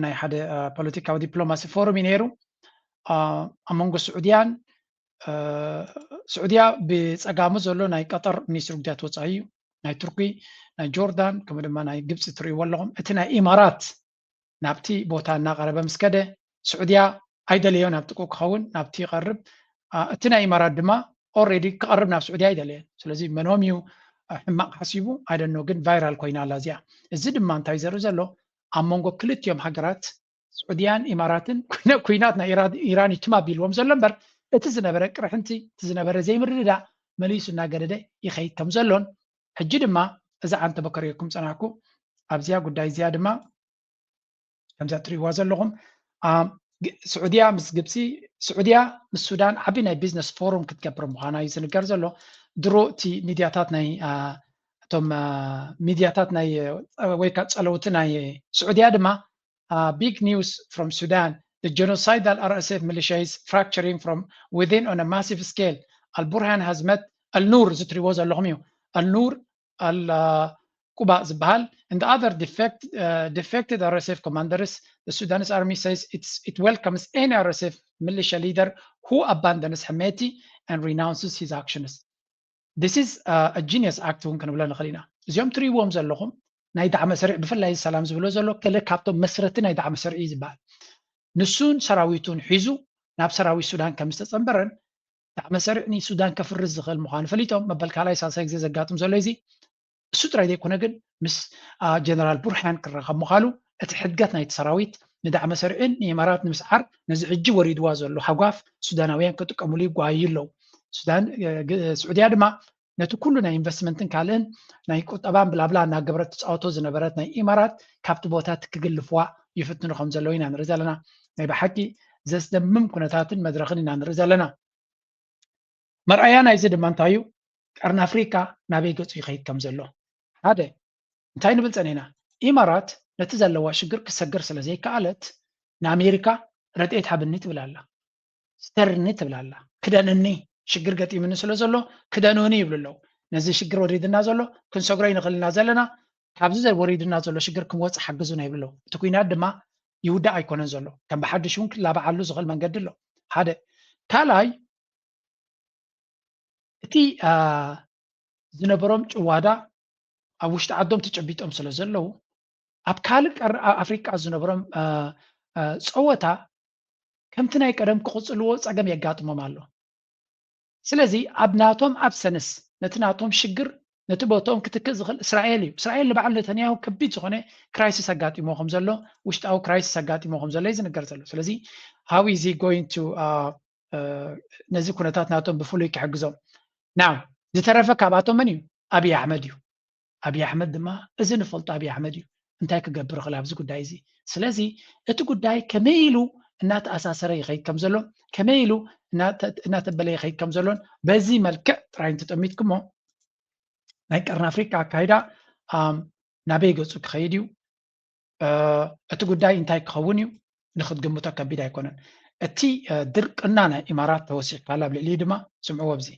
Speaker 1: ናይ ሓደ ፖለቲካዊ ዲፕሎማሲ ፎረም እዩ ነይሩ ኣብ መንጎ ስዑድያን ስዑድያ ብፀጋሙ ዘሎ ናይ ቀጠር ሚኒስትሪ ጉዳያት ወፃኢ እዩ ናይ ቱርኪ ናይ ጆርዳን ከምኡ ድማ ናይ ግብፂ ትርእይዎ ኣለኹም እቲ ናይ ኢማራት ናብቲ ቦታ እናቐረበ ምስ ከደ ስዑድያ ኣይደለዮ ናብ ጥቁ ክኸውን ናብቲ ይቐርብ እቲ ናይ ኢማራት ድማ ኦልሬዲ ክቐርብ ናብ ስዑድያ ኣይደለየን ስለዚ መኖም እዩ ሕማቕ ሓሲቡ ኣይደኖ ግን ቫይራል ኮይና ኣላ እዚኣ እዚ ድማ እንታይ ዘርኢ ዘሎ ኣብ መንጎ ክልቲኦም ሃገራት ስዑድያን ኢማራትን ኩናት ናይ ኢራን ይትማ ኣቢልዎም ዘሎ እምበር እቲ ዝነበረ ቅርሕንቲ እቲ ዝነበረ ዘይምርድዳእ መሊሱ እናገደደ ይኸይድ ከም ዘሎን ሕጂ ድማ እዛ ዓንተ በከሪኩም ፀናሕኩ ኣብዚያ ጉዳይ እዚያ ድማ ከምዛ ትርእይዋ ዘለኹም ስዑድያ ምስ ግብፂ ስዑድያ ምስ ሱዳን ዓቢ ናይ ቢዝነስ ፎረም ክትገብር ምዃና እዩ ዝንገር ዘሎ ድሮ እቲ ሚድያታት ናይ እቶም ሚድያታት ናይ ወይ ከዓ ፀለውቲ ናይ ስዑድያ ድማ ቢግ ኒውስ ፍሮም ሱዳን The genocidal RSF militia is fracturing from within on a massive scale. Al-Burhan has met Al-Nur زتريوز اللهميو Al-Nur Al-Quba Zbal and the other defected RSF commanders. The Sudanese army says it welcomes any RSF militia leader who abandons Hameti and renounces his actions. This is a genius act when كانوا بلنا خلينا. زيوم تريوهم زلهم نايدع مسرع بفلاي السلام زبلو زلو كله كابتن مسرتنا نايدع مسرع يزبال. نسون سراويتون حيزو ناب سراوي السودان كمستثمرن دع مسرعني السودان كفر الرزق المخالفة ليتهم مبالك على أساس هيك زي زقاتهم زلازي. السودان يدي كنا جن مس جنرال برهان كرقم مخالو اتحدقتنا يتسراويت ندع مسرعن إمارات نمسعر نزعج وريد وازو اللو حقاف سودانويان كتو كمولي قوايلو. السودان سعودية دما نتو كلنا انفستمنتن كالن نايكو طبعا بلابلا نا قبرت اوتو زنبرت ناي امارات كابت بوتات كقلفوا يفتنو خمزه لوينا نرزالنا ناي بحكي زس دمم كنتاتن مدرخنا نرزالنا مرأيانا يزيد منطايو قرن افريكا نابي قص يخيد كمزلو هذا انتي نبل صنينا امارات نتزلوا شجر كسجر سلازي كالت نا امريكا رديت حبنيت بلالا سترنيت بلالا كدانني شجر قتي من سلازلو كدانوني يبللو نزي شجر وريدنا زلو كنسغرين خلينا زلنا كابز وريدنا زلو شجر كموص حجزونا يبللو تكوينا دما يودا ايكونن زلو كان بحدشون لا بعلو زغل منقدلو هذا كالاي تي زنبرم ጨዋዳ ኣብ ውሽጢ ዓዶም ተጨቢጦም ስለ ዘለው ኣብ ካልእ ኣፍሪካ ዝነበሮም ፀወታ ከምቲ ናይ ቀደም ክቕፅልዎ ፀገም የጋጥሞም ኣሎ ስለዚ ኣብ ናቶም ኣብ ሰነስ ነቲ ናቶም ሽግር ነቲ ቦቶም ክትክእ ዝኽእል እስራኤል እዩ እስራኤል ንበዓል ነተንያሁ ከቢድ ዝኾነ ክራይሲስ ኣጋጢሞ ከም ዘሎ ውሽጣዊ ክራይሲስ ኣጋጢሞ ከም ዘሎ ዝንገር ዘሎ ስለዚ how is he going to ነዚ ኩነታት ናቶም ብፍሉይ ክሕግዞም ናው ዝተረፈ ካብኣቶም መን እዩ ኣብይ ኣሕመድ እዩ ኣብይ ኣሕመድ ድማ እዚ ንፈልጦ ኣብይ ኣሕመድ እዩ እንታይ ክገብር ክእል ኣብዚ ጉዳይ እዚ ስለዚ እቲ ጉዳይ ከመይ ኢሉ እናተኣሳሰረ ይኸይድ ከም ዘሎ ከመይ ኢሉ እናተበለ ይኸይድ ከም ዘሎን በዚ መልክዕ ጥራይ እንትጠሚትኩሞ ናይ ቀርኒ ኣፍሪካ ኣካይዳ ናበይ ገፁ ክኸይድ እዩ እቲ ጉዳይ እንታይ ክኸውን እዩ ንክትግምቶ ከቢድ ኣይኮነን እቲ ድርቅና ናይ ኢማራት ተወሲኽካ ኣብ ልዕሊ ድማ ስምዕዎ ኣብዚ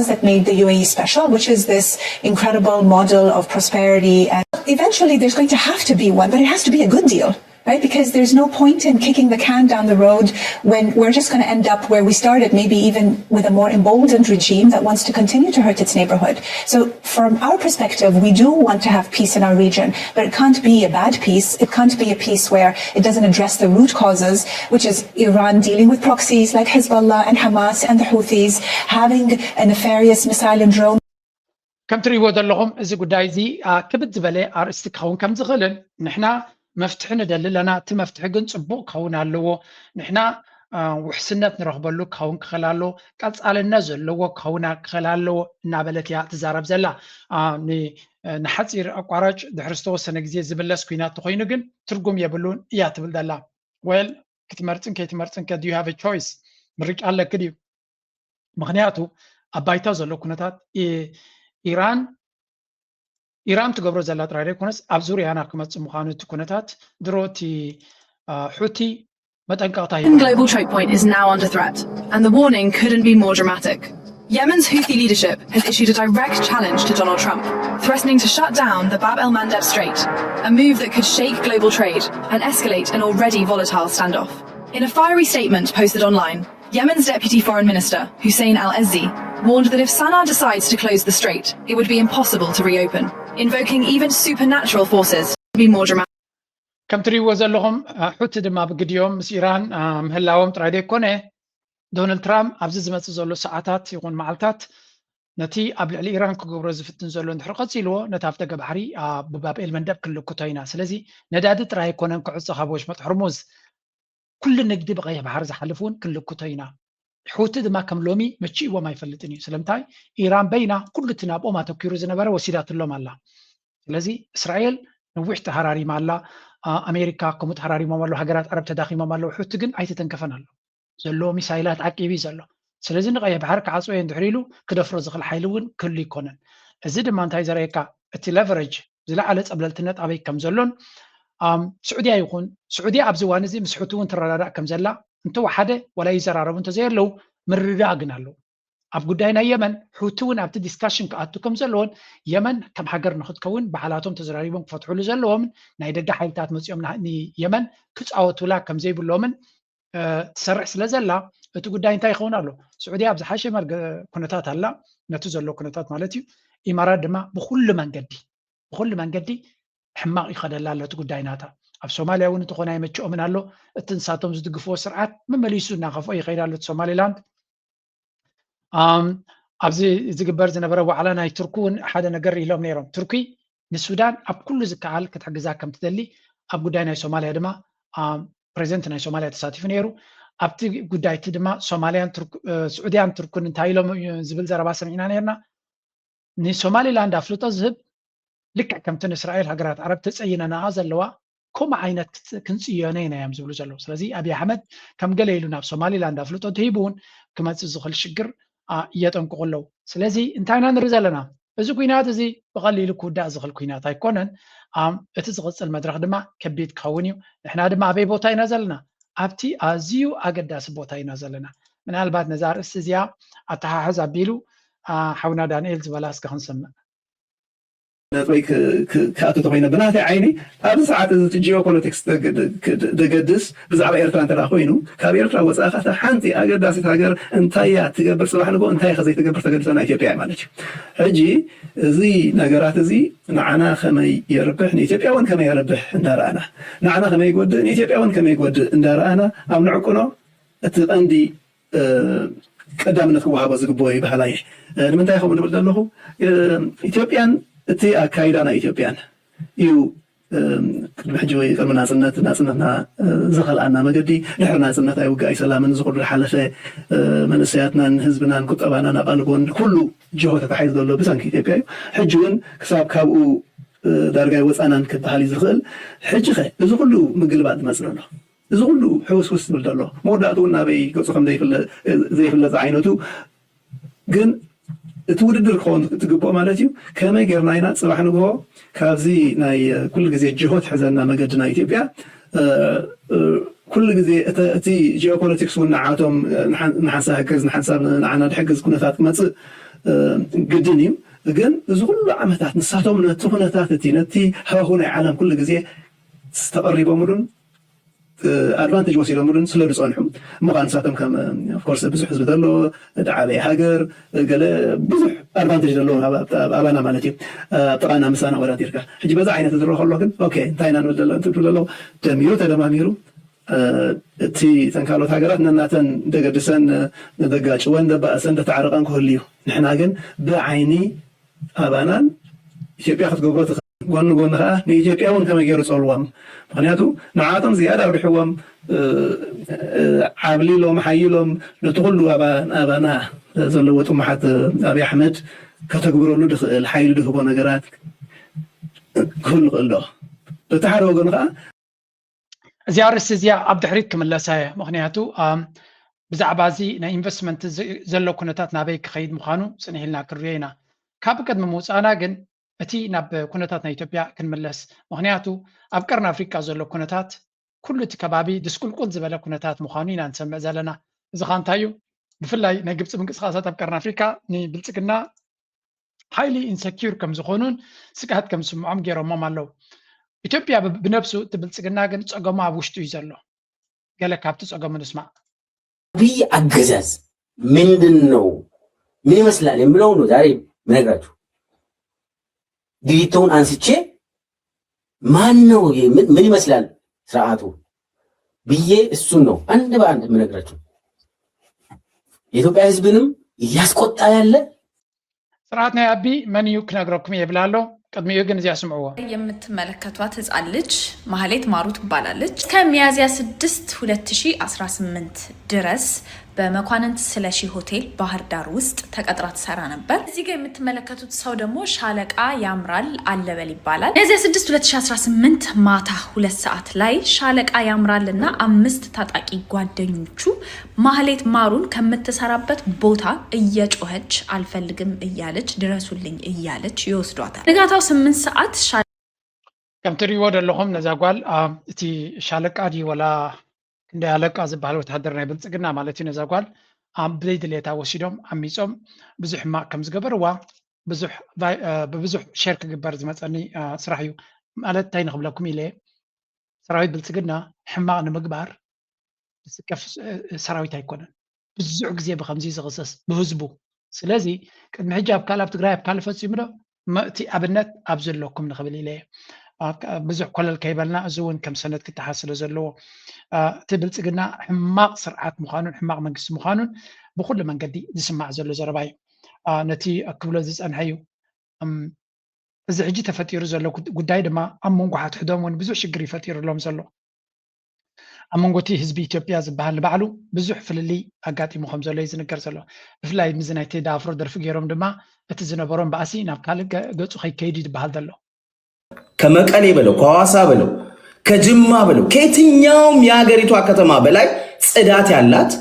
Speaker 14: that made the UAE special, which is this incredible model of prosperity. And eventually there's going to have to be one, but it has to be a good deal, right? Because there's no point in kicking the can down the road when we're just going to end up where we started, maybe even with a more emboldened regime that wants to continue to hurt its neighborhood. So from our perspective, we do want to have peace in our region, but it can't be a bad peace. It can't be a peace where it doesn't address the root causes, which is Iran dealing with proxies like Hezbollah and Hamas and the Houthis, having a nefarious missile and drone.
Speaker 1: كم تريبو دلهم إذا قداي زي كبد زبالة أرستك خون كم زغلن نحنا مفتحنا دللنا تمفتح جن صبوق خون على نحنا وحسنات نرغب له خون خلاله كالس على النزل لو خون خلاله نابلت يا تزارب زلا نحصير أقارج دحرستو سنجزي زبلة سكينات تخينو جن ترجم يبلون يا تبل دلا well كتمرتن كد you have a choice مريك على كديو مغنياتو أبايتا زلو كنتات إيران تقبر زلات رايري كونس أبزوري أنا كمت مخانو تكونتات دروتي حوتي
Speaker 21: The global choke point is now under threat, and the warning couldn't be more dramatic. Yemen's Houthi leadership has issued a direct challenge to Donald Trump, threatening to shut down the Bab el-Mandeb Strait, a move that could shake global trade and escalate an already volatile standoff. In a fiery statement posted online, Yemen's Deputy Foreign Minister, Hussein al-Ezzi, warned that if Sana'a decides to close the strait, it would be impossible to reopen, invoking even supernatural forces to be more dramatic.
Speaker 1: كم تري وزلهم حوت دما بقديوم مس إيران هلاهم ترايدي كونه دونالد ترامب أبزز ما تزولو ساعات يكون معلتات نتي قبل إيران كجبر زفتن زولو نحرقت سيلو نتافت جبهري بباب المندب كله كتاينا سلزي نداد تراي كونه كعصا خبوش متحرموز كل النجد بغيه بحر زحلفون كله كتاينا حوت دما كم لومي مشي وما يفلتني سلمتاي إيران بينا كل تناب وما تكيرو زنبرة وسيلات اللوم الله سلزي إسرائيل نوحت حراري مالا أمريكا كمت حراري ممالو هجرات عرب تداخل ممالو حوت جن أي تتنكفن له زلوا مسائلات عقيبي زلوا سلزي نغيب حركة عصوية ندحريلو كده فرز خل حيلون كل يكونن الزد ما انتهي زريكا التلفرج زلا على قبل التنت أبي كم زلون سعودية يكون سعودية أبزوان زي مسحوتون ترى كم زلا أنتوا واحدة ولا يزرعون تزير لو مرراقنا له أبقدينا يمن حوتون أبت ديسكشن كأتو كم زلون يمن كم حجر ناخد كون بحالاتهم تزرعيهم فتحوا له زلهم نايدق حيلتات مسيوم ني يمن كتس أوتولا كم زي بلومن تسرع سلازلا تقدين انتي يخونا له سعودية أبز حاشة مرق كنتات هلا نتوزلو كنتات مالتي إمارات دما بكل من قدي حماق يخد الله لا تقديناتها أب سوماليا ون تخونا يمتشو من هلو التنساتهم زدقفوا سرعات مما ليسونا خفوا أي خير هلو سومالي لاند أبزي زقبر زنبرا وعلى ناي تركون حدا نقري لهم نيرهم تركي السودان أب كل زكال كتحجزها كم تدلي أب قداينا سوماليا دما بريزنتنا سوماليا تساتيف نيرو أبتي قداي تدما سوماليا ترك سعوديان تركون انتهي لهم زبل زربا سمعنا نيرنا ني سومالي لاند أفلوتا زهب لك كم تن إسرائيل هجرات عرب تسعينا نعاز اللواء كم عينة كنسيانين يا مزبلو زلو سلازي أبي أحمد كم قليلنا بسومالي لاند أفلوتا تهيبون كما تزخل الشجر يتنقل له سلازي انتهينا نرزلنا إذا كوينات زي بغلي لكو دا زغل كوينات هيكونن اتزغص المدرخ دما كبيت كونيو احنا دما أبي بوتاي نزلنا أبتي أزيو أقداس بوتاي نزلنا من هالبات نزار السيزيا أتحاحز أبيلو حونا دانييل زبالاسك خنسمنا
Speaker 4: نتوي كأتو تقينا بناتي عيني هذا ساعات الجيو بوليتكس دقدس بزعبا إيرترا انت راخوينو كاب إيرترا وزاخة حانتي أقر داسي تاقر انتايا تقبر صباح نقول انتايا خزي تقبر تقدسنا إثيوبيا مالك هجي زي نقرات زي نعنا خمي يربح إثيوبيا وان كما يربح اندار أنا نعنا خمي يقود إثيوبيا وان كما يقود اندار أنا أو نعقنا اتقندي قدامنا كوهابا زقبوي بحلاي لمن تايخو من بلد الله إثيوبيان تي أكايدانا إثيوبيان يو محجوي قرم ناسنتنا زخل عنا مقدي نحن ناسنت أيوقع سلامن زخل حالة من سياتنا حزبنا كتبانا نقالبون كله جهة تحيز دولو بسانك إثيوبيا حجون كساب كابو دارقاي وصانا كبحالي زخل حجخة زخلو مقلبات مصرنا زخلو حوس وست بلدالو موداتونا بي قصخم زي فلز عينوتو قن توددر كون تقبو مالتيو كما غيرناينا صباح نغو كابزي ناي كل غزي جهود حزنا مقدنا إثيوبيا كل غزي اتي جيوبوليتكس ونعاتهم نحسا هكز نحساب نعنا نحجز كنفات مص قدنيو ግን እዚ ሁሉ ዓመታት ንሳቶም ነትኹነታት ነቲ ሃዋህው ናይ ዓለም ኩሉ ግዜ ዝተቐሪቦምሉን ኣድቫንቴጅ ወሲዶምሉን ስለ ዝፀንሑ እሞ ንሳቶም ከም ኦፍኮርስ ብዙሕ ህዝቢ ዘሎ ዓበይ ሃገር ገለ ብዙሕ ኣድቫንቴጅ ዘለዎ ኣባና ማለት እዩ ጥቃና ምሳና ወላት ይርካ ሕጂ በዛ ዓይነት ዝረአ ከሎ ግን ኦኬ እንታይና ንብል ዘለና እንትብሉ ዘሎ ደሚሩ ተደማሚሩ እቲ ተንካሎት ሃገራት ነናተን ደገድሰን ደጋጭወን ደባእሰን ደተዓረቐን ክህልዩ ንሕና ግን ብዓይኒ ኣባናን ኢትዮጵያ ክትገብሮ ጎኒ ጎኒ ከዓ ንኢትዮጵያ እውን ከመይ ገይሩ ፀልዎም ምክንያቱ ንዓቶም ዝያዳ ኣርቢሕዎም ዓብሊሎም ሓይሎም ነቲ ኩሉ ኣባና ዘለዎ ጥሙሓት ኣብይ ኣሕመድ ከተግብረሉ ድኽእል ሓይሉ ድህቦ ነገራት ክህሉ ክእል ዶ በቲ ሓደ ወገኑ ከዓ
Speaker 1: እዚኣ ርእሲ እዚኣ ኣብ ድሕሪት ክምለሳ እየ ምክንያቱ ብዛዕባ እዚ ናይ ኢንቨስትመንት ዘሎ ኩነታት ናበይ ክኸይድ ምዃኑ ፅኒሕልና ክንሪኦ ኢና ካብ ቅድሚ ምውፃእና ግን እቲ ናብ ኩነታት ናይ ኢትዮጵያ ክንምለስ ምክንያቱ ኣብ ቀርኒ ኣፍሪካ ዘሎ ኩነታት ኩሉ እቲ ከባቢ ድስቁልቁል ዝበለ ኩነታት ምዃኑ ኢና ንሰምዕ ዘለና እዚ ኸ እንታይ እዩ ብፍላይ ናይ ግብፂ ምንቅስቃሳት ኣብ ቀርኒ ኣፍሪካ ንብልፅግና ሃይሊ ኢንሰኪር ከም ዝኾኑን ስጋት ከም ዝስምዖም ገይሮሞም ኣለው ኢትዮጵያ ብነብሱ እቲ ብልፅግና ግን ፀገሙ ኣብ ውሽጡ እዩ ዘሎ ገለ ካብቲ ፀገሙ ንስማዕ
Speaker 22: አብይ አገዛዝ ምንድን ነው ምን ይመስላል የሚለው ነው ዛሬ ምነግራችሁ ግሪቶውን አንስቼ ማን ነው ምን ይመስላል ስርዓቱ ብዬ እሱን ነው አንድ በአንድ ምነግራችሁ የኢትዮጵያ ህዝብንም እያስቆጣ ያለ
Speaker 1: ስርዓት ናይ አቢ መን እዩ ክነግረኩም ይብላሎ ቀድሚው ግን እዚያ ስምዑዋ
Speaker 23: የምትመለከቷት ህፃን ልጅ ማህሌት ማሩ ትባላለች ከሚያዝያ 6 2018 ድረስ በመኳንንት ስለሺ ሆቴል ባህር ዳር ውስጥ ተቀጥራ ትሰራ ነበር እዚህ ጋር የምትመለከቱት ሰው ደግሞ ሻለቃ ያምራል አለበል ይባላል ሚያዝያ 6 2018 ማታ 2 ሰዓት ላይ ሻለቃ ያምራልና 5 ታጣቂ ጓደኞቹ ማህሌት ማሩን ከምትሰራበት ቦታ እየጮኸች አልፈልግም እያለች ድረሱልኝ እያለች ይወስዷታል ንጋታው 8 ሰዓት
Speaker 1: ከም ትሪእዎ ዘለኹም ነዛ ጓል እቲ ሻለቃ ዲ ወላ ክንደይ ኣለቃ ዝበሃል ወታደር ናይ ብልፅግና ማለት እዩ ነዛ ጓል ብዘይ ድሌታ ወሲዶም ዓሚፆም ብዙሕ ሕማቅ ከም ዝገበርዋ ብብዙሕ ሼር ክግበር ዝመፀኒ ስራሕ እዩ ማለት እንታይ ንክብለኩም ኢለ ሰራዊት ብልፅግና ሕማቅ ንምግባር ዝስከፍ ሰራዊት ኣይኮነን ብዙሕ ግዜ ብከምዚ ዝኽሰስ ብህዝቡ ስለዚ ቅድሚ ሕጂ ኣብ ካልእ ኣብ ትግራይ ኣብ ካልእ ፈፂሙ ዶ እቲ ኣብነት ኣብ ዘለኩም ንኽብል ኢለ ብዙሕ ኮለል ከይበልና እዚ እውን ከም ሰነድ ክተሓዝ ስለ ዘለዎ እቲ ብልፅግና ሕማቅ ስርዓት ምዃኑን ሕማቅ መንግስቲ ምዃኑን ብኩሉ መንገዲ ዝስማዕ ዘሎ ዘረባ እዩ ነቲ ክብሎ ዝፀንሐ እዩ እዚ ሕጂ ተፈጢሩ ዘሎ ጉዳይ ድማ ኣብ መንጎ ሓትሕዶም እውን ብዙሕ ሽግር ይፈጢሩሎም ዘሎ ኣብ መንጎ እቲ ህዝቢ ኢትዮጵያ ዝበሃል ንባዕሉ ብዙሕ ፍልልይ ኣጋጢሙ ከም ዘሎ እዩ ዝንገር ዘሎ ብፍላይ ምዚ ናይ ቴዲ ኣፍሮ ደርፊ ገይሮም ድማ እቲ ዝነበሮም ባእሲ ናብ ካልእ ገፁ ከይከይድ ይበሃል ዘሎ
Speaker 5: ከመቀሌ በለው ከሐዋሳ በለው ከጅማ በለው ከየትኛውም የሀገሪቷ ከተማ በላይ ጽዳት ያላት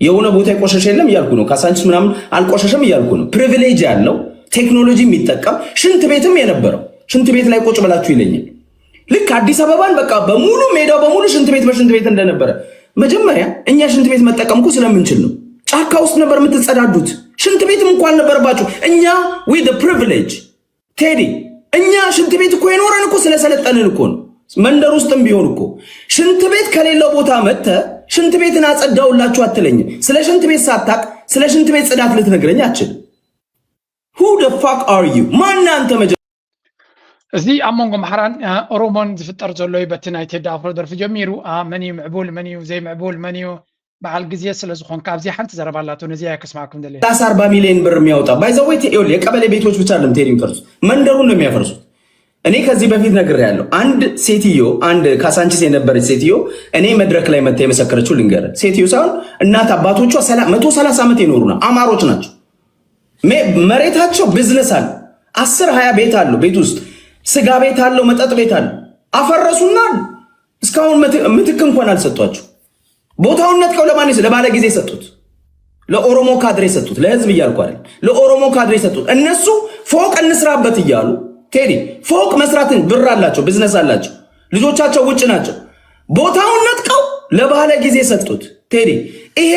Speaker 5: የሆነ ቦታ ይቆሸሽ የለም እያልኩ ነው። ካሳንቺስ ምናምን አልቆሸሸም እያልኩ ነው። ፕሪቪሌጅ ያለው ቴክኖሎጂ የሚጠቀም ሽንት ቤትም የነበረው ሽንት ቤት ላይ ቁጭ ብላችሁ ይለኛል። ልክ አዲስ አበባን በቃ በሙሉ ሜዳው በሙሉ ሽንት ቤት በሽንት ቤት እንደነበረ መጀመሪያ እኛ ሽንት ቤት መጠቀምኩ ስለምንችል ነው። ጫካ ውስጥ ነበር የምትጸዳዱት። ሽንት ቤትም እንኳን ነበርባችሁ። እኛ with the privilege ቴዲ እኛ ሽንት ቤት እኮ የኖረን እኮ ስለሰለጠንን እኮ ነው። መንደር ውስጥም ቢሆን እኮ ሽንት ቤት ከሌለው ቦታ መጥተ ሽንት ቤትን አጸዳውላችሁ አትለኝም። ስለ ሽንት ቤት ሳታቅ ስለ ሽንት ቤት ጽዳት ልትነግረኝ አትችልም። who the fuck are you ማን አንተ?
Speaker 1: እዚ ኣብ መንጎ ማሕራን ኦሮሞን ዝፍጠር ዘሎ በቲ ናይ ቴዲ ኣፍሮ ደርፊ ጀሚሩ መን እዩ ምዕቡል መን እዩ ዘይምዕቡል መን እዩ በዓል ግዜ ስለ ዝኾንካ ኣብዚ ሓንቲ ዘረባላቶ ነዚያ ክስማዕኩም ደለ
Speaker 5: 40 ሚሊዮን ብር የሚያወጣ ባይዘወይ የቀበሌ ቤቶች ብቻ አይደለም ቴዲ የሚፈርሱት መንደሩን ነው የሚያፈርሱት። እኔ ከዚህ በፊት ነግሬያለሁ። አንድ ሴትዮ አንድ ካሳንቺስ የነበረች ሴትዮ እኔ መድረክ ላይ መታ የመሰከረችው ልንገር። ሴትዮ ሳይሆን እናት አባቶቿ 130 ዓመት የኖሩና አማሮች ናቸው። መሬታቸው ቢዝነስ አለ 10-20 ቤት አለው። ቤት ውስጥ ስጋ ቤት አለው፣ መጠጥ ቤት አለው። አፈረሱና እስካሁን ምትክ እንኳን አልሰጧቸው። ቦታውን ነጥቀው ለባለ ጊዜ ሰጡት። ለኦሮሞ ካድሬ ሰጡት። ለህዝብ እያልኩ አይደል፣ ለኦሮሞ ካድሬ ሰጡት። እነሱ ፎቅ እንስራበት እያሉ ቴዲ ፎቅ መስራትን ብር አላቸው፣ ቢዝነስ አላቸው። ልጆቻቸው ውጭ ናቸው። ቦታውን ነጥቀው ለባለ ጊዜ ሰጡት። ቴዲ ይሄ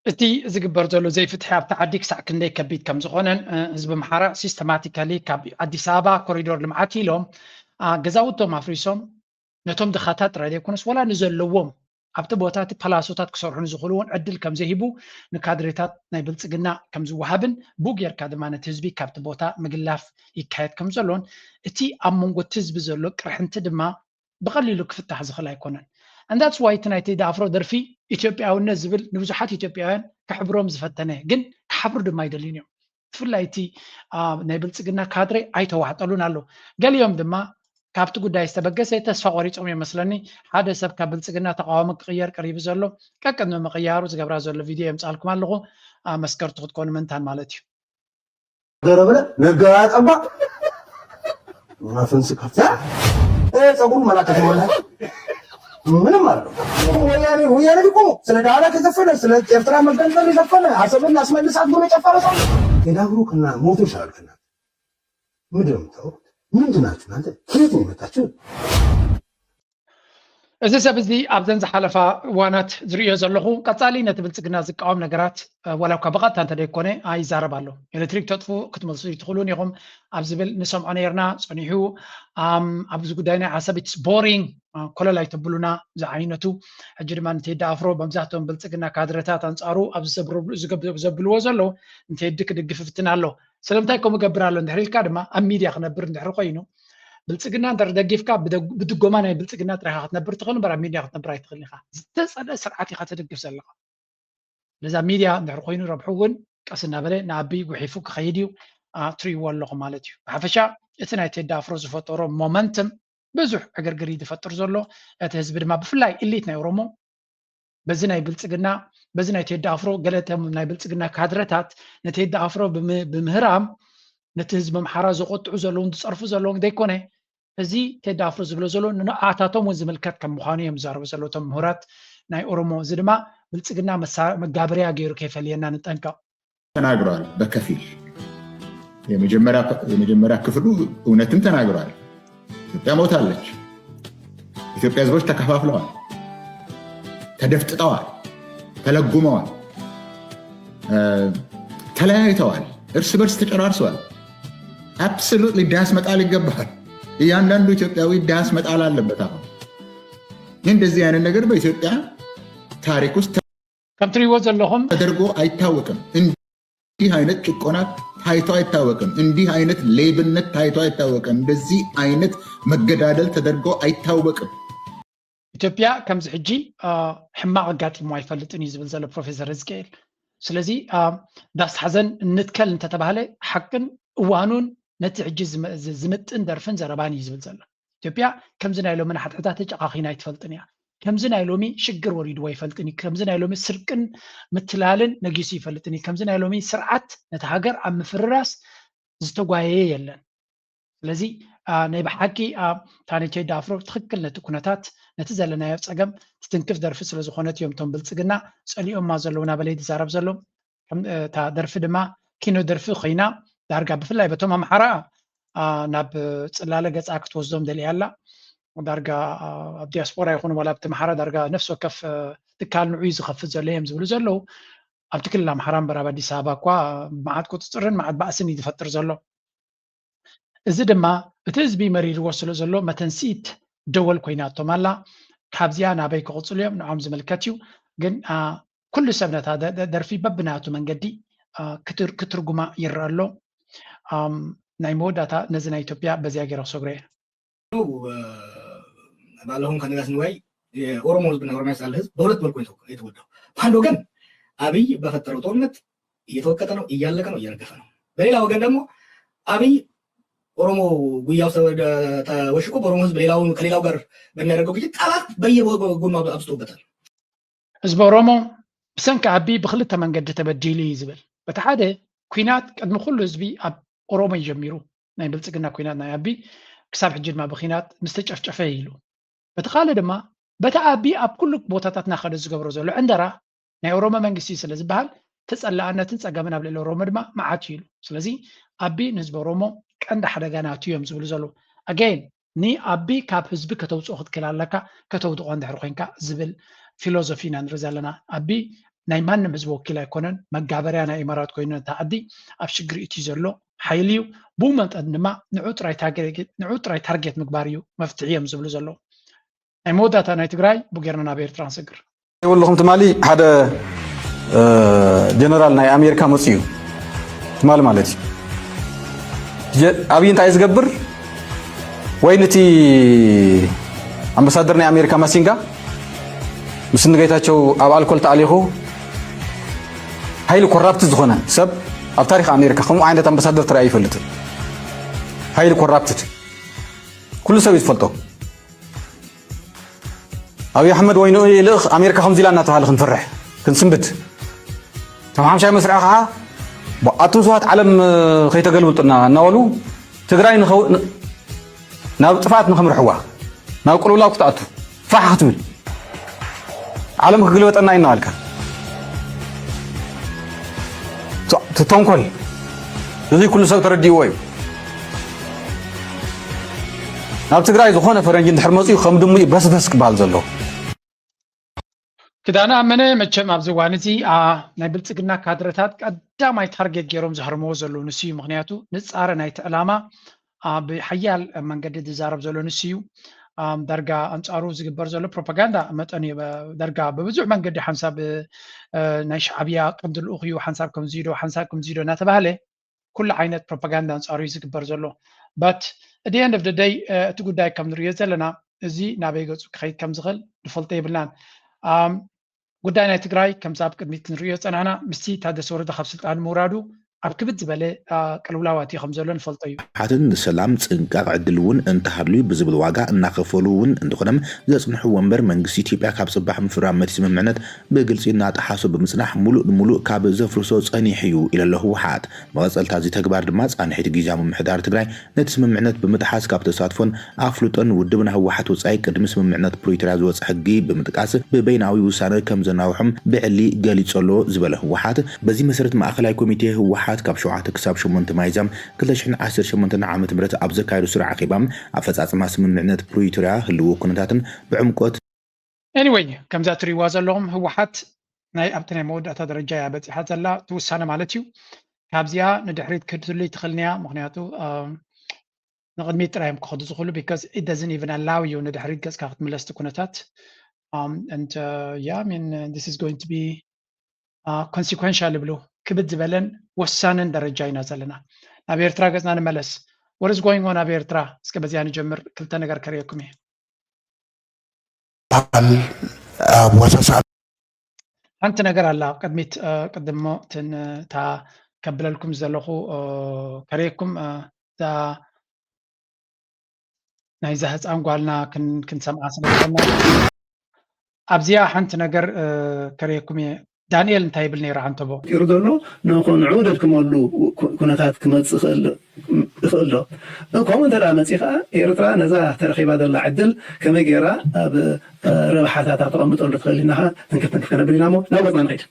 Speaker 1: እቲ ዝግበር ዘሎ ዘይፍትሒ ኣብቲ ዓዲ ክሳዕ ክንደይ ከቢድ ከም ዝኾነን ህዝቢ መሓራ ሲስተማቲካሊ ካብ ኣዲስ ኣበባ ኮሪዶር ልምዓት ኢሎም ገዛውቶም ኣፍሪሶም ነቶም ድኻታት ጥራይ ዘይኮነስ ወላ ንዘለዎም ኣብቲ ቦታ እቲ ፓላሶታት ክሰርሑ ንዝኽእሉ እውን ዕድል ከም ዘይሂቡ ንካድሬታት ናይ ብልፅግና ከም ዝወሃብን ብኡ ጌርካ ድማ ነቲ ህዝቢ ካብቲ ቦታ ምግላፍ ይካየድ ከም ዘሎን እቲ ኣብ መንጎ እቲ ህዝቢ ዘሎ ቅርሕንቲ ድማ ብቐሊሉ ክፍታሕ ዝኽእል ኣይኮነን። and that's why እቲ ናይ ቴዲ ኣፍሮ ደርፊ ኢትዮጵያውነት ዝብል ንብዙሓት ኢትዮጵያውያን ክሕብሮም ዝፈተነ ግን ክሓብሩ ድማ ይደልዩን እዮም። ብፍላይ እቲ ናይ ብልፅግና ካድሬ ኣይተዋሕጠሉን ኣሎ። ገሊኦም ድማ ካብቲ ጉዳይ ዝተበገሰ ተስፋ ቆሪፆም ይመስለኒ። ሓደ ሰብ ካብ ብልፅግና ተቃዋሚ ክቅየር ቀሪቡ ዘሎ ቀቅን ምቅያሩ ዝገብራ ዘሎ ቪድዮ የምፃልኩም ኣለኹ። መስከርቱ ክትኮኑ ምንታን ማለት እዩ
Speaker 6: ገረበለ ነገራ ጠባ ማፈንስ ከፍታ ፀጉር መላከት ወላ ምንም አለው ወያኔ እኮ ስለ ዳላ ከዘፈነ ስለ ኤርትራ መገንጠል የዘፈነ አሰብን አስመልሳት ብሎ የጨፈረ ሰው ቴዳብሩ ከና ሞቶ ይሻላል። ከና ምንድን ነው ምንድን ናችሁ እናንተ? ከየት ነው የመጣችሁ?
Speaker 1: እዚ ሰብ እዚ ኣብዘን ዝሓለፋ እዋናት ዝርዮ ዘለኹ ቀፃሊ ነቲ ብልፅግና ዝቃወም ነገራት ወላ እኳ ብቐጥታ እንተደይኮነ ይዛረብ ኣሎ። ኤሌክትሪክ ተጥፉ ክትመልሱ ትኽእሉን ኢኹም ኣብ ዝብል ንሰምዖ ነርና ፀኒሑ ኣብዚ ጉዳይ ናይ ዓሰብ ኢትስ ቦሪንግ ኮለል ኣይተብሉና ዝዓይነቱ ሕጂ ድማ ንቴዲ ኣፍሮ መብዛሕትኦም ብልፅግና ካድረታት ኣንፃሩ ኣብዚ ዘብልዎ ዘሎ ንቴዲ ክድግፍ ፍትና ኣሎ። ስለምንታይ ከምኡ ገብር ኣሎ እንድሕር ኢልካ ድማ ኣብ ሚድያ ክነብር እንድሕር ኮይኑ ብልፅግና እንተደጊፍካ ብድጎማ ናይ ብልፅግና ጥራይካ ክትነብር ትኽእል እምበር ኣብ ሚድያ ክትነብር ኣይትኽእልን ኢኻ። ዝተፀለአ ስርዓት ኢኻ ተደግፍ ዘለካ። ለዛ ሚድያ እንድሕር ኮይኑ ረብሑ እውን ቀስ እናበለ ንዓቢ ጉሒፉ ክኸይድ እዩ ትርእይዎ ኣለኹም ማለት እዩ። ብሓፈሻ እቲ ናይ ቴዲ ኣፍሮ ዝፈጠሮ ሞመንትም ብዙሕ ዕግርግሪ ዝፈጥር ዘሎ እቲ ህዝቢ ድማ ብፍላይ ኢሊት ናይ ኦሮሞ በዚ ናይ ብልፅግና በዚ ናይ ቴዲ ኣፍሮ ገለተም ናይ ብልፅግና ካድረታት ነቴዲ ኣፍሮ ብምህራም ነቲ ህዝቢ ኣምሓራ ዘቆጥዑ ዘለውን ዝፀርፉ ዘለውን ዘይኮነ እዚ ቴዲ ኣፍሮ ዝብሎ ዘሎ ንኣታቶም እውን ዝምልከት ከም ምዃኑ እዮም ዝዛረቡ ዘለዉ እቶም ምሁራት ናይ ኦሮሞ። እዚ ድማ ብልፅግና መጋበርያ ገይሩ ከይፈልየና ንጠንቀቕ
Speaker 3: ተናግረዋል። በከፊል የመጀመሪያ ክፍሉ እውነትን ተናግረዋል። ኢትዮጵያ ሞታለች። ኢትዮጵያ ህዝቦች ተከፋፍለዋል፣ ተደፍጥጠዋል፣ ተለጉመዋል፣ ተለያይተዋል፣ እርስ በርስ ተጨራርሰዋል። አብሶሉትሊ ዳስ መጣል ይገባል። እያንዳንዱ ኢትዮጵያዊ ዳስ መጣል አለበት። አሁን እንደዚህ አይነት ነገር በኢትዮጵያ ታሪክ ውስጥ
Speaker 1: ከምትሪዎ ዘለኹም
Speaker 3: ተደርጎ አይታወቅም። እንዲህ አይነት ጭቆና ታይቶ አይታወቅም። እንዲህ አይነት ሌብነት ታይቶ አይታወቅም። እንደዚህ አይነት መገዳደል ተደርጎ አይታወቅም።
Speaker 1: ኢትዮጵያ ከምዚ ሕጂ ሕማቅ አጋጢሞ አይፈልጥን እዩ ዝብል ዘሎ ፕሮፌሰር ህዝቅኤል። ስለዚ ዳስ ሓዘን እንትከል እንተተባሃለ ሓቅን እዋኑን ነቲ ሕጂ ዝምጥን ደርፍን ዘረባን እዩ ዝብል ዘሎ። ኢትዮጵያ ከምዚ ናይ ሎሚ ሓትሕታት ጨቃኺና ኣይትፈልጥን እያ። ከምዚ ናይ ሎሚ ሽግር ወሪድዎ ይፈልጥን እዩ። ከምዚ ናይ ሎሚ ስርቅን ምትላልን ነጊሱ ይፈልጥን እዩ። ከምዚ ናይ ሎሚ ስርዓት ነቲ ሃገር ኣብ ምፍርራስ ዝተጓየየ የለን። ስለዚ ናይ ብሓቂ ታነይ ቴዲ ኣፍሮ ትክክል ነቲ ኩነታት ነቲ ዘለናዮ ፀገም ትትንክፍ ደርፊ ስለዝኾነት እዮም እቶም ብልፅግና ፀሊኦማ ዘለውና በለይ ዝዛረብ ዘሎ። እታ ደርፊ ድማ ኪኖ ደርፊ ኮይና ዳርጋ ብፍላይ በቶም ኣምሓራ ናብ ፅላለ ገፃ ክትወስዶም ደልያ ኣላ። ዳርጋ ኣብ ዲያስፖራ ይኹን ዋላ ኣብቲ ኣምሓራ ዳርጋ ነፍሲ ወከፍ ትካል ንዑዩ ዝኸፍት ዘሎ እዮም ዝብሉ ዘለዉ። ኣብቲ ክልል ኣምሓራ እምበር ኣብ ኣዲስ ኣበባ እኳ መዓት ቁፅፅርን መዓት ባእስን እዩ ዝፈጥር ዘሎ። እዚ ድማ እቲ ህዝቢ መሪርዎ ስለ ዘሎ መተንሲኢት ደወል ኮይናቶም ኣላ። ካብዚያ ናበይ ክቕፅሉ እዮም ንዖም ዝምልከት እዩ። ግን ኩሉ ሰብ ነታ ደርፊ በብናቱ መንገዲ ክትርጉማ ይረአ ኣሎ። ናይ መወዳእታ ነዚ ናይ ኢትዮጵያ በዚያ ገይረ ክሰግሮ እየ።
Speaker 6: ባለፈውን ከነጋስ ንዋይ የኦሮሞ ህዝብና ኦሮሚያ ያለ ህዝብ በሁለት መልኩ የተጎዳው። በአንድ ወገን አብይ በፈጠረው ጦርነት እየተወቀጠ ነው፣ እያለቀ ነው፣ እየረገፈ ነው። በሌላ ወገን ደግሞ አብይ ኦሮሞ ጉያው ተወሽቆ በኦሮሞ ህዝብ ከሌላው ጋር በሚያደርገው ግጭት ጠላት በየጎኑ አብዝቶበታል።
Speaker 1: ህዝቢ ኦሮሞ ብሰንኪ አቢ ብክልተ መንገዲ ተበዲሉ እዩ ዝብል። በቲ ሓደ ኩናት ቅድሚ ኩሉ ህዝቢ ኣብ ኦሮሞ ይጀሚሩ ናይ ብልፅግና ኩናት ናይ አቢ ክሳብ ሕጂ ድማ ብኩናት ምስ ተጨፍጨፈ ኢሉ። በቲ ካልእ ድማ በቲ አቢ ኣብ ኩሉ ቦታታት ናኸደ ዝገብሮ ዘሎ ዕንደራ ናይ ኦሮሞ መንግስቲ ስለ ዝበሃል ተፀላእነትን ፀገምን ኣብ ልዕሊ ኦሮሞ ድማ መዓት ኢሉ። ስለዚ አቢ ንህዝቢ ኦሮሞ ቀንዲ ሓደጋ ናቱ እዮም ዝብሉ ዘሎ። ኣገይን ንኣቢ ካብ ህዝቢ ከተውፅኦ ክትክእል ኣለካ ከተውድቆ እንድሕር ኮንካ ዝብል ፊሎዞፊ ኢና ንርኢ ዘለና። ኣቢ ናይ ማንም ህዝቢ ወኪል ኣይኮነን፣ መጋበርያ ናይ ኢማራት ኮይኑ ነታ ዓዲ ኣብ ሽግሪ እቲ ዘሎ ሓይሊ እዩ። ብኡ መጠን ድማ ንዑ ጥራይ ታርጌት ምግባር እዩ መፍትሒ እዮም ዝብሉ ዘሎ። ናይ መወዳእታ ናይ ትግራይ ብጌርና ናብ ኤርትራ ንስግር
Speaker 2: ይብልኩም ትማሊ ሓደ ጀነራል ናይ ኣሜሪካ መፅኡ እዩ ትማሊ ማለት እዩ ኣብይ እንታይ ዝገብር ወይ ነቲ ኣምባሳደር ናይ ኣሜሪካ ማሲንጋ ምስ ንጌታቸው ኣብ ኣልኮል ተኣሊኹ ሃይሊ ኮራፕት ዝኾነ ሰብ ኣብ ታሪክ ኣሜሪካ ከምኡ ዓይነት ኣምባሳደር ተራእዩ ይፈልጥ። ሃይሊ ኮራፕትድ ኩሉ ሰብ ይፈልጦ። ኣብይ ኣሕመድ ወይኑ ይልእኽ ኣሜሪካ ከምዚ ኢላ እናተባሃለ ክንፍርሕ ክንስንብት ኣብ ሓምሻይ መስርዕ ከዓ ኣቶም ሰባት ዓለም ከይተገልብጡና እናበሉ ትግራይ ናብ ጥፋት ንከምርሕዋ ናብ ቁልውላው ክትኣቱ ፋሕ ክትብል ዓለም ክግልበጠና ይናባልካ ተንኮል እዚ ኩሉ ሰብ ተረዲእዎ እዩ። ናብ ትግራይ ዝኾነ ፈረንጂ እንድሕር መፅኡ ከም ድሙ በስበስ ክበሃል ዘሎ
Speaker 1: ክዳና ኣመነ መቸም ኣብዚ እዋን እዚ ናይ ብልፅግና ካድረታት ቀዳማይ ታርጌት ገይሮም ዝሃርምዎ ዘለዉ ንስ እዩ። ምክንያቱ ንፃረ ናይቲ ዕላማ ብሓያል መንገዲ ዝዛረብ ዘሎ ንስ እዩ። ዳርጋ ኣንፃሩ ዝግበር ዘሎ ፕሮፓጋንዳ መጠን እዩ። ዳርጋ ብብዙሕ መንገዲ ሓንሳብ ናይ ሻዕብያ ቀንዲ ልኡኽ እዩ፣ ሓንሳብ ከምዚዶ ሓንሳብ ከምዚዶ እናተባሃለ ኩሉ ዓይነት ፕሮፓጋንዳ ኣንፃሩ እዩ ዝግበር ዘሎ። በት እቲ ኤንድ ኦፍ ደ ደይ እቲ ጉዳይ ከም ንሪኦ ዘለና እዚ ናበይ ገፁ ክኸይድ ከም ዝኽእል ንፈልጦ የብልናን። ጉዳይ ናይ ትግራይ ከምዚ ኣብ ቅድሚት ክንሪኦ ፀናሕና ምስቲ ታደሰ ወረደ ካብ ስልጣን ምውራዱ ኣብ ክብድ ዝበለ ቅልውላዋት ከም ዘሎ ንፈልጦ እዩ።
Speaker 15: ሓትን ንሰላም ፅንቃቅ ዕድል እውን እንተሃልዩ ብዝብል ዋጋ እናኸፈሉ እውን እንትኾነም ዘፅንሕዎ እምበር መንግስቲ ኢትዮጵያ ካብ ፅባሕ ምፍራም መቲ ስምምዕነት ብግልፂ እናጠሓሶ ብምፅናሕ ሙሉእ ንሙሉእ ካብ ዘፍርሶ ፀኒሕ እዩ ኢለ ኣሎ ህወሓት። መቐፀልታ እዚ ተግባር ድማ ፃንሒት ግዝያዊ ምምሕዳር ትግራይ ነቲ ስምምዕነት ብምጥሓስ ካብ ተሳትፎን ኣፍልጦን ውድብና ህወሓት ወፃኢ ቅድሚ ስምምዕነት ፕሪቶርያ ዝወፅእ ሕጊ ብምጥቃስ ብበይናዊ ውሳነ ከም ዘናውሖም ብዕሊ ገሊፆ ኣሎ ዝበለ ህወሓት በዚ መሰረት ማእኸላይ ኮሚቴ ህወሓት ህወሓት ካብ 7 ክሳብ 8 ማይዛም 2018 ዓመተ ምህረት ኣብ ዘካየዱ ስርዓ ኺባም ኣፈጻጽማ ስምምዕነት ፕሪቶሪያ ህልው ኩነታትን ብዕምቆት
Speaker 1: anyway ከምዛ ትሪእዋ ዘለኹም ህወሓት ናይ ኣብቲ ናይ መወዳእታ ደረጃ እያ በፂሓ ዘላ ትውሳነ ማለት እዩ ካብዚኣ ንድሕሪት ክትህልይ ትኽእልኒ እያ ምክንያቱ ንቅድሚት ጥራዮም ክኸዱ ዝኽእሉ because it doesn't even allow you ንድሕሪት ገጽካ ክትምለስ ኩነታት and yeah I mean this is going to be consequential ብሉ ክብድ ዝበለን ወሳንን ደረጃ ኢና ዘለና ናብ ኤርትራ ገጽና ንመለስ what is going on ኣብ ኤርትራ እስከ በዚያ ንጀምር ክልተ ነገር ከሪየኩም እየ ሓንቲ ነገር ኣላ ቅድሚት ቅድሞ ታ ከብለልኩም ዘለኹ ከሪየኩም ዛ ናይ ዛ ህፃን ጓልና ክንሰምዓ ስለዘለና ኣብዚያ ሓንቲ ነገር ከሪየኩም እየ ዳንኤል እንታይ ይብል ነይሩ ሓንተቦ
Speaker 4: ይሩ ዘሎ ንኹንዑ ደድክመሉ ኩነታት ክመጽእ ይኽእል ዶ ከምኡ እንተደኣ መጺእ ከዓ ኤርትራ ነዛ ተረኺባ ዘላ ዕድል ከመይ ጌራ ኣብ ረብሓታት ተቐምጠሉ ትኽእል ኢና ትንክፍ ከነብል ኢና ሞ ናብ ወፅና ንኸይድ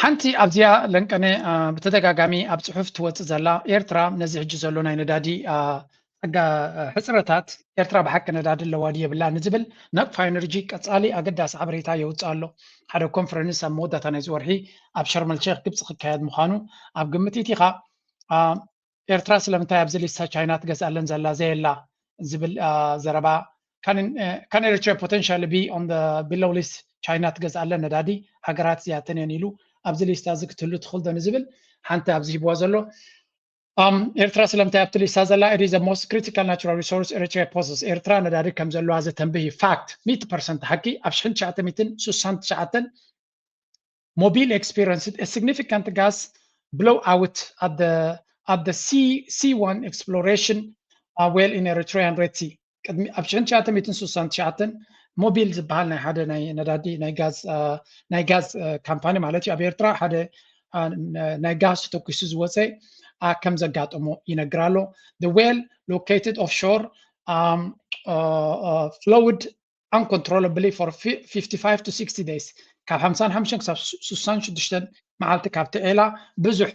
Speaker 1: ሓንቲ ኣብዚያ ለንቀነ ብተደጋጋሚ ኣብ ጽሑፍ ትወፅእ ዘላ ኤርትራ ነዚ ሕጂ ዘሎ ናይ ነዳዲ ሕፅረታት ኤርትራ ብሓቂ ነዳዲ ኣለዋ ድየብላ ንዝብል ነቕፋ ኤነርጂ ቀጻሊ ኣገዳሲ ሓበሬታ የውፅእ ኣሎ ሓደ ኮንፈረንስ ኣብ መወዳእታ ናይ ዝወርሒ ኣብ ሸርመል ሼክ ግብፂ ክካየድ ምዃኑ ኣብ ግምት ኢኻ ኤርትራ ስለምንታይ ኣብዚ ሊስታ ቻይና ትገዝኣለን ዘላ ዘየላ ዝብል ዘረባ ካን ኤርትራ ፖቴንሻል ቢ ኦን ቢሎው ሊስት ቻይና ትገዝኣለን ነዳዲ ሃገራት እዚኣተን እየን ኢሉ ኣብዚ ሊስታ እዚ ክትህሉ ትኽእል ዶ ንዝብል ሓንቲ ኣብዚ ሂብዋ ዘሎ ኤርትራ ስለምንታይ ኣብቲ ሊስታ ዘላ it is the most critical natural resource Eritrea possesses ኤርትራ ነዳዲ ከም ዘለዋ ዘተንብህ ፋክት 100% ሓቂ ኣብ 1969 Mobil experienced a significant gas blowout at the C1 exploration well in Eritrean Red Sea ቅድሚ ኣብ 1969 ሞቢል ዝበሃል ናይ ሓደ ናይ ነዳዲ ናይ ጋዝ ካምፓኒ ማለት እዩ ኣብ ኤርትራ ሓደ ናይ ጋዝ ተተኪሱ ዝወፀ ከም ዘጋጠሞ ይነግራሎ the well located offshore flowed uncontrollably for 55 to 60 days ካብ 55 ክሳብ 66 መዓልቲ ካብቲ ዒላ ብዙሕ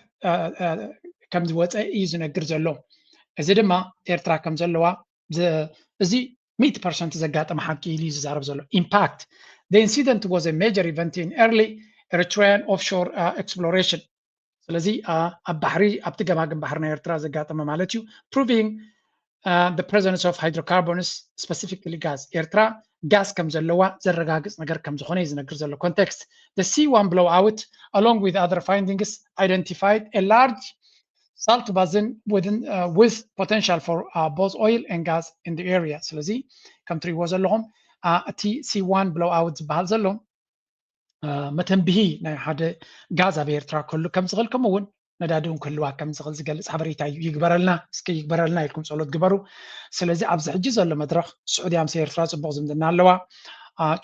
Speaker 1: ከም ዝወፀ እዩ ዝነግር ዘሎ እዚ ድማ ኤርትራ ከም ዘለዋ እዚ 100% ዘጋጠመ ሓቂ ኢሉ ዝዛረብ ዘሎ impact the incident was a major event in early Eritrean offshore exploration ስለዚ ኣብ ባሕሪ ኣብቲ ገማግም ባሕሪ ናይ ኤርትራ ዘጋጠመ ማለት እዩ proving the presence of hydrocarbons specifically gas ኤርትራ gas ከም ዘለዋ ዘረጋግጽ ነገር ከም ዝኾነ ዝነግር ዘሎ context the C1 blowout along with other findings identified a large salt basin with potential for both oil and gas in the area ስለዚ ከም ትሪእዎ ዘለኹም እቲ C1 blowout ዝበሃል ዘሎ መተንብሂ ናይ ሓደ ጋዝ ኣብ ኤርትራ ከሉ ከም ዝኽእል ከምኡውን ነዳዲ እውን ክህልዋ ከም ዝኽእል ዝገልጽ ሓበሬታ እዩ ይግበረልና እስኪ ይግበረልና ኢልኩም ጸሎት ግበሩ ስለዚ ኣብዚ ሕጂ ዘሎ መድረኽ ስዑድያ ምስ ኤርትራ ጽቡቕ ዝምድና ኣለዋ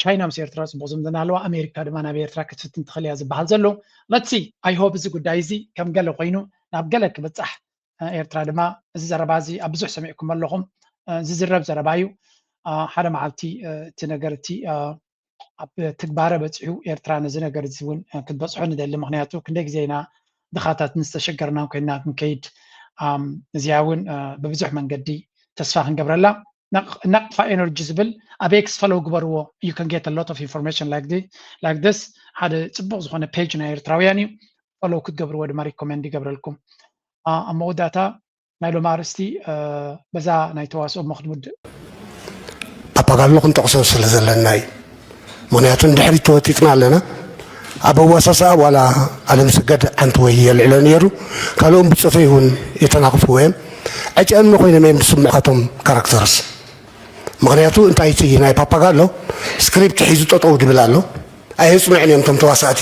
Speaker 1: ቻይና ምስ ኤርትራ ጽቡቕ ዝምድና ኣለዋ ኣሜሪካ ድማ ናብ ኤርትራ ክትፍትን ትኽእል እያ ዝበሃል ዘሎ let's see I hope እዚ ጉዳይ እዚ ከም ገለ ኮይኑ ናብ ገለ ክበጻሕ ኤርትራ ድማ እዚ ዘረባ እዚ ኣብ ብዙሕ ሰሚዕኩም ኣለኹም ዝዝረብ ዘረባ እዩ ሓደ መዓልቲ እቲ ነገር እቲ ኣብ ትግባረ በፂሑ ኤርትራ ነዚ ነገር እዚ እውን ክትበፅሖ ንደሊ ምክንያቱ ክንደይ ግዜ ኢና ድኻታት ንዝተሸገርና ኮይና ክንከይድ እዚኣ እውን ብብዙሕ መንገዲ ተስፋ ክንገብረላ ነቕፋ ኤነርጂ ዝብል ኣብ ኤክስ ፈሎው ግበርዎ you can get a lot of information like this ሓደ ጽቡቕ ዝኾነ ፔጅ ናይ ኤርትራውያን እዩ ፈሎው ክትገብርዎ ድማ ሪኮመንድ ይገብረልኩም ኣብ መወዳእታ ናይ ሎማ ኣርእስቲ በዛ ናይ ተዋስኦ መክድሙድ
Speaker 6: ፓፓጋሎ ክንጠቕሶ ስለ ዘለና እዩ ምክንያቱ እንድሕሪ ተወጢጥና ኣለና ኣብ ኣዋሳሳ ዋላ ኣለም ሰገድ ሓንቲ ወይ የልዕሎ ነይሩ ካልኦም ብፅፈይ እውን የተናኽፍዎ እዮም ዕጨን ኮይኖም እዮም ዝስምዖቶም ካራክተርስ ምክንያቱ እንታይ እቲ ናይ ፓፓጋሎ ስክሪፕት ሒዙ ጠጠው ድብል ኣሎ ኣየፅንዕን እዮም ቶም ተዋሳእቲ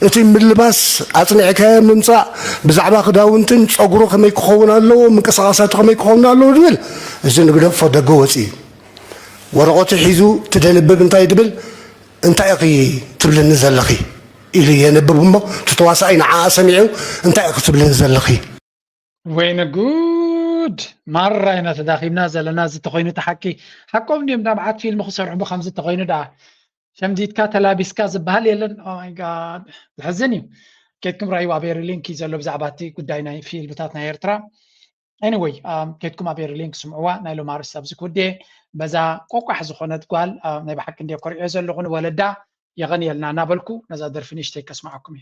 Speaker 6: እቲ ምልባስ ኣፅኒዕከ ምምፃእ ብዛዕባ ክዳውንትን ፀጉሩ ከመይ ክኸውን ኣለዎ ምንቅስቃሳቱ ከመይ ክኸውን ኣለዎ ድብል እዚ ንግደፎ ደገ ወፂ እዩ ወረቐቱ ሒዙ ትደንብብ እንታይ ድብል እንታይ እኺ ትብልኒ ዘለኺ ኢሉ የንብብ እሞ ተተዋሳኢ ንዓኣ ሰሚዑ እንታይ እኺ ትብልኒ ዘለኺ
Speaker 1: ወይነ ጉድ ማራ ኢና ተዳኺብና ዘለና እዚ ተኮይኑ ተሓቂ ሓቆም ድዮም ናብ ዓት ፊልም ክሰርሑ ብከምዚ ተኮይኑ ደኣ ሸምዲድካ ተላቢስካ ዝበሃል የለን ኦ ማይ ጋድ ዝሕዝን እዩ كيتكم رأيوا أبير لينك يزلوا بزعباتي قداينا في البتاتنا إيرترا anyway كيتكم أبير لينك سمعوا نايلو مارس سابزك ودي بزا قوقع حزخونة قال نايبا حق ندي قرئي يزلغون ولدا يغني لنا نابلكو نزا درفنيش تيك اسمعكم